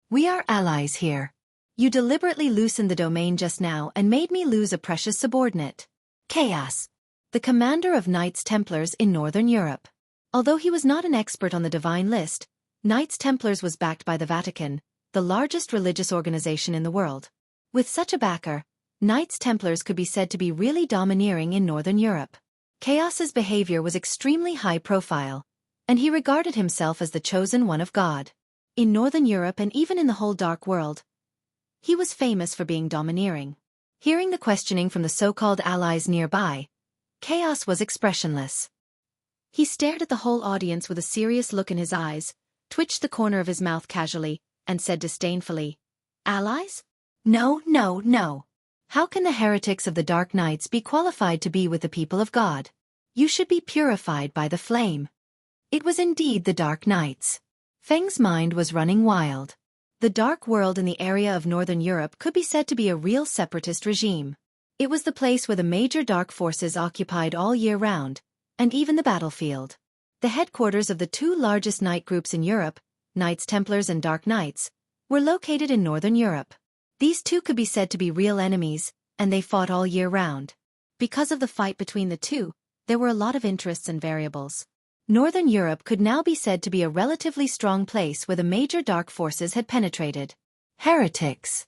We are allies here. You deliberately loosened the domain just now and made me lose a precious subordinate. Chaos. The commander of Knights Templars in Northern Europe. Although he was not an expert on the divine list, Knights Templars was backed by the Vatican, the largest religious organization in the world. With such a backer, Knights Templars could be said to be really domineering in Northern Europe. Chaos's behavior was extremely high profile, and he regarded himself as the chosen one of God. In Northern Europe and even in the whole dark world, he was famous for being domineering. Hearing the questioning from the so-called allies nearby, Chaos was expressionless. He stared at the whole audience with a serious look in his eyes, twitched the corner of his mouth casually, and said disdainfully, "Allies? No, no, no. How can the heretics of the Dark Knights be qualified to be with the people of God? You should be purified by the flame." It was indeed the Dark Knights. Feng's mind was running wild. The dark world in the area of Northern Europe could be said to be a real separatist regime. It was the place where the major dark forces occupied all year round, and even the battlefield. The headquarters of the two largest knight groups in Europe, Knights Templars and Dark Knights, were located in Northern Europe. These two could be said to be real enemies, and they fought all year round. Because of the fight between the two, there were a lot of interests and variables. Northern Europe could now be said to be a relatively strong place where the major dark forces had penetrated. Heretics.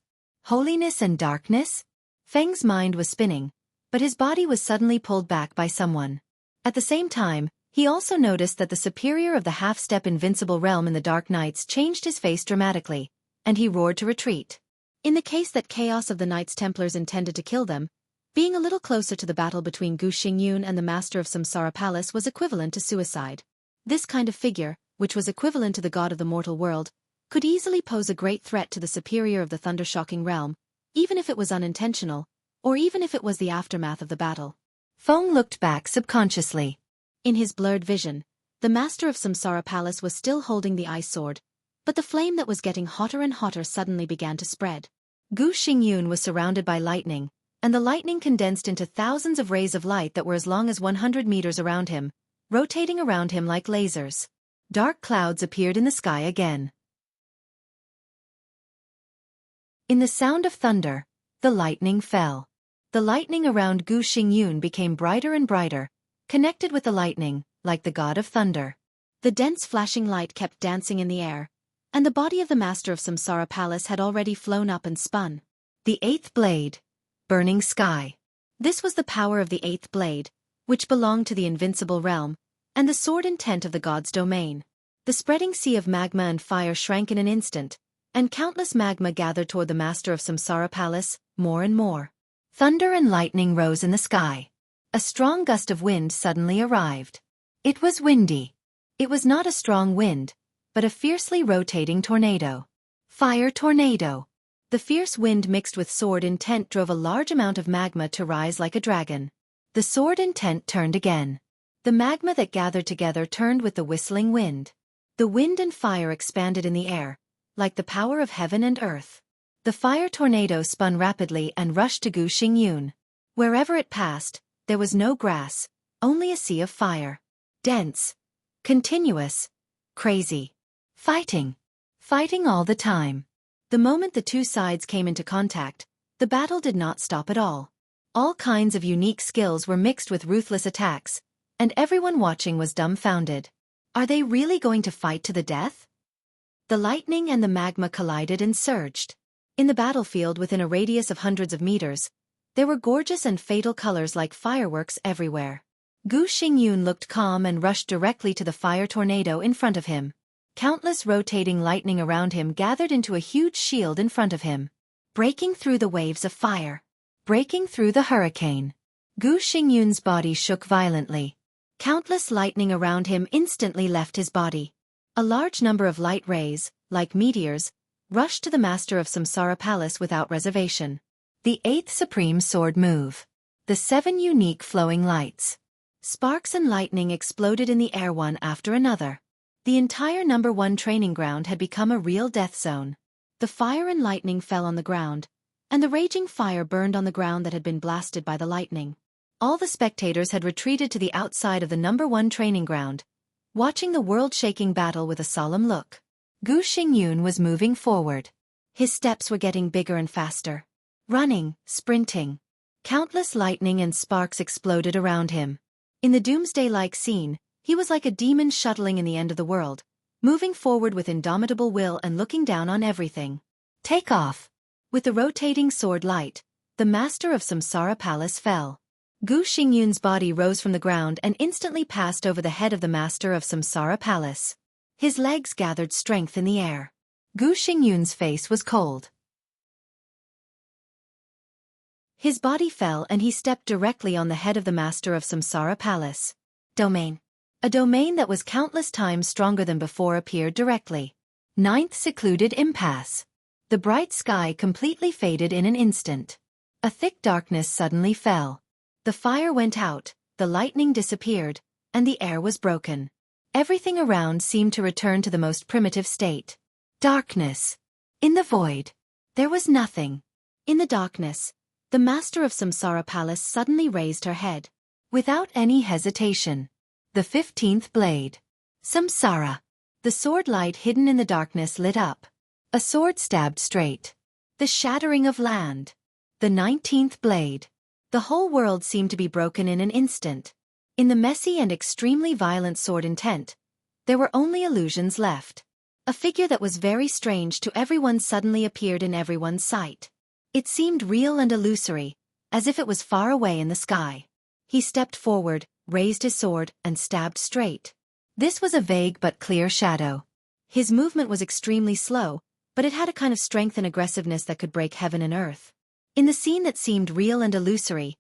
Holiness and darkness? Feng's mind was spinning, but his body was suddenly pulled back by someone. At the same time, he also noticed that the superior of the half-step invincible realm in the Dark Knights changed his face dramatically, and he roared to retreat. In the case that chaos of the Knights Templars intended to kill them, being a little closer to the battle between Gu Xingyun and the Master of Samsara Palace was equivalent to suicide. This kind of figure, which was equivalent to the god of the mortal world, could easily pose a great threat to the superior of the thunder-shocking realm, even if it was unintentional, or even if it was the aftermath of the battle. Feng looked back subconsciously. In his blurred vision, the Master of Samsara Palace was still holding the ice sword, but the flame that was getting hotter and hotter suddenly began to spread. Gu Xingyun was surrounded by lightning, and the lightning condensed into thousands of rays of light that were as long as 100 meters around him, rotating around him like lasers. Dark clouds appeared in the sky again. In the sound of thunder, the lightning fell. The lightning around Gu Xingyun became brighter and brighter, connected with the lightning, like the god of thunder. The dense flashing light kept dancing in the air, and the body of the Master of Samsara Palace had already flown up and spun. The eighth blade. Burning sky. This was the power of the eighth blade, which belonged to the invincible realm, and the sword intent of the god's domain. The spreading sea of magma and fire shrank in an instant, and countless magma gathered toward the Master of Samsara Palace, more and more. Thunder and lightning rose in the sky. A strong gust of wind suddenly arrived. It was windy. It was not a strong wind, but a fiercely rotating tornado. Fire tornado. The fierce wind mixed with sword intent drove a large amount of magma to rise like a dragon. The sword intent turned again. The magma that gathered together turned with the whistling wind. The wind and fire expanded in the air, like the power of heaven and earth. The fire tornado spun rapidly and rushed to Gu Xingyun. Wherever it passed, there was no grass, only a sea of fire. Dense. Continuous. Crazy. Fighting. Fighting all the time. The moment the two sides came into contact, the battle did not stop at all. All kinds of unique skills were mixed with ruthless attacks, and everyone watching was dumbfounded. Are they really going to fight to the death? The lightning and the magma collided and surged. In the battlefield within a radius of hundreds of meters, there were gorgeous and fatal colors like fireworks everywhere. Gu Xingyun looked calm and rushed directly to the fire tornado in front of him. Countless rotating lightning around him gathered into a huge shield in front of him. Breaking through the waves of fire. Breaking through the hurricane. Gu Xingyun's body shook violently. Countless lightning around him instantly left his body. A large number of light rays, like meteors, rushed to the Master of Samsara Palace without reservation. The eighth supreme sword move. The 7 unique flowing lights. Sparks and lightning exploded in the air one after another. The entire number 1 training ground had become a real death zone. The fire and lightning fell on the ground, and the raging fire burned on the ground that had been blasted by the lightning. All the spectators had retreated to the outside of the number 1 training ground, watching the world-shaking battle with a solemn look. Gu Xingyun was moving forward. His steps were getting bigger and faster. Running, sprinting. Countless lightning and sparks exploded around him. In the doomsday-like scene, he was like a demon shuttling in the end of the world, moving forward with indomitable will and looking down on everything. Take off. With the rotating sword light, the Master of Samsara Palace fell. Gu Xingyun's body rose from the ground and instantly passed over the head of the Master of Samsara Palace. His legs gathered strength in the air. Gu Xingyun's face was cold. His body fell and he stepped directly on the head of the Master of Samsara Palace. Domain. A domain that was countless times stronger than before appeared directly. Ninth secluded impasse. The bright sky completely faded in an instant. A thick darkness suddenly fell. The fire went out, the lightning disappeared, and the air was broken. Everything around seemed to return to the most primitive state. Darkness. In the void. There was nothing. In the darkness, the Master of Samsara Palace suddenly raised her head. Without any hesitation. The 15th blade. Samsara. The sword light hidden in the darkness lit up. A sword stabbed straight. The shattering of land. The 19th blade. The whole world seemed to be broken in an instant. In the messy and extremely violent sword intent, there were only illusions left. A figure that was very strange to everyone suddenly appeared in everyone's sight. It seemed real and illusory, as if it was far away in the sky. He stepped forward, raised his sword, and stabbed straight. This was a vague but clear shadow. His movement was extremely slow, but it had a kind of strength and aggressiveness that could break heaven and earth. In the scene that seemed real and illusory,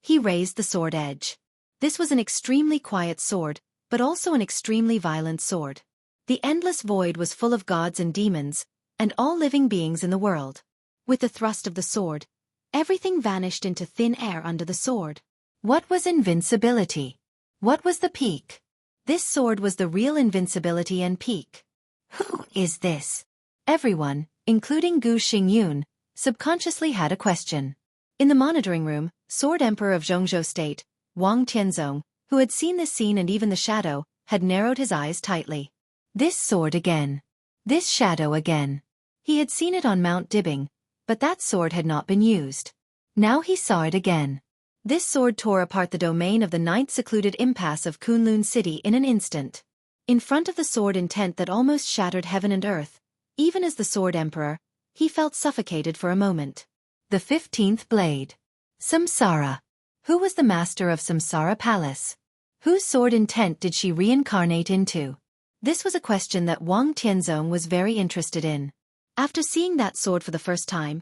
he raised the sword edge. This was an extremely quiet sword, but also an extremely violent sword. The endless void was full of gods and demons, and all living beings in the world. With the thrust of the sword, everything vanished into thin air under the sword. What was invincibility? What was the peak? This sword was the real invincibility and peak. Who is this? Everyone, including Gu Xingyun, subconsciously had a question. In the monitoring room, Sword Emperor of Jianghu State, Wang Tianzong, who had seen this scene and even the shadow, had narrowed his eyes tightly. This sword again. This shadow again. He had seen it on Mount Dibing, but that sword had not been used. Now he saw it again. This sword tore apart the domain of the 9th secluded impasse of Kunlun City in an instant. In front of the sword intent that almost shattered heaven and earth, even as the Sword Emperor, he felt suffocated for a moment. The 15th blade. Samsara. Who was the master of Samsara Palace? Whose sword intent did she reincarnate into? This was a question that Wang Tianzong was very interested in. After seeing that sword for the first time,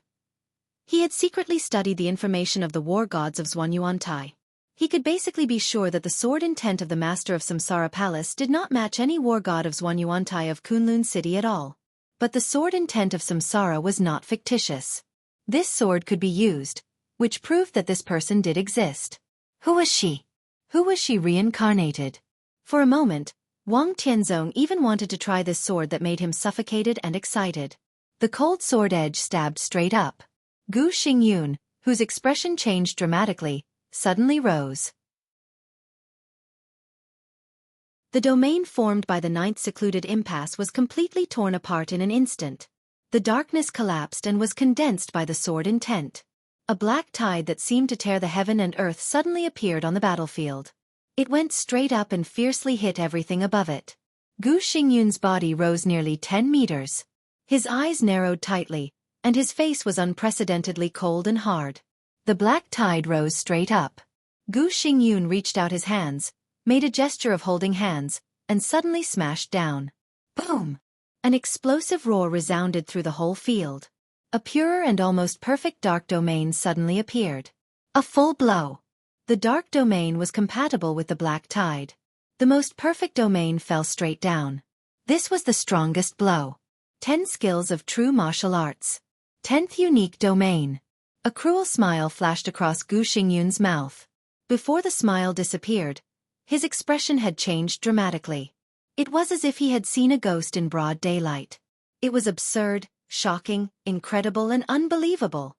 he had secretly studied the information of the war gods of Zhuanyuantai. He could basically be sure that the sword intent of the master of Samsara Palace did not match any war god of Zhuanyuantai of Kunlun City at all. But the sword intent of Samsara was not fictitious. This sword could be used, which proved that this person did exist. Who was she? Who was she reincarnated? For a moment, Wang Tianzong even wanted to try this sword that made him suffocated and excited. The cold sword edge stabbed straight up. Gu Xingyun, whose expression changed dramatically, suddenly rose. The domain formed by the 9th secluded impasse was completely torn apart in an instant. The darkness collapsed and was condensed by the sword intent. A black tide that seemed to tear the heaven and earth suddenly appeared on the battlefield. It went straight up and fiercely hit everything above it. Gu Xingyun's body rose nearly 10 meters. His eyes narrowed tightly, and his face was unprecedentedly cold and hard. The black tide rose straight up. Gu Xingyun reached out his hands, made a gesture of holding hands, and suddenly smashed down. Boom! An explosive roar resounded through the whole field. A purer and almost perfect dark domain suddenly appeared. A full blow. The dark domain was compatible with the black tide. The most perfect domain fell straight down. This was the strongest blow. 10 skills of true martial arts. 10th unique domain. A cruel smile flashed across Gu Xingyun's mouth. Before the smile disappeared, his expression had changed dramatically. It was as if he had seen a ghost in broad daylight. It was absurd, shocking, incredible, and unbelievable.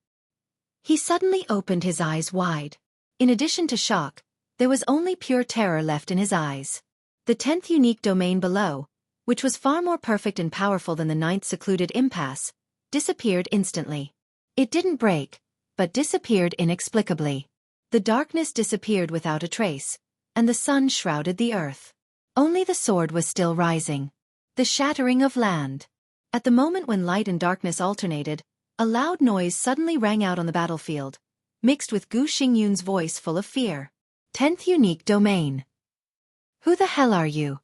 He suddenly opened his eyes wide. In addition to shock, there was only pure terror left in his eyes. The 10th unique domain below, which was far more perfect and powerful than the 9th secluded impasse, disappeared instantly. It didn't break, but disappeared inexplicably. The darkness disappeared without a trace, and the sun shrouded the earth. Only the sword was still rising. The shattering of land. At the moment when light and darkness alternated, a loud noise suddenly rang out on the battlefield, mixed with Gu Xingyun's voice full of fear. 10th unique domain. Who the hell are you?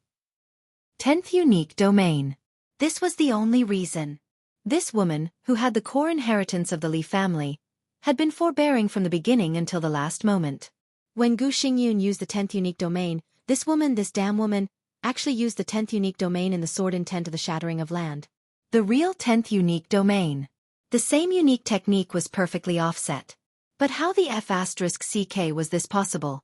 10th unique domain. This was the only reason. This woman, who had the core inheritance of the Li family, had been forbearing from the beginning until the last moment. When Gu Xingyun used the 10th unique domain, this damn woman, actually used the 10th unique domain in the sword intent of the shattering of land. The real 10th unique domain. The same unique technique was perfectly offset. But how the F***ck was this possible?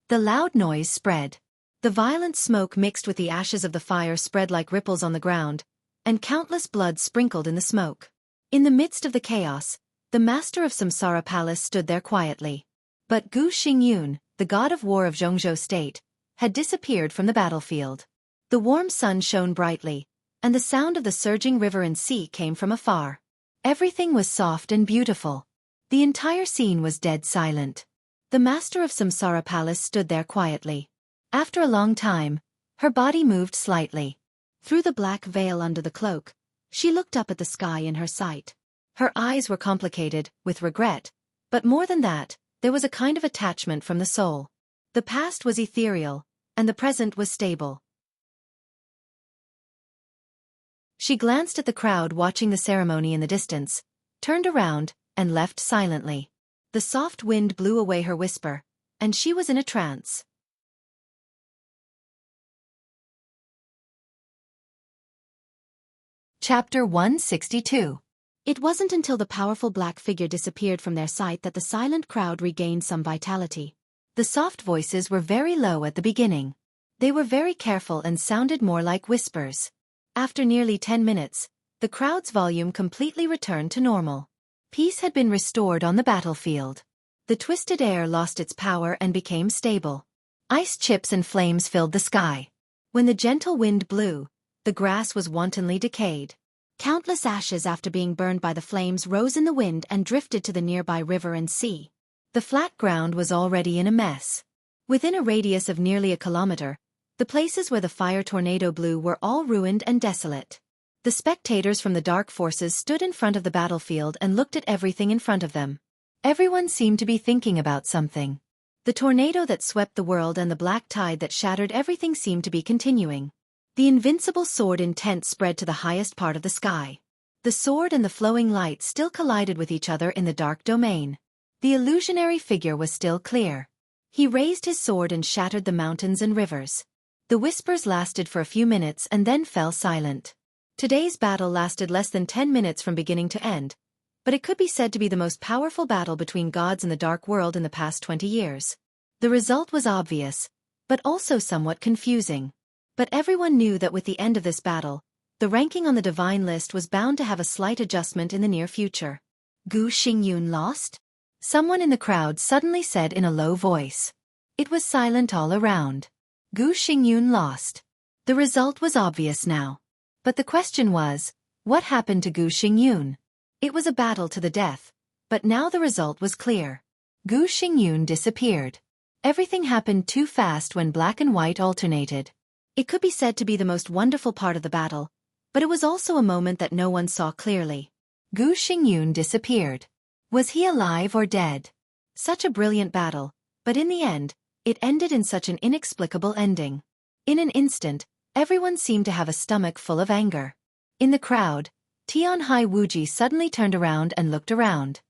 The loud noise spread. The violent smoke mixed with the ashes of the fire spread like ripples on the ground, and countless blood sprinkled in the smoke. In the midst of the chaos, the master of Samsara Palace stood there quietly. But Gu Xingyun, the god of war of Jianghu State, had disappeared from the battlefield. The warm sun shone brightly, and the sound of the surging river and sea came from afar. Everything was soft and beautiful. The entire scene was dead silent. The master of Samsara Palace stood there quietly. After a long time, her body moved slightly. Through the black veil under the cloak, she looked up at the sky in her sight. Her eyes were complicated with regret, but more than that, there was a kind of attachment from the soul. The past was ethereal, and the present was stable. She glanced at the crowd watching the ceremony in the distance, turned around, and left silently. The soft wind blew away her whisper, and she was in a trance. Chapter 162. It wasn't until the powerful black figure disappeared from their sight that the silent crowd regained some vitality. The soft voices were very low at the beginning. They were very careful and sounded more like whispers. After nearly 10 minutes, the crowd's volume completely returned to normal. Peace had been restored on the battlefield. The twisted air lost its power and became stable. Ice chips and flames filled the sky. When the gentle wind blew, the grass was wantonly decayed. Countless ashes after being burned by the flames rose in the wind and drifted to the nearby river and sea. The flat ground was already in a mess. Within a radius of nearly a kilometer, the places where the fire tornado blew were all ruined and desolate. The spectators from the dark forces stood in front of the battlefield and looked at everything in front of them. Everyone seemed to be thinking about something. The tornado that swept the world and the black tide that shattered everything seemed to be continuing. The invincible sword intent spread to the highest part of the sky. The sword and the flowing light still collided with each other in the dark domain. The illusionary figure was still clear. He raised his sword and shattered the mountains and rivers. The whispers lasted for a few minutes and then fell silent. Today's battle lasted less than 10 minutes from beginning to end, but it could be said to be the most powerful battle between gods in the dark world in the past 20 years. The result was obvious, but also somewhat confusing. But everyone knew that with the end of this battle, the ranking on the divine list was bound to have a slight adjustment in the near future. Gu Xingyun lost? Someone in the crowd suddenly said in a low voice. It was silent all around. Gu Xingyun lost. The result was obvious now. But the question was, what happened to Gu Xingyun? It was a battle to the death, but now the result was clear. Gu Xingyun disappeared. Everything happened too fast when black and white alternated. It could be said to be the most wonderful part of the battle, but it was also a moment that no one saw clearly. Gu Xingyun disappeared. Was he alive or dead? Such a brilliant battle, but in the end, it ended in such an inexplicable ending. In an instant, everyone seemed to have a stomach full of anger. In the crowd, Tianhai Wuji suddenly turned around and looked around.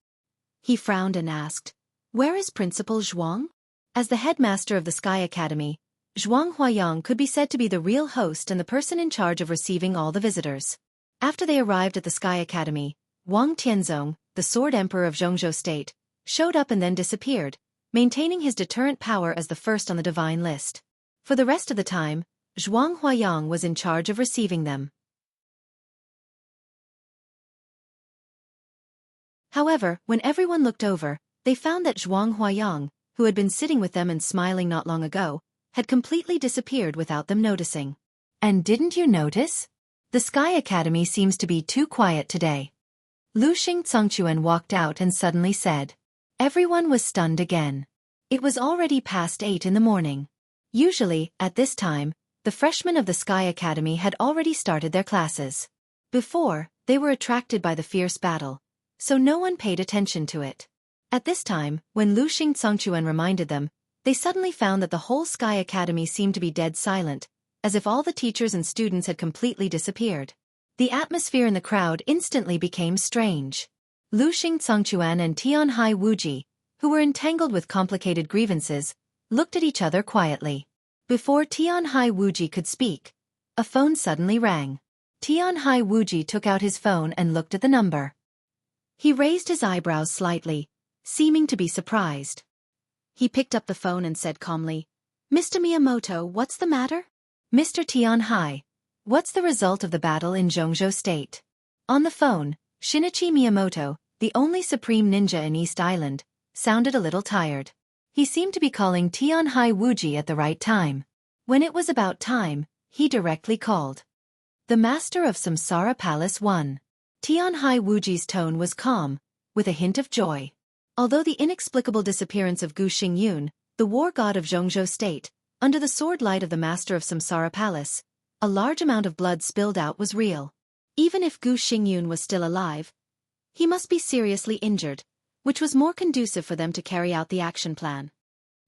He frowned and asked, "Where is Principal Zhuang?" As the headmaster of the Sky Academy, Zhuang Huayang could be said to be the real host and the person in charge of receiving all the visitors. After they arrived at the Sky Academy, Wang Tianzong, the Sword Emperor of Jianghu State, showed up and then disappeared, maintaining his deterrent power as the first on the divine list. For the rest of the time, Zhuang Huayang was in charge of receiving them. However, when everyone looked over, they found that Zhuang Huayang, who had been sitting with them and smiling not long ago, had completely disappeared without them noticing. And didn't you notice? The Sky Academy seems to be too quiet today. Lu Xingzongquan walked out and suddenly said. Everyone was stunned again. It was already past 8 in the morning. Usually, at this time, the freshmen of the Sky Academy had already started their classes. Before, they were attracted by the fierce battle, so no one paid attention to it. At this time, when Lu Xingzongquan reminded them, they suddenly found that the whole Sky Academy seemed to be dead silent, as if all the teachers and students had completely disappeared. The atmosphere in the crowd instantly became strange. Lu Xingzongquan and Tianhai Wuji, who were entangled with complicated grievances, looked at each other quietly. Before Tianhai Wuji could speak, a phone suddenly rang. Tianhai Wuji took out his phone and looked at the number. He raised his eyebrows slightly, seeming to be surprised. He picked up the phone and said calmly, "Mr. Miyamoto, what's the matter?" "Mr. Tianhai, what's the result of the battle in Jianghu State?" On the phone, Shinichi Miyamoto, the only supreme ninja in East Island, sounded a little tired. He seemed to be calling Tianhai Wuji at the right time. When it was about time, he directly called. The master of Samsara Palace won. Tianhai Wuji's tone was calm, with a hint of joy. Although the inexplicable disappearance of Gu Xingyun, the war god of Jianghu state, under the sword light of the master of Samsara Palace, a large amount of blood spilled out was real. Even if Gu Xingyun was still alive, he must be seriously injured, which was more conducive for them to carry out the action plan.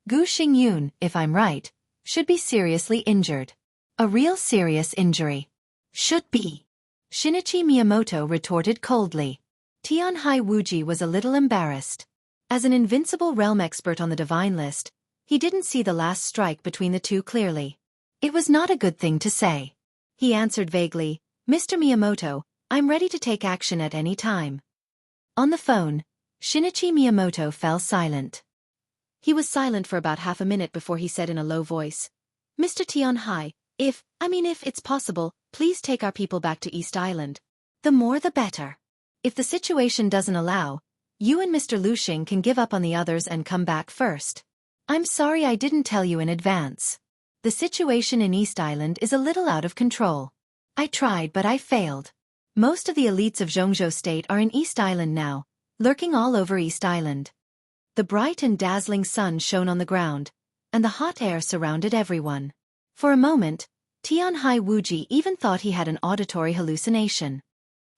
Gu Xingyun, if I'm right, should be seriously injured. A real serious injury. Should be. Shinichi Miyamoto retorted coldly. Tianhai Wuji was a little embarrassed. As an invincible realm expert on the divine list, he didn't see the last strike between the two clearly. It was not a good thing to say. He answered vaguely, Mr. Miyamoto, I'm ready to take action at any time. On the phone, Shinichi Miyamoto fell silent. He was silent for about half a minute before he said in a low voice, Mr. Tianhai, if it's possible, please take our people back to East Island. The more the better. If the situation doesn't allow, you and Mr. Luxing can give up on the others and come back first. I'm sorry I didn't tell you in advance. The situation in East Island is a little out of control. I tried but I failed. Most of the elites of Jianghu state are in East Island now, lurking all over East Island. The bright and dazzling sun shone on the ground, and the hot air surrounded everyone. For a moment, Tianhai Wuji even thought he had an auditory hallucination.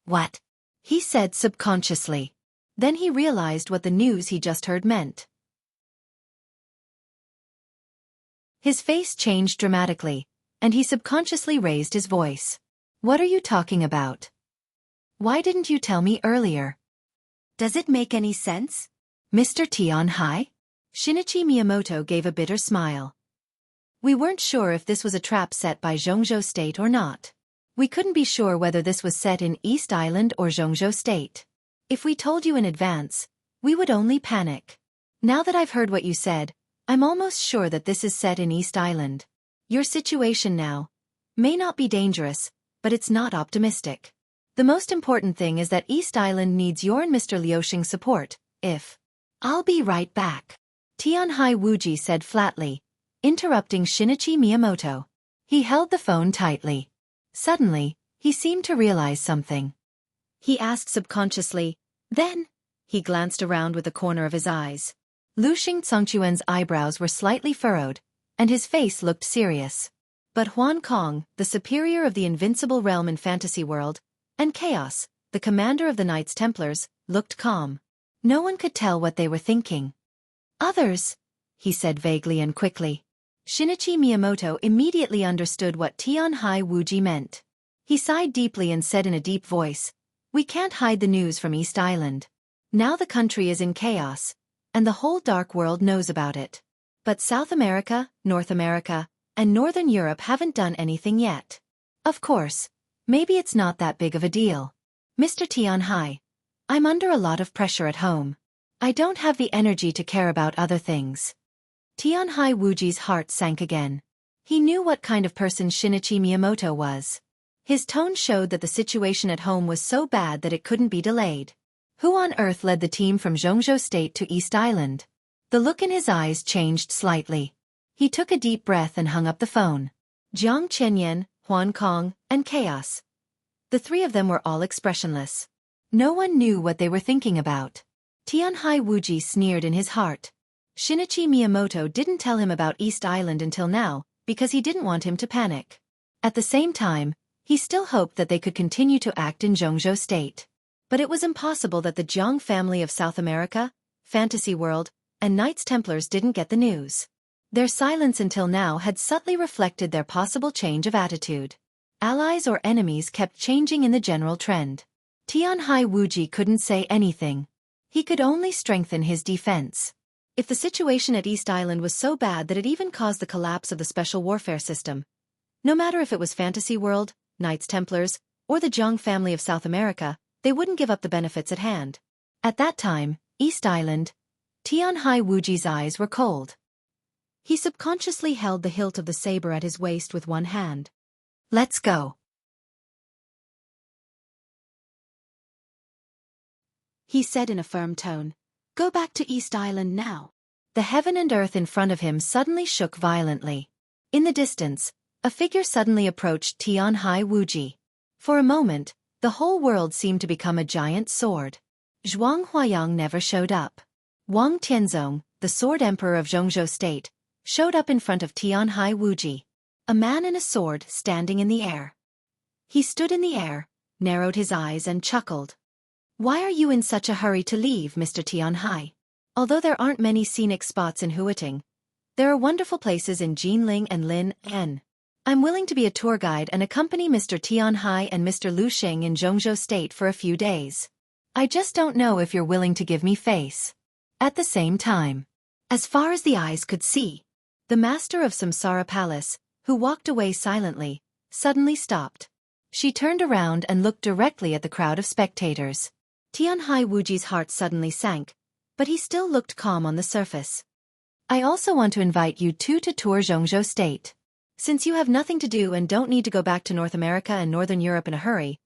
What? He said subconsciously. Then he realized what the news he just heard meant. His face changed dramatically, and he subconsciously raised his voice. What are you talking about? Why didn't you tell me earlier? Does it make any sense? Mr. Tianhai? Shinichi Miyamoto gave a bitter smile. We weren't sure if this was a trap set by Jianghu state or not. We couldn't be sure whether this was set in East Island or Jianghu state. If we told you in advance, we would only panic. Now that I've heard what you said, I'm almost sure that this is set in East Island. Your situation now may not be dangerous, but it's not optimistic. The most important thing is that East Island needs your and Mr. Liuxing's support, if... I'll be right back. Tianhai Wuji said flatly, interrupting Shinichi Miyamoto. He held the phone tightly. Suddenly, he seemed to realize something. He asked subconsciously, then? He glanced around with the corner of his eyes. Luxing Congquan's eyebrows were slightly furrowed, and his face looked serious. But Huan Kong, the superior of the invincible realm in fantasy world, and Chaos, the commander of the Knights Templars, looked calm. No one could tell what they were thinking. Others, he said vaguely and quickly. Shinichi Miyamoto immediately understood what Tianhai Wuji meant. He sighed deeply and said in a deep voice, we can't hide the news from East Island. Now the country is in chaos, and the whole dark world knows about it. But South America, North America, and Northern Europe haven't done anything yet. Of course, maybe it's not that big of a deal. Mr. Tianhai, I'm under a lot of pressure at home. I don't have the energy to care about other things. Tianhai Wuji's heart sank again. He knew what kind of person Shinichi Miyamoto was. His tone showed that the situation at home was so bad that it couldn't be delayed. Who on earth led the team from Jianghu State to East Island? The look in his eyes changed slightly. He took a deep breath and hung up the phone. Jiang Chenyan, Huan Kong, and Chaos. The three of them were all expressionless. No one knew what they were thinking about. Tianhai Wuji sneered in his heart. Shinichi Miyamoto didn't tell him about East Island until now, because he didn't want him to panic. At the same time, he still hoped that they could continue to act in Jianghu State. But it was impossible that the Jiang family of South America, Fantasy World, and Knights Templars didn't get the news. Their silence until now had subtly reflected their possible change of attitude. Allies or enemies kept changing in the general trend. Tianhai Wuji couldn't say anything. He could only strengthen his defense. If the situation at East Island was so bad that it even caused the collapse of the special warfare system, no matter if it was Fantasy World, Knights Templars, or the Jiang family of South America, they wouldn't give up the benefits at hand. At that time, East Island, Tianhai Wuji's eyes were cold. He subconsciously held the hilt of the saber at his waist with one hand. Let's go. He said in a firm tone. Go back to East Island now. The heaven and earth in front of him suddenly shook violently. In the distance, a figure suddenly approached Tianhai Wuji. For a moment, the whole world seemed to become a giant sword. Zhuang Huayang never showed up. Wang Tianzong, the sword emperor of Jianghu state, showed up in front of Tianhai Wuji, a man in a sword standing in the air. He stood in the air, narrowed his eyes and chuckled. "Why are you in such a hurry to leave, Mr. Tianhai? Although there aren't many scenic spots in Huiting, there are wonderful places in Jinling and Lin. I'm willing to be a tour guide and accompany Mr. Tianhai and Mr. Lu Xing in Jianghu state for a few days. I just don't know if you're willing to give me face." At the same time, as far as the eyes could see, the master of Samsara Palace, who walked away silently, suddenly stopped. She turned around and looked directly at the crowd of spectators. Tianhai Wuji's heart suddenly sank, but he still looked calm on the surface. "I also want to invite you two to tour Jianghu state. Since you have nothing to do and don't need to go back to North America and Northern Europe in a hurry,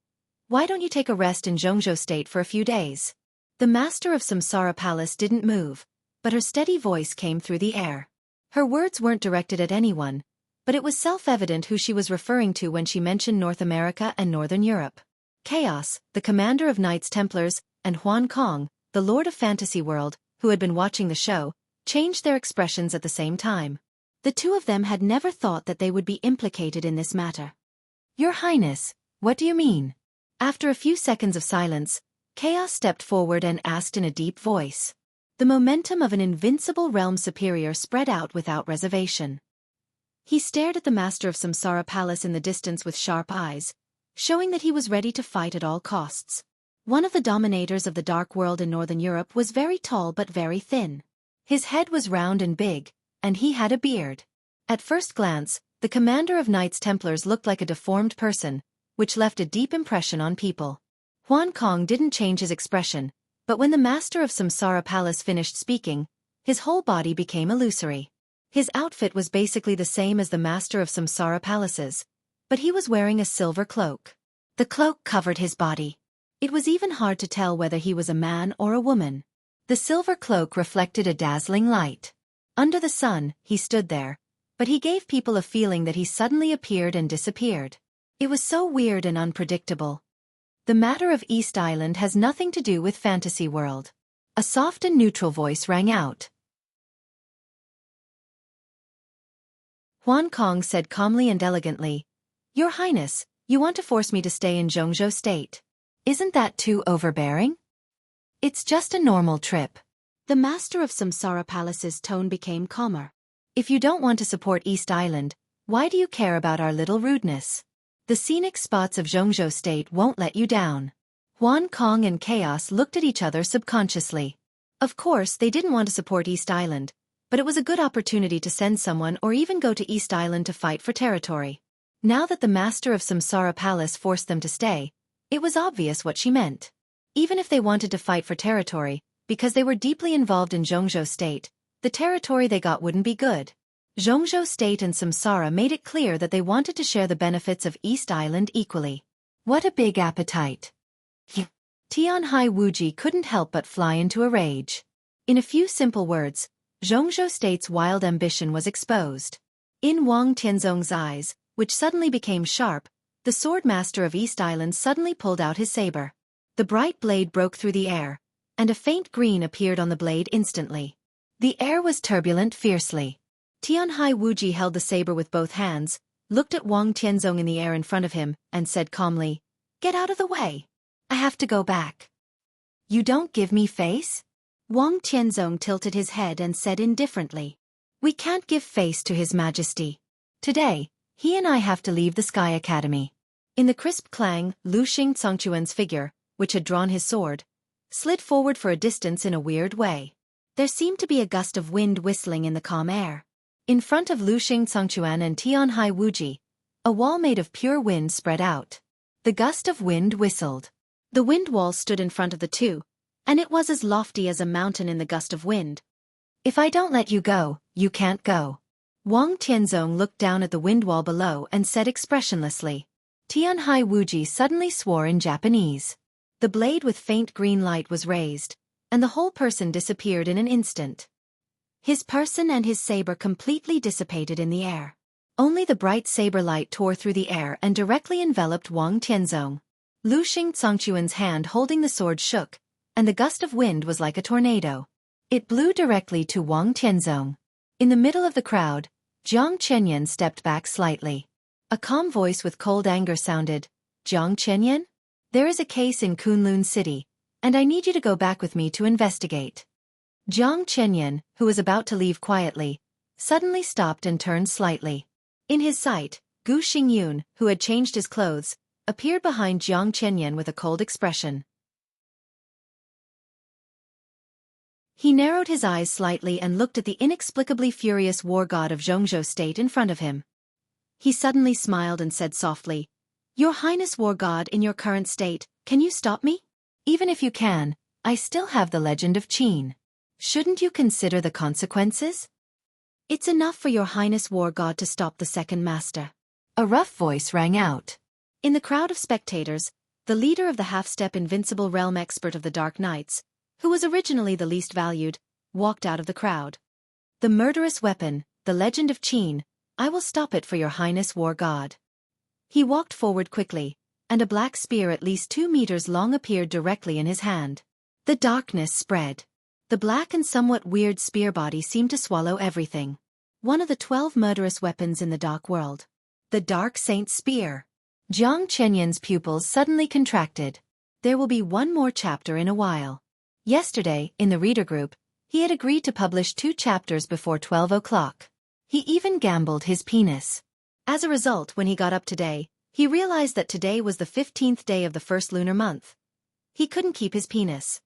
why don't you take a rest in Jianghu state for a few days?" The master of Samsara Palace didn't move, but her steady voice came through the air. Her words weren't directed at anyone, but it was self-evident who she was referring to when she mentioned North America and Northern Europe. Chaos, the commander of Knights Templars, and Huan Kong, the lord of Fantasy World, who had been watching the show, changed their expressions at the same time. The two of them had never thought that they would be implicated in this matter. "Your Highness, what do you mean?" After a few seconds of silence, Chaos stepped forward and asked in a deep voice. The momentum of an invincible realm superior spread out without reservation. He stared at the master of Samsara Palace in the distance with sharp eyes, showing that he was ready to fight at all costs. One of the dominators of the Dark World in Northern Europe was very tall but very thin. His head was round and big, and he had a beard. At first glance, the commander of Knights Templars looked like a deformed person, which left a deep impression on people. Huan Kong didn't change his expression, but when the master of Samsara Palace finished speaking, his whole body became illusory. His outfit was basically the same as the master of Samsara Palace's, but he was wearing a silver cloak. The cloak covered his body. It was even hard to tell whether he was a man or a woman. The silver cloak reflected a dazzling light. Under the sun, he stood there, but he gave people a feeling that he suddenly appeared and disappeared. It was so weird and unpredictable. "The matter of East Island has nothing to do with Fantasy World." A soft and neutral voice rang out. Huan Kong said calmly and elegantly, "Your Highness, you want to force me to stay in Jianghu state. Isn't that too overbearing? It's just a normal trip." The master of Samsara Palace's tone became calmer. "If you don't want to support East Island, why do you care about our little rudeness? The scenic spots of Jianghu state won't let you down." Huan Kong and Chaos looked at each other subconsciously. Of course, they didn't want to support East Island, but it was a good opportunity to send someone or even go to East Island to fight for territory. Now that the master of Samsara Palace forced them to stay, it was obvious what she meant. Even if they wanted to fight for territory, because they were deeply involved in Jianghu state, the territory they got wouldn't be good. Jianghu state and Samsara made it clear that they wanted to share the benefits of East Island equally. What a big appetite. Tianhai Wuji couldn't help but fly into a rage. In a few simple words, Jianghu state's wild ambition was exposed. In Wang Tianzong's eyes, which suddenly became sharp, the sword master of East Island suddenly pulled out his saber. The bright blade broke through the air, and a faint green appeared on the blade instantly. The air was turbulent fiercely. Tianhai Wuji held the saber with both hands, looked at Wang Tianzong in the air in front of him, and said calmly, "Get out of the way. I have to go back." "You don't give me face?" Wang Tianzong tilted his head and said indifferently, "We can't give face to His Majesty. Today, he and I have to leave the Sky Academy." In the crisp clang, Lu Xing's figure, which had drawn his sword, slid forward for a distance in a weird way. There seemed to be a gust of wind whistling in the calm air. In front of Lu Xing and Tianhai Wuji, a wall made of pure wind spread out. The gust of wind whistled. The wind wall stood in front of the two, and it was as lofty as a mountain in the gust of wind. "If I don't let you go, you can't go." Wang Tianzong looked down at the wind wall below and said expressionlessly. Tianhai Wuji suddenly swore in Japanese. The blade with faint green light was raised, and the whole person disappeared in an instant. His person and his saber completely dissipated in the air. Only the bright saber light tore through the air and directly enveloped Wang Tianzong. Lu Xing's hand holding the sword shook, and the gust of wind was like a tornado. It blew directly to Wang Tianzong. In the middle of the crowd, Jiang Chenyan stepped back slightly. A calm voice with cold anger sounded, "Jiang Chenyan? There is a case in Kunlun City, and I need you to go back with me to investigate." Jiang Chenyan, who was about to leave quietly, suddenly stopped and turned slightly. In his sight, Gu Xingyun, who had changed his clothes, appeared behind Jiang Chenyan with a cold expression. He narrowed his eyes slightly and looked at the inexplicably furious war god of Jianghu state in front of him. He suddenly smiled and said softly, "Your Highness war god in your current state, can you stop me? Even if you can, I still have the legend of Qin. Shouldn't you consider the consequences? It's enough for your Highness war god to stop the second master." A rough voice rang out. In the crowd of spectators, the leader of the half-step invincible realm expert of the Dark Knights, who was originally the least valued, walked out of the crowd. "The murderous weapon, the legend of Qin, I will stop it for your Highness war god." He walked forward quickly, and a black spear at least 2 meters long appeared directly in his hand. The darkness spread. The black and somewhat weird spear body seemed to swallow everything. One of the 12 murderous weapons in the dark world. The Dark Saint's Spear. Jiang Chenyan's pupils suddenly contracted. There will be one more chapter in a while. Yesterday, in the reader group, he had agreed to publish 2 chapters before 12 o'clock. He even gambled his penis. As a result, when he got up today, he realized that today was the 15th day of the first lunar month. He couldn't keep his penis.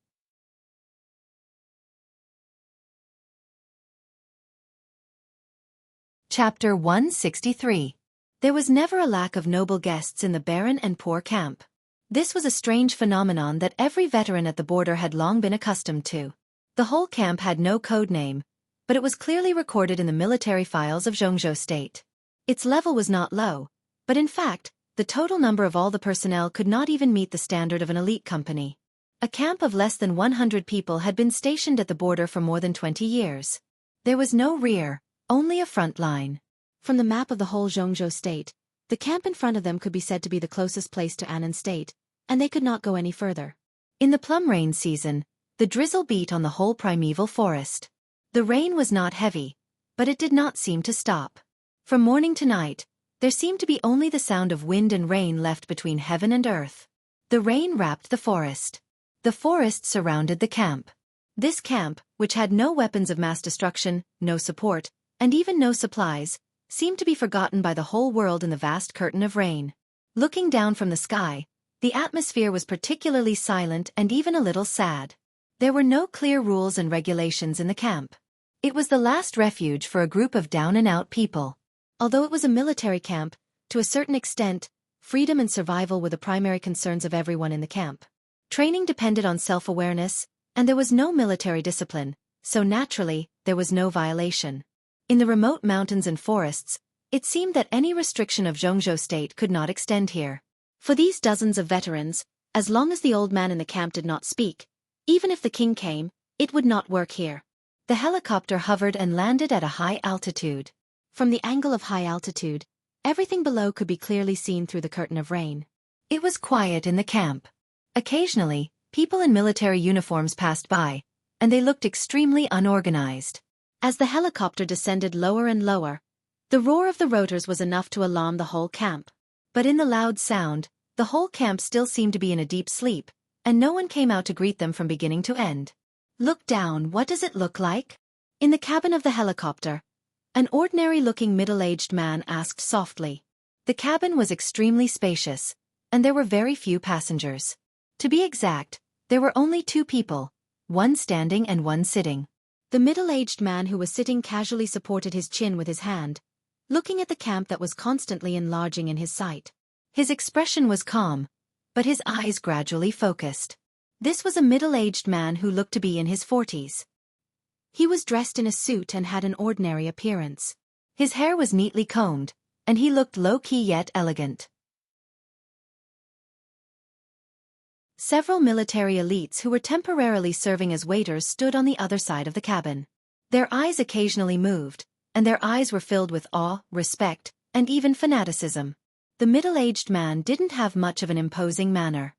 Chapter 163. There was never a lack of noble guests in the barren and poor camp. This was a strange phenomenon that every veteran at the border had long been accustomed to. The whole camp had no code name, but it was clearly recorded in the military files of Jianghu state. Its level was not low, but in fact, the total number of all the personnel could not even meet the standard of an elite company. A camp of less than 100 people had been stationed at the border for more than 20 years. There was no rear, only a front line. From the map of the whole Jianghu state, the camp in front of them could be said to be the closest place to Annan state, and they could not go any further. In the plum rain season, the drizzle beat on the whole primeval forest. The rain was not heavy, but it did not seem to stop. From morning to night, there seemed to be only the sound of wind and rain left between heaven and earth. The rain wrapped the forest. The forest surrounded the camp. This camp, which had no weapons of mass destruction, no support, and even no supplies, seemed to be forgotten by the whole world in the vast curtain of rain. Looking down from the sky, the atmosphere was particularly silent and even a little sad. There were no clear rules and regulations in the camp. It was the last refuge for a group of down-and-out people. Although it was a military camp, to a certain extent, freedom and survival were the primary concerns of everyone in the camp. Training depended on self-awareness, and there was no military discipline, so naturally, there was no violation. In the remote mountains and forests, it seemed that any restriction of Jianghu state could not extend here. For these dozens of veterans, as long as the old man in the camp did not speak, even if the king came, it would not work here. The helicopter hovered and landed at a high altitude. From the angle of high altitude, everything below could be clearly seen through the curtain of rain. It was quiet in the camp. Occasionally, people in military uniforms passed by, and they looked extremely unorganized. As the helicopter descended lower and lower, the roar of the rotors was enough to alarm the whole camp. But in the loud sound, the whole camp still seemed to be in a deep sleep, and no one came out to greet them from beginning to end. "Look down, what does it look like?" In the cabin of the helicopter, an ordinary-looking middle-aged man asked softly. The cabin was extremely spacious, and there were very few passengers. To be exact, there were only 2 people, one standing and one sitting. The middle-aged man who was sitting casually supported his chin with his hand, looking at the camp that was constantly enlarging in his sight. His expression was calm, but his eyes gradually focused. This was a middle-aged man who looked to be in his 40s. He was dressed in a suit and had an ordinary appearance. His hair was neatly combed, and he looked low-key yet elegant. Several military elites who were temporarily serving as waiters stood on the other side of the cabin. Their eyes occasionally moved, and their eyes were filled with awe, respect, and even fanaticism. The middle-aged man didn't have much of an imposing manner.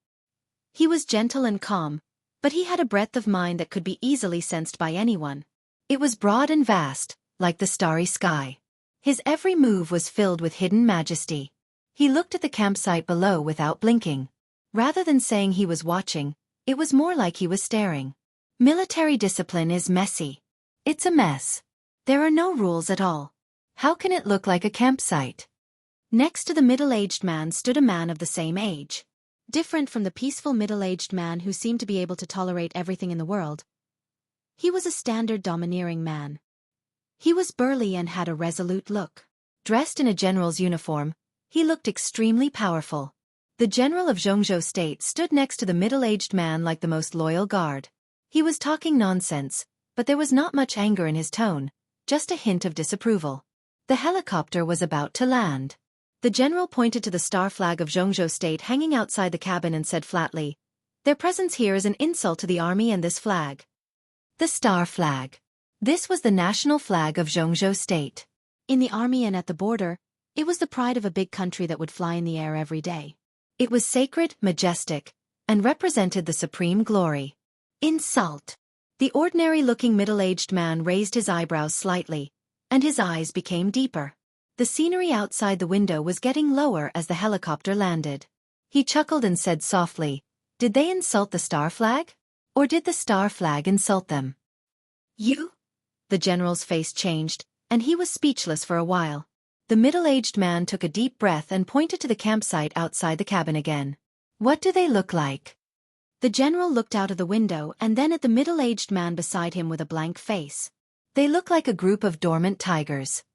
He was gentle and calm, but he had a breadth of mind that could be easily sensed by anyone. It was broad and vast, like the starry sky. His every move was filled with hidden majesty. He looked at the campsite below without blinking. Rather than saying he was watching, it was more like he was staring. Military discipline is messy. It's a mess. There are no rules at all. How can it look like a campsite? Next to the middle-aged man stood a man of the same age. Different from the peaceful middle-aged man who seemed to be able to tolerate everything in the world, he was a standard domineering man. He was burly and had a resolute look. Dressed in a general's uniform, he looked extremely powerful. The general of Jianghu state stood next to the middle-aged man like the most loyal guard. He was talking nonsense, but there was not much anger in his tone, just a hint of disapproval. The helicopter was about to land. The general pointed to the star flag of Jianghu state hanging outside the cabin and said flatly, "Their presence here is an insult to the army and this flag." The star flag. This was the national flag of Jianghu state. In the army and at the border, it was the pride of a big country that would fly in the air every day. It was sacred, majestic, and represented the supreme glory. Insult. The ordinary-looking middle-aged man raised his eyebrows slightly, and his eyes became deeper. The scenery outside the window was getting lower as the helicopter landed. He chuckled and said softly, "Did they insult the star flag? Or did the star flag insult them?" "You?" The general's face changed, and he was speechless for a while. The middle-aged man took a deep breath and pointed to the campsite outside the cabin again. "What do they look like?" The general looked out of the window and then at the middle-aged man beside him with a blank face. "They look like a group of dormant tigers."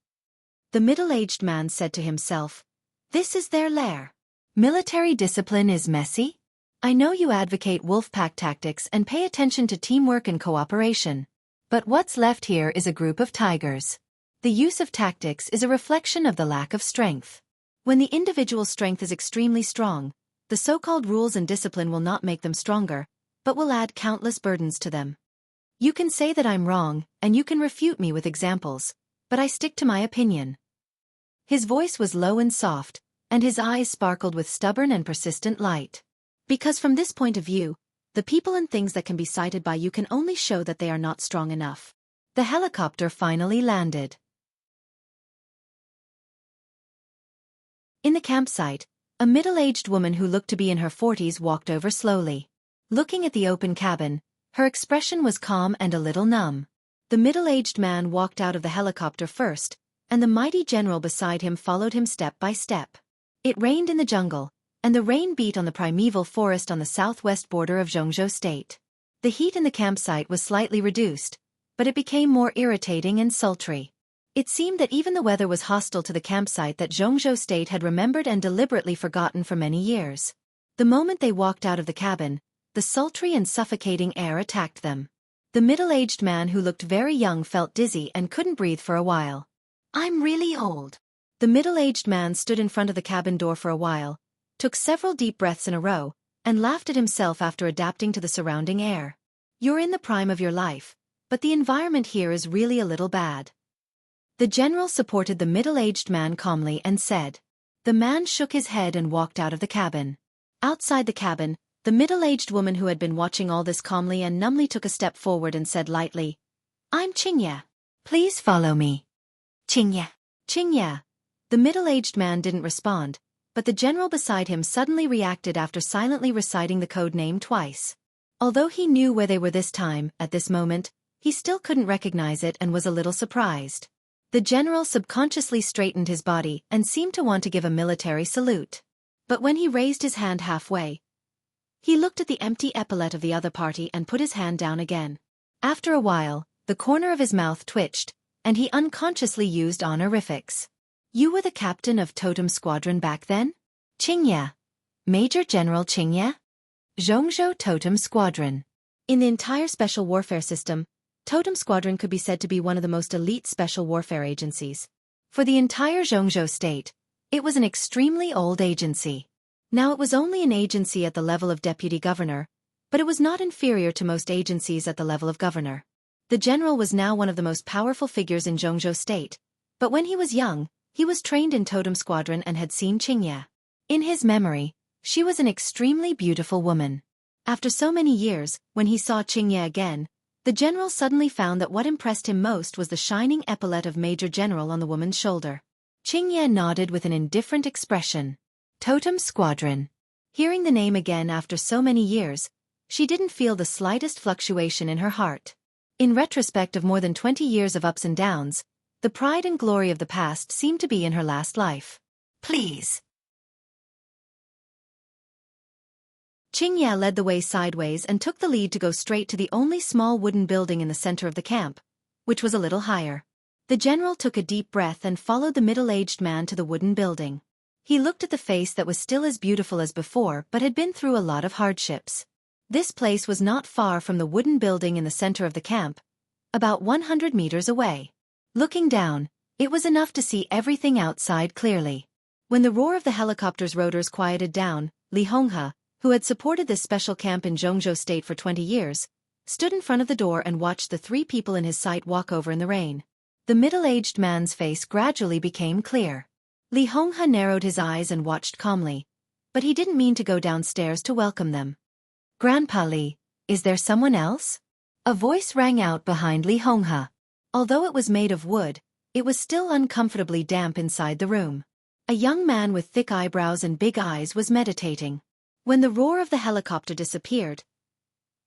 The middle-aged man said to himself, "This is their lair. Military discipline is messy? I know you advocate wolf-pack tactics and pay attention to teamwork and cooperation. But what's left here is a group of tigers. The use of tactics is a reflection of the lack of strength. When the individual strength is extremely strong, the so-called rules and discipline will not make them stronger, but will add countless burdens to them. You can say that I'm wrong, and you can refute me with examples, but I stick to my opinion." His voice was low and soft, and his eyes sparkled with stubborn and persistent light. "Because from this point of view, the people and things that can be cited by you can only show that they are not strong enough." The helicopter finally landed. In the campsite, a middle-aged woman who looked to be in her 40s walked over slowly. Looking at the open cabin, her expression was calm and a little numb. The middle-aged man walked out of the helicopter first, and the mighty general beside him followed him step by step. It rained in the jungle, and the rain beat on the primeval forest on the southwest border of Jianghu state. The heat in the campsite was slightly reduced, but it became more irritating and sultry. It seemed that even the weather was hostile to the campsite that Jianghu state had remembered and deliberately forgotten for many years. The moment they walked out of the cabin, the sultry and suffocating air attacked them. The middle-aged man who looked very young felt dizzy and couldn't breathe for a while. "I'm really old." The middle-aged man stood in front of the cabin door for a while, took several deep breaths in a row, and laughed at himself after adapting to the surrounding air. "You're in the prime of your life, but the environment here is really a little bad." The general supported the middle-aged man calmly and said. The man shook his head and walked out of the cabin. Outside the cabin, the middle-aged woman who had been watching all this calmly and numbly took a step forward and said lightly, "I'm Xianxia. Please follow me." "Xianxia. Xianxia." The middle-aged man didn't respond, but the general beside him suddenly reacted after silently reciting the code name twice. Although he knew where they were this time, at this moment, he still couldn't recognize it and was a little surprised. The general subconsciously straightened his body and seemed to want to give a military salute. But when he raised his hand halfway, he looked at the empty epaulette of the other party and put his hand down again. After a while, the corner of his mouth twitched, and he unconsciously used honorifics. "You were the captain of Totem Squadron back then?" "Xianxia. Major General Xianxia. Jianghu Totem Squadron." In the entire special warfare system, Totem Squadron could be said to be one of the most elite special warfare agencies. For the entire Jianghu state, it was an extremely old agency. Now it was only an agency at the level of deputy governor, but it was not inferior to most agencies at the level of governor. The general was now one of the most powerful figures in Jianghu state, but when he was young, he was trained in Totem Squadron and had seen Xianxia. In his memory, she was an extremely beautiful woman. After so many years, when he saw Xianxia again, the general suddenly found that what impressed him most was the shining epaulet of Major General on the woman's shoulder. Xianxia nodded with an indifferent expression. Totem Squadron. Hearing the name again after so many years, she didn't feel the slightest fluctuation in her heart. In retrospect of more than 20 years of ups and downs, the pride and glory of the past seemed to be in her last life. Please. Xianxia led the way sideways and took the lead to go straight to the only small wooden building in the center of the camp, which was a little higher. The general took a deep breath and followed the middle-aged man to the wooden building. He looked at the face that was still as beautiful as before but had been through a lot of hardships. This place was not far from the wooden building in the center of the camp, about 100 meters away. Looking down, it was enough to see everything outside clearly. When the roar of the helicopter's rotors quieted down, Li Honghe, who had supported this special camp in Jianghu State for 20 years, stood in front of the door and watched the 3 people in his sight walk over in the rain. The middle-aged man's face gradually became clear. Li Honghe narrowed his eyes and watched calmly, but he didn't mean to go downstairs to welcome them. Grandpa Li, is there someone else? A voice rang out behind Li Honghe. Although it was made of wood, it was still uncomfortably damp inside the room. A young man with thick eyebrows and big eyes was meditating. When the roar of the helicopter disappeared,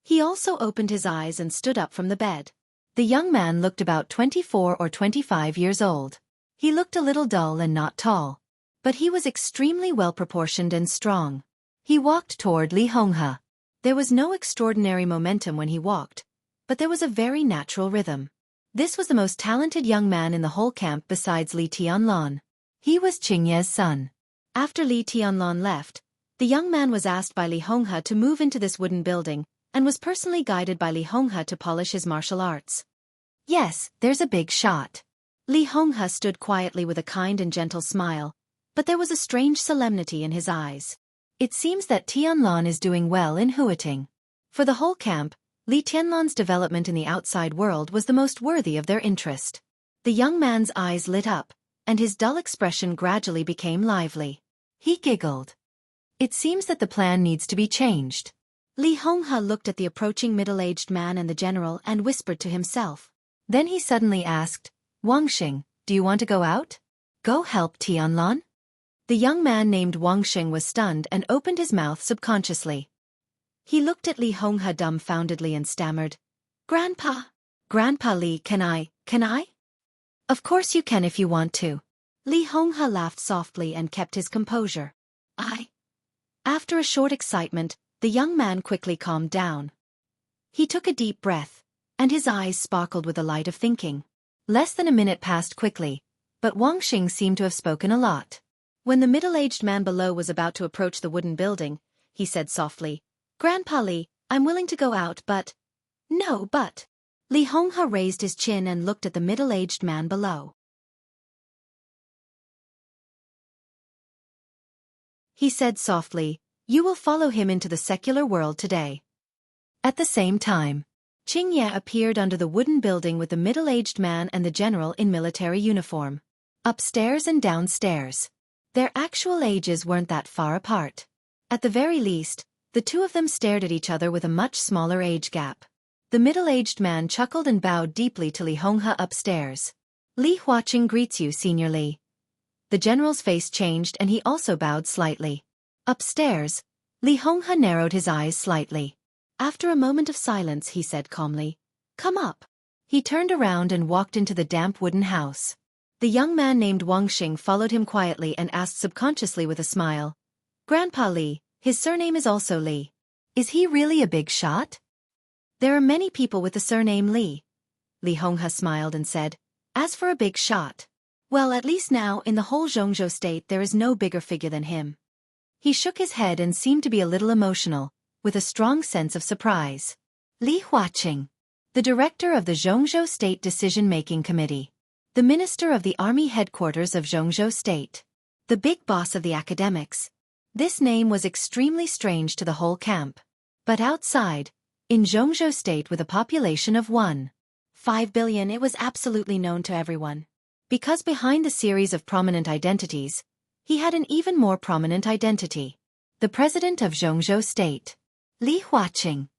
he also opened his eyes and stood up from the bed. The young man looked about 24 or 25 years old. He looked a little dull and not tall, but he was extremely well-proportioned and strong. He walked toward Li Honghe. There was no extraordinary momentum when he walked, but there was a very natural rhythm. This was the most talented young man in the whole camp besides Li Tianlan. He was Xianxia's son. After Li Tianlan left, the young man was asked by Li Honghe to move into this wooden building, and was personally guided by Li Honghe to polish his martial arts. Yes, there's a big shot. Li Honghe stood quietly with a kind and gentle smile, but there was a strange solemnity in his eyes. It seems that Tianlan is doing well in Huiting. For the whole camp, Li Tianlan's development in the outside world was the most worthy of their interest. The young man's eyes lit up, and his dull expression gradually became lively. He giggled. It seems that the plan needs to be changed. Li Honghe looked at the approaching middle-aged man and the general and whispered to himself. Then he suddenly asked, Wangxing, do you want to go out? Go help Tianlan? The young man named Wangxing was stunned and opened his mouth subconsciously. He looked at Li Honghe dumbfoundedly and stammered, Grandpa? Grandpa Li, can I? Of course you can if you want to. Li Honghe laughed softly and kept his composure. After a short excitement, the young man quickly calmed down. He took a deep breath, and his eyes sparkled with the light of thinking. Less than a minute passed quickly, but Wangxing seemed to have spoken a lot. When the middle-aged man below was about to approach the wooden building, he said softly, Grandpa Li, I'm willing to go out but... No, but... Li Honghe raised his chin and looked at the middle-aged man below. He said softly, You will follow him into the secular world today. At the same time, Xianxia appeared under the wooden building with the middle-aged man and the general in military uniform. Upstairs and downstairs. Their actual ages weren't that far apart. At the very least, the 2 of them stared at each other with a much smaller age gap. The middle-aged man chuckled and bowed deeply to Li Honghe upstairs. Li Huaqing greets you, Senior Li. The general's face changed and he also bowed slightly. Upstairs, Li Honghe narrowed his eyes slightly. After a moment of silence he said calmly, Come up. He turned around and walked into the damp wooden house. The young man named Wangxing followed him quietly and asked subconsciously with a smile, Grandpa Li, his surname is also Li. Is he really a big shot? There are many people with the surname Li. Li Honghe smiled and said, As for a big shot, well, at least now in the whole Jianghu state there is no bigger figure than him. He shook his head and seemed to be a little emotional, with a strong sense of surprise. Li Huaqing, the director of the Jianghu State Decision-Making Committee, the minister of the army headquarters of Jianghu State, the big boss of the academics. This name was extremely strange to the whole camp. But outside, in Jianghu State with a population of 1.5 billion, it was absolutely known to everyone. Because behind the series of prominent identities, he had an even more prominent identity. The president of Jianghu State. Li Huaqing.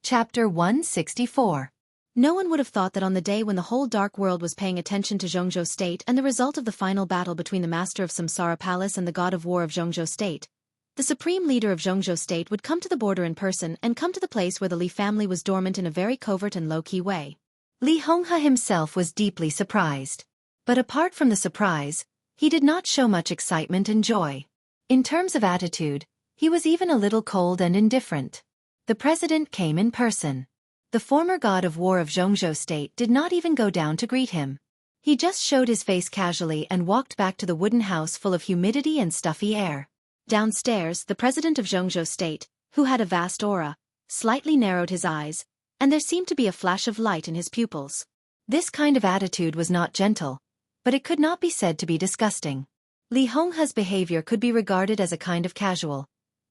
Chapter 164. No one would have thought that on the day when the whole dark world was paying attention to Jianghu State and the result of the final battle between the master of Samsara Palace and the god of war of Jianghu State, the supreme leader of Jianghu State would come to the border in person and come to the place where the Li family was dormant in a very covert and low-key way. Li Honghe himself was deeply surprised. But apart from the surprise, he did not show much excitement and joy. In terms of attitude, he was even a little cold and indifferent. The president came in person. The former god of war of Jianghu State did not even go down to greet him. He just showed his face casually and walked back to the wooden house full of humidity and stuffy air. Downstairs, the president of Jianghu State, who had a vast aura, slightly narrowed his eyes, and there seemed to be a flash of light in his pupils. This kind of attitude was not gentle, but it could not be said to be disgusting. Li Honghe's behavior could be regarded as a kind of casual,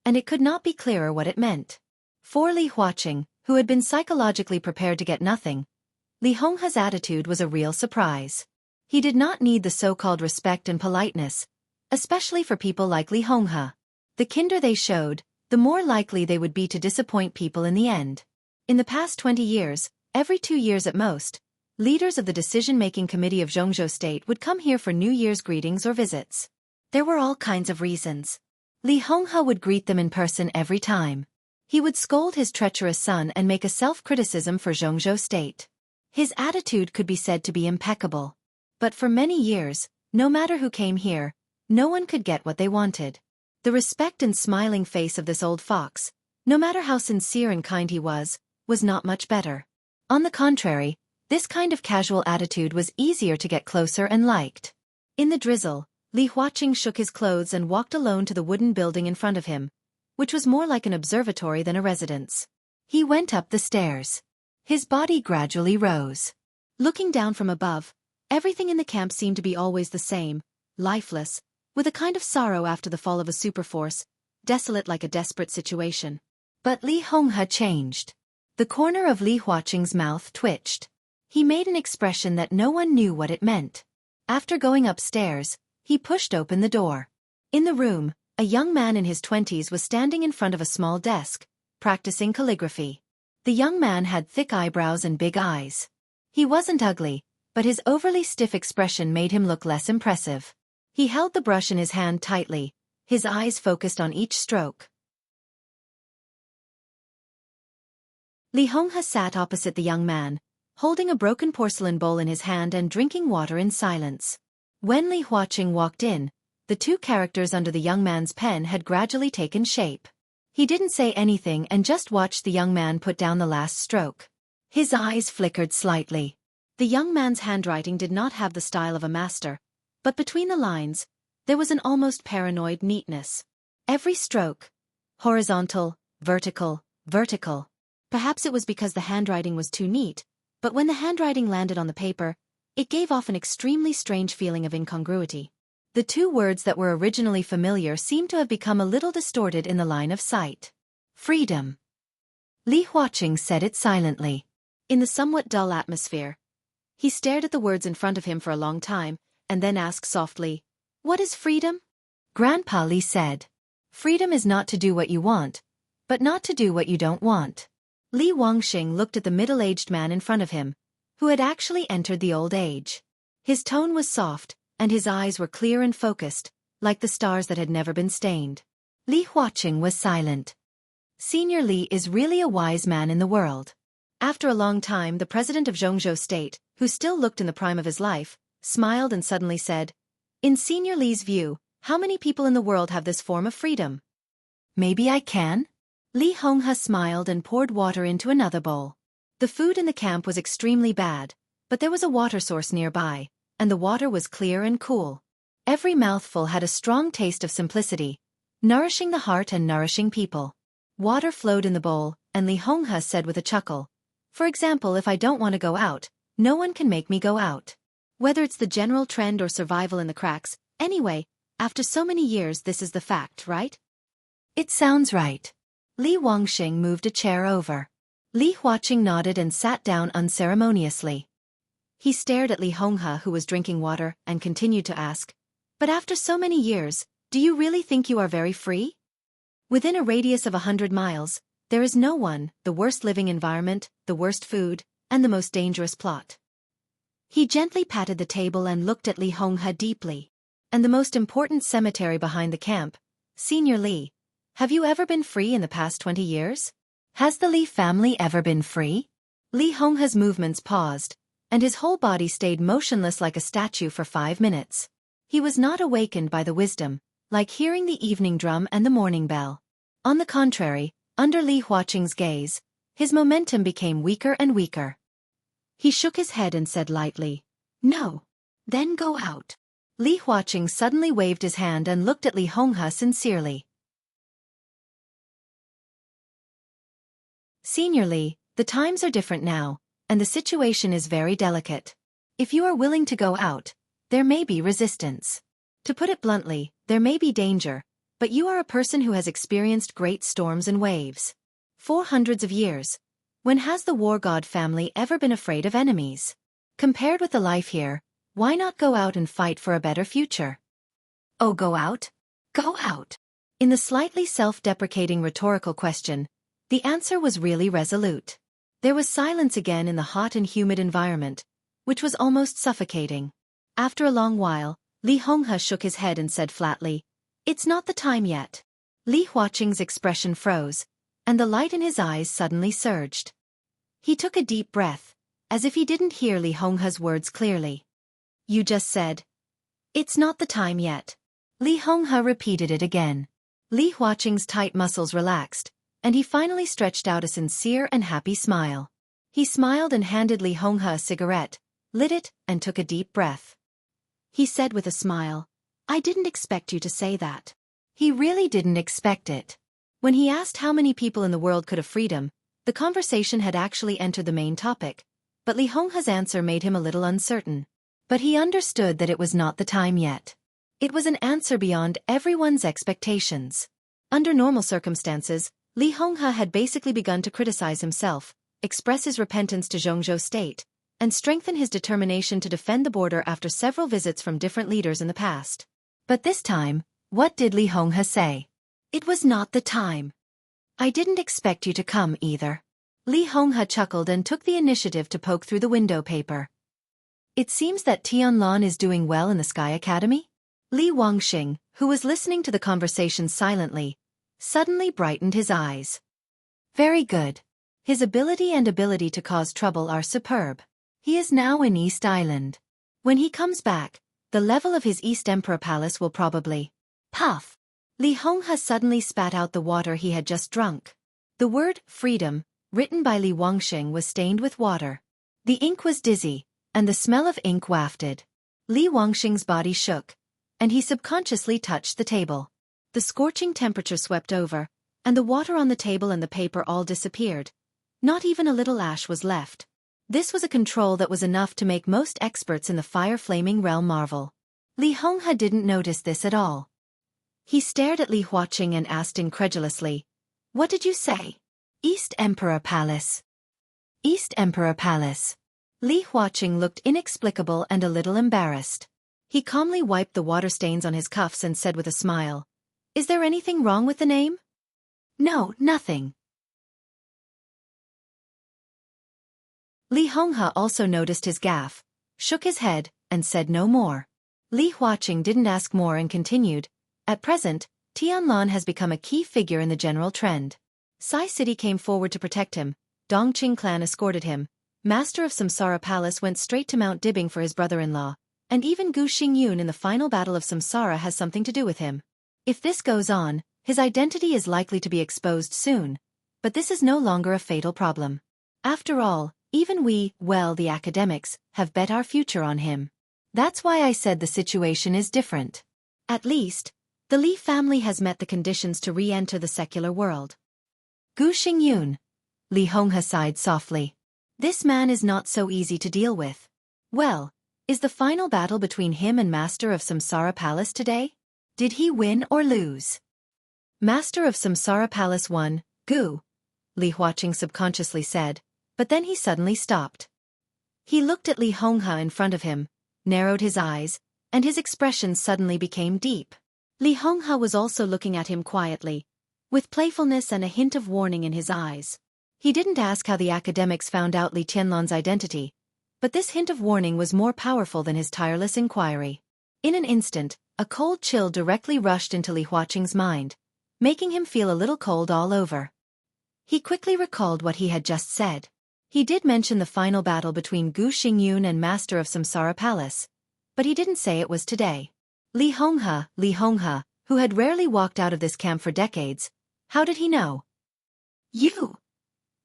and it could not be clearer what it meant. For Li Huaqing, who had been psychologically prepared to get nothing, Li Honghe's attitude was a real surprise. He did not need the so-called respect and politeness, especially for people like Li Honghe. The kinder they showed, the more likely they would be to disappoint people in the end. In the past 20 years, every 2 years at most, leaders of the decision-making committee of Jianghu State would come here for New Year's greetings or visits. There were all kinds of reasons. Li Honghe would greet them in person every time. He would scold his treacherous son and make a self-criticism for Jianghu State. His attitude could be said to be impeccable. But for many years, no matter who came here, no one could get what they wanted. The respect and smiling face of this old fox, no matter how sincere and kind he was not much better. On the contrary, this kind of casual attitude was easier to get closer and liked. In the drizzle, Li Huaqing shook his clothes and walked alone to the wooden building in front of him, which was more like an observatory than a residence. He went up the stairs. His body gradually rose. Looking down from above, everything in the camp seemed to be always the same, lifeless, with a kind of sorrow after the fall of a superforce, desolate like a desperate situation. But Li Honghe changed. The corner of Li Huaqing's mouth twitched. He made an expression that no one knew what it meant. After going upstairs, he pushed open the door. In the room, a young man in his 20s was standing in front of a small desk, practicing calligraphy. The young man had thick eyebrows and big eyes. He wasn't ugly, but his overly stiff expression made him look less impressive. He held the brush in his hand tightly, his eyes focused on each stroke. Li Honghe sat opposite the young man, holding a broken porcelain bowl in his hand and drinking water in silence. When Li Huaqing walked in, the two characters under the young man's pen had gradually taken shape. He didn't say anything and just watched the young man put down the last stroke. His eyes flickered slightly. The young man's handwriting did not have the style of a master, but between the lines, there was an almost paranoid neatness. Every stroke, horizontal, vertical, vertical. Perhaps it was because the handwriting was too neat, but when the handwriting landed on the paper, it gave off an extremely strange feeling of incongruity. The two words that were originally familiar seemed to have become a little distorted in the line of sight. Freedom. Li Huaqing said it silently. In the somewhat dull atmosphere, he stared at the words in front of him for a long time, and then asked softly, "What is freedom?" Grandpa Li said, "Freedom is not to do what you want, but not to do what you don't want." Li Huaqing looked at the middle-aged man in front of him, who had actually entered the old age. His tone was soft, and his eyes were clear and focused, like the stars that had never been stained. Li Huaqing was silent. Senior Li is really a wise man in the world. After a long time, the president of Jianghu State, who still looked in the prime of his life, smiled and suddenly said, "In Senior Li's view, how many people in the world have this form of freedom?" "Maybe I can?" Li Honghe smiled and poured water into another bowl. The food in the camp was extremely bad, but there was a water source nearby, and the water was clear and cool. Every mouthful had a strong taste of simplicity, nourishing the heart and nourishing people. Water flowed in the bowl, and Li Honghe said with a chuckle, "For example, if I don't want to go out, no one can make me go out. Whether it's the general trend or survival in the cracks, anyway, after so many years this is the fact, right?" "It sounds right." Li Huaqing moved a chair over. Li Huaqing nodded and sat down unceremoniously. He stared at Li Honghe, who was drinking water, and continued to ask, But after so many years, do you really think you are very free? Within a radius of 100 miles, there is no one, the worst living environment, the worst food, and the most dangerous plot. He gently patted the table and looked at Li Honghe deeply. And the most important cemetery behind the camp, Senior Li, have you ever been free in the past 20 years? Has the Li family ever been free? Li Honghe's movements paused, and his whole body stayed motionless like a statue for 5 minutes. He was not awakened by the wisdom, like hearing the evening drum and the morning bell. On the contrary, under Li Huaqing's gaze, his momentum became weaker and weaker. He shook his head and said lightly, "No. Then go out." Li Huaqing suddenly waved his hand and looked at Li Honghe sincerely. Senior Li, the times are different now, and the situation is very delicate. If you are willing to go out, there may be resistance. To put it bluntly, there may be danger, but you are a person who has experienced great storms and waves. For hundreds of years. When has the war god family ever been afraid of enemies? Compared with the life here, why not go out and fight for a better future? Oh, go out? Go out. In the slightly self-deprecating rhetorical question, the answer was really resolute. There was silence again in the hot and humid environment, which was almost suffocating. After a long while, Li Honghe shook his head and said flatly, "It's not the time yet." Li Huaqing's expression froze, and the light in his eyes suddenly surged. He took a deep breath, as if he didn't hear Li Honghe's words clearly. "You just said, 'It's not the time yet.'" Li Honghe repeated it again. Li Huaqing's tight muscles relaxed, and he finally stretched out a sincere and happy smile. He smiled and handed Li Honghe a cigarette, lit it, and took a deep breath. He said with a smile, "I didn't expect you to say that." He really didn't expect it. When he asked how many people in the world could have freedom, the conversation had actually entered the main topic, but Li Honghe's answer made him a little uncertain. But he understood that it was not the time yet. It was an answer beyond everyone's expectations. Under normal circumstances, Li Honghe had basically begun to criticize himself, express his repentance to Jianghu state, and strengthen his determination to defend the border after several visits from different leaders in the past. But this time, what did Li Honghe say? "It was not the time. I didn't expect you to come either." Li Honghe chuckled and took the initiative to poke through the window paper. "It seems that Tianlan is doing well in the Sky Academy?" Li Wangxing, who was listening to the conversation silently, suddenly brightened his eyes. "Very good. His ability to cause trouble are superb. He is now in East Island. When he comes back, the level of his East Emperor Palace will probably..." Puff! Li Honghe suddenly spat out the water he had just drunk. The word, freedom, written by Li Wangxing was stained with water. The ink was dizzy, and the smell of ink wafted. Li Wangxing's body shook, and he subconsciously touched the table. The scorching temperature swept over, and the water on the table and the paper all disappeared. Not even a little ash was left. This was a control that was enough to make most experts in the fire-flaming realm marvel. Li Honghe didn't notice this at all. He stared at Li Huaqing and asked incredulously, "What did you say?" "East Emperor Palace." "East Emperor Palace." Li Huaqing looked inexplicable and a little embarrassed. He calmly wiped the water stains on his cuffs and said with a smile, "Is there anything wrong with the name?" "No, nothing." Li Honghe also noticed his gaffe, shook his head, and said no more. Li Huaqing didn't ask more and continued, "At present, Tianlan has become a key figure in the general trend. Sai City came forward to protect him, Dongqing clan escorted him, Master of Samsara Palace went straight to Mount Dibbing for his brother-in-law, and even Gu Xingyun in the final battle of Samsara has something to do with him. If this goes on, his identity is likely to be exposed soon, but this is no longer a fatal problem. After all, even we, well, the academics, have bet our future on him. That's why I said the situation is different. At least, the Li family has met the conditions to re-enter the secular world." "Gu Xingyun." Li Honghe sighed softly. "This man is not so easy to deal with. Well, is the final battle between him and Master of Samsara Palace today? Did he win or lose?" "Master of Samsara Palace won, Gu," Li Huaqing subconsciously said, but then he suddenly stopped. He looked at Li Honghe in front of him, narrowed his eyes, and his expression suddenly became deep. Li Honghe was also looking at him quietly, with playfulness and a hint of warning in his eyes. He didn't ask how the academics found out Li Tianlan's identity, but this hint of warning was more powerful than his tireless inquiry. In an instant, a cold chill directly rushed into Li Huaqing's mind, making him feel a little cold all over. He quickly recalled what he had just said. He did mention the final battle between Gu Xingyun and Master of Samsara Palace, but he didn't say it was today. Li Honghe, who had rarely walked out of this camp for decades, how did he know? You!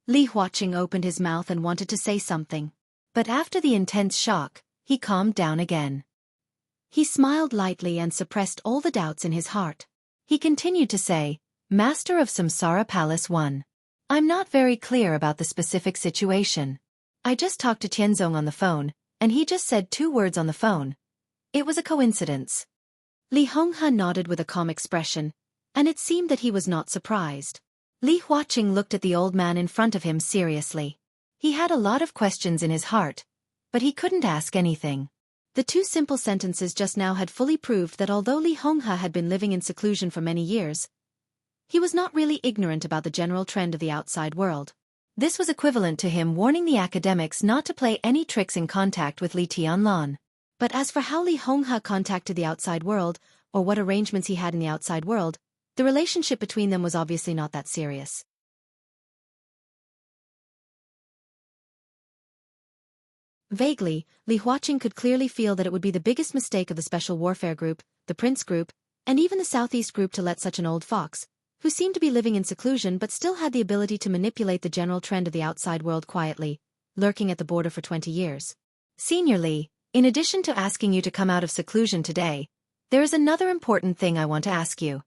Li Huaqing opened his mouth and wanted to say something, but after the intense shock, he calmed down again. He smiled lightly and suppressed all the doubts in his heart. He continued to say, Master of Samsara Palace 1. I'm not very clear about the specific situation. I just talked to Tianzong on the phone, and he just said 2 words on the phone. It was a coincidence. Li Honghe nodded with a calm expression, and it seemed that he was not surprised. Li Huaqing looked at the old man in front of him seriously. He had a lot of questions in his heart, but he couldn't ask anything. The 2 simple sentences just now had fully proved that although Li Honghe had been living in seclusion for many years, he was not really ignorant about the general trend of the outside world. This was equivalent to him warning the academics not to play any tricks in contact with Li Tianlan. But as for how Li Honghe contacted the outside world, or what arrangements he had in the outside world, the relationship between them was obviously not that serious. Vaguely, Li Huaqing could clearly feel that it would be the biggest mistake of the Special Warfare Group, the Prince Group, and even the Southeast Group to let such an old fox, who seemed to be living in seclusion but still had the ability to manipulate the general trend of the outside world quietly, lurking at the border for 20 years. Senior Li, in addition to asking you to come out of seclusion today, there is another important thing I want to ask you.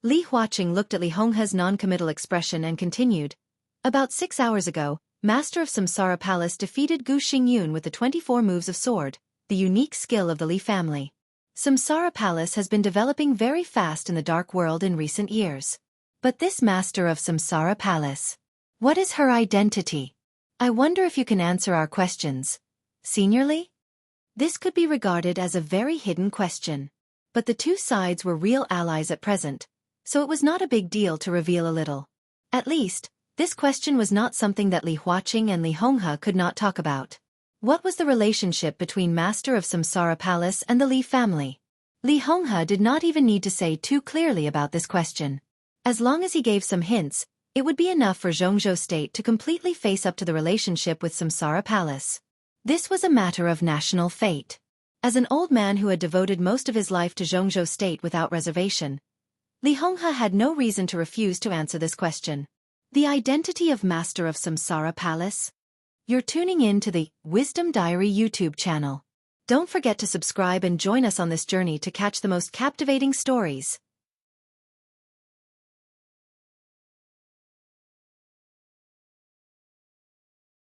Li Huaqing looked at Li Honghe's non-committal expression and continued. About 6 hours ago, Master of Samsara Palace defeated Gu Xingyun with the 24 moves of sword, the unique skill of the Li family. Samsara Palace has been developing very fast in the dark world in recent years. But this Master of Samsara Palace, what is her identity? I wonder if you can answer our questions. Senior Li? This could be regarded as a very hidden question. But the 2 sides were real allies at present, so it was not a big deal to reveal a little. At least, this question was not something that Li Huaqing and Li Honghe could not talk about. What was the relationship between Master of Samsara Palace and the Li family? Li Honghe did not even need to say too clearly about this question. As long as he gave some hints, it would be enough for Jianghu State to completely face up to the relationship with Samsara Palace. This was a matter of national fate. As an old man who had devoted most of his life to Jianghu State without reservation, Li Honghe had no reason to refuse to answer this question. The identity of Master of Samsara Palace? You're tuning in to the Wisdom Diary YouTube channel. Don't forget to subscribe and join us on this journey to catch the most captivating stories.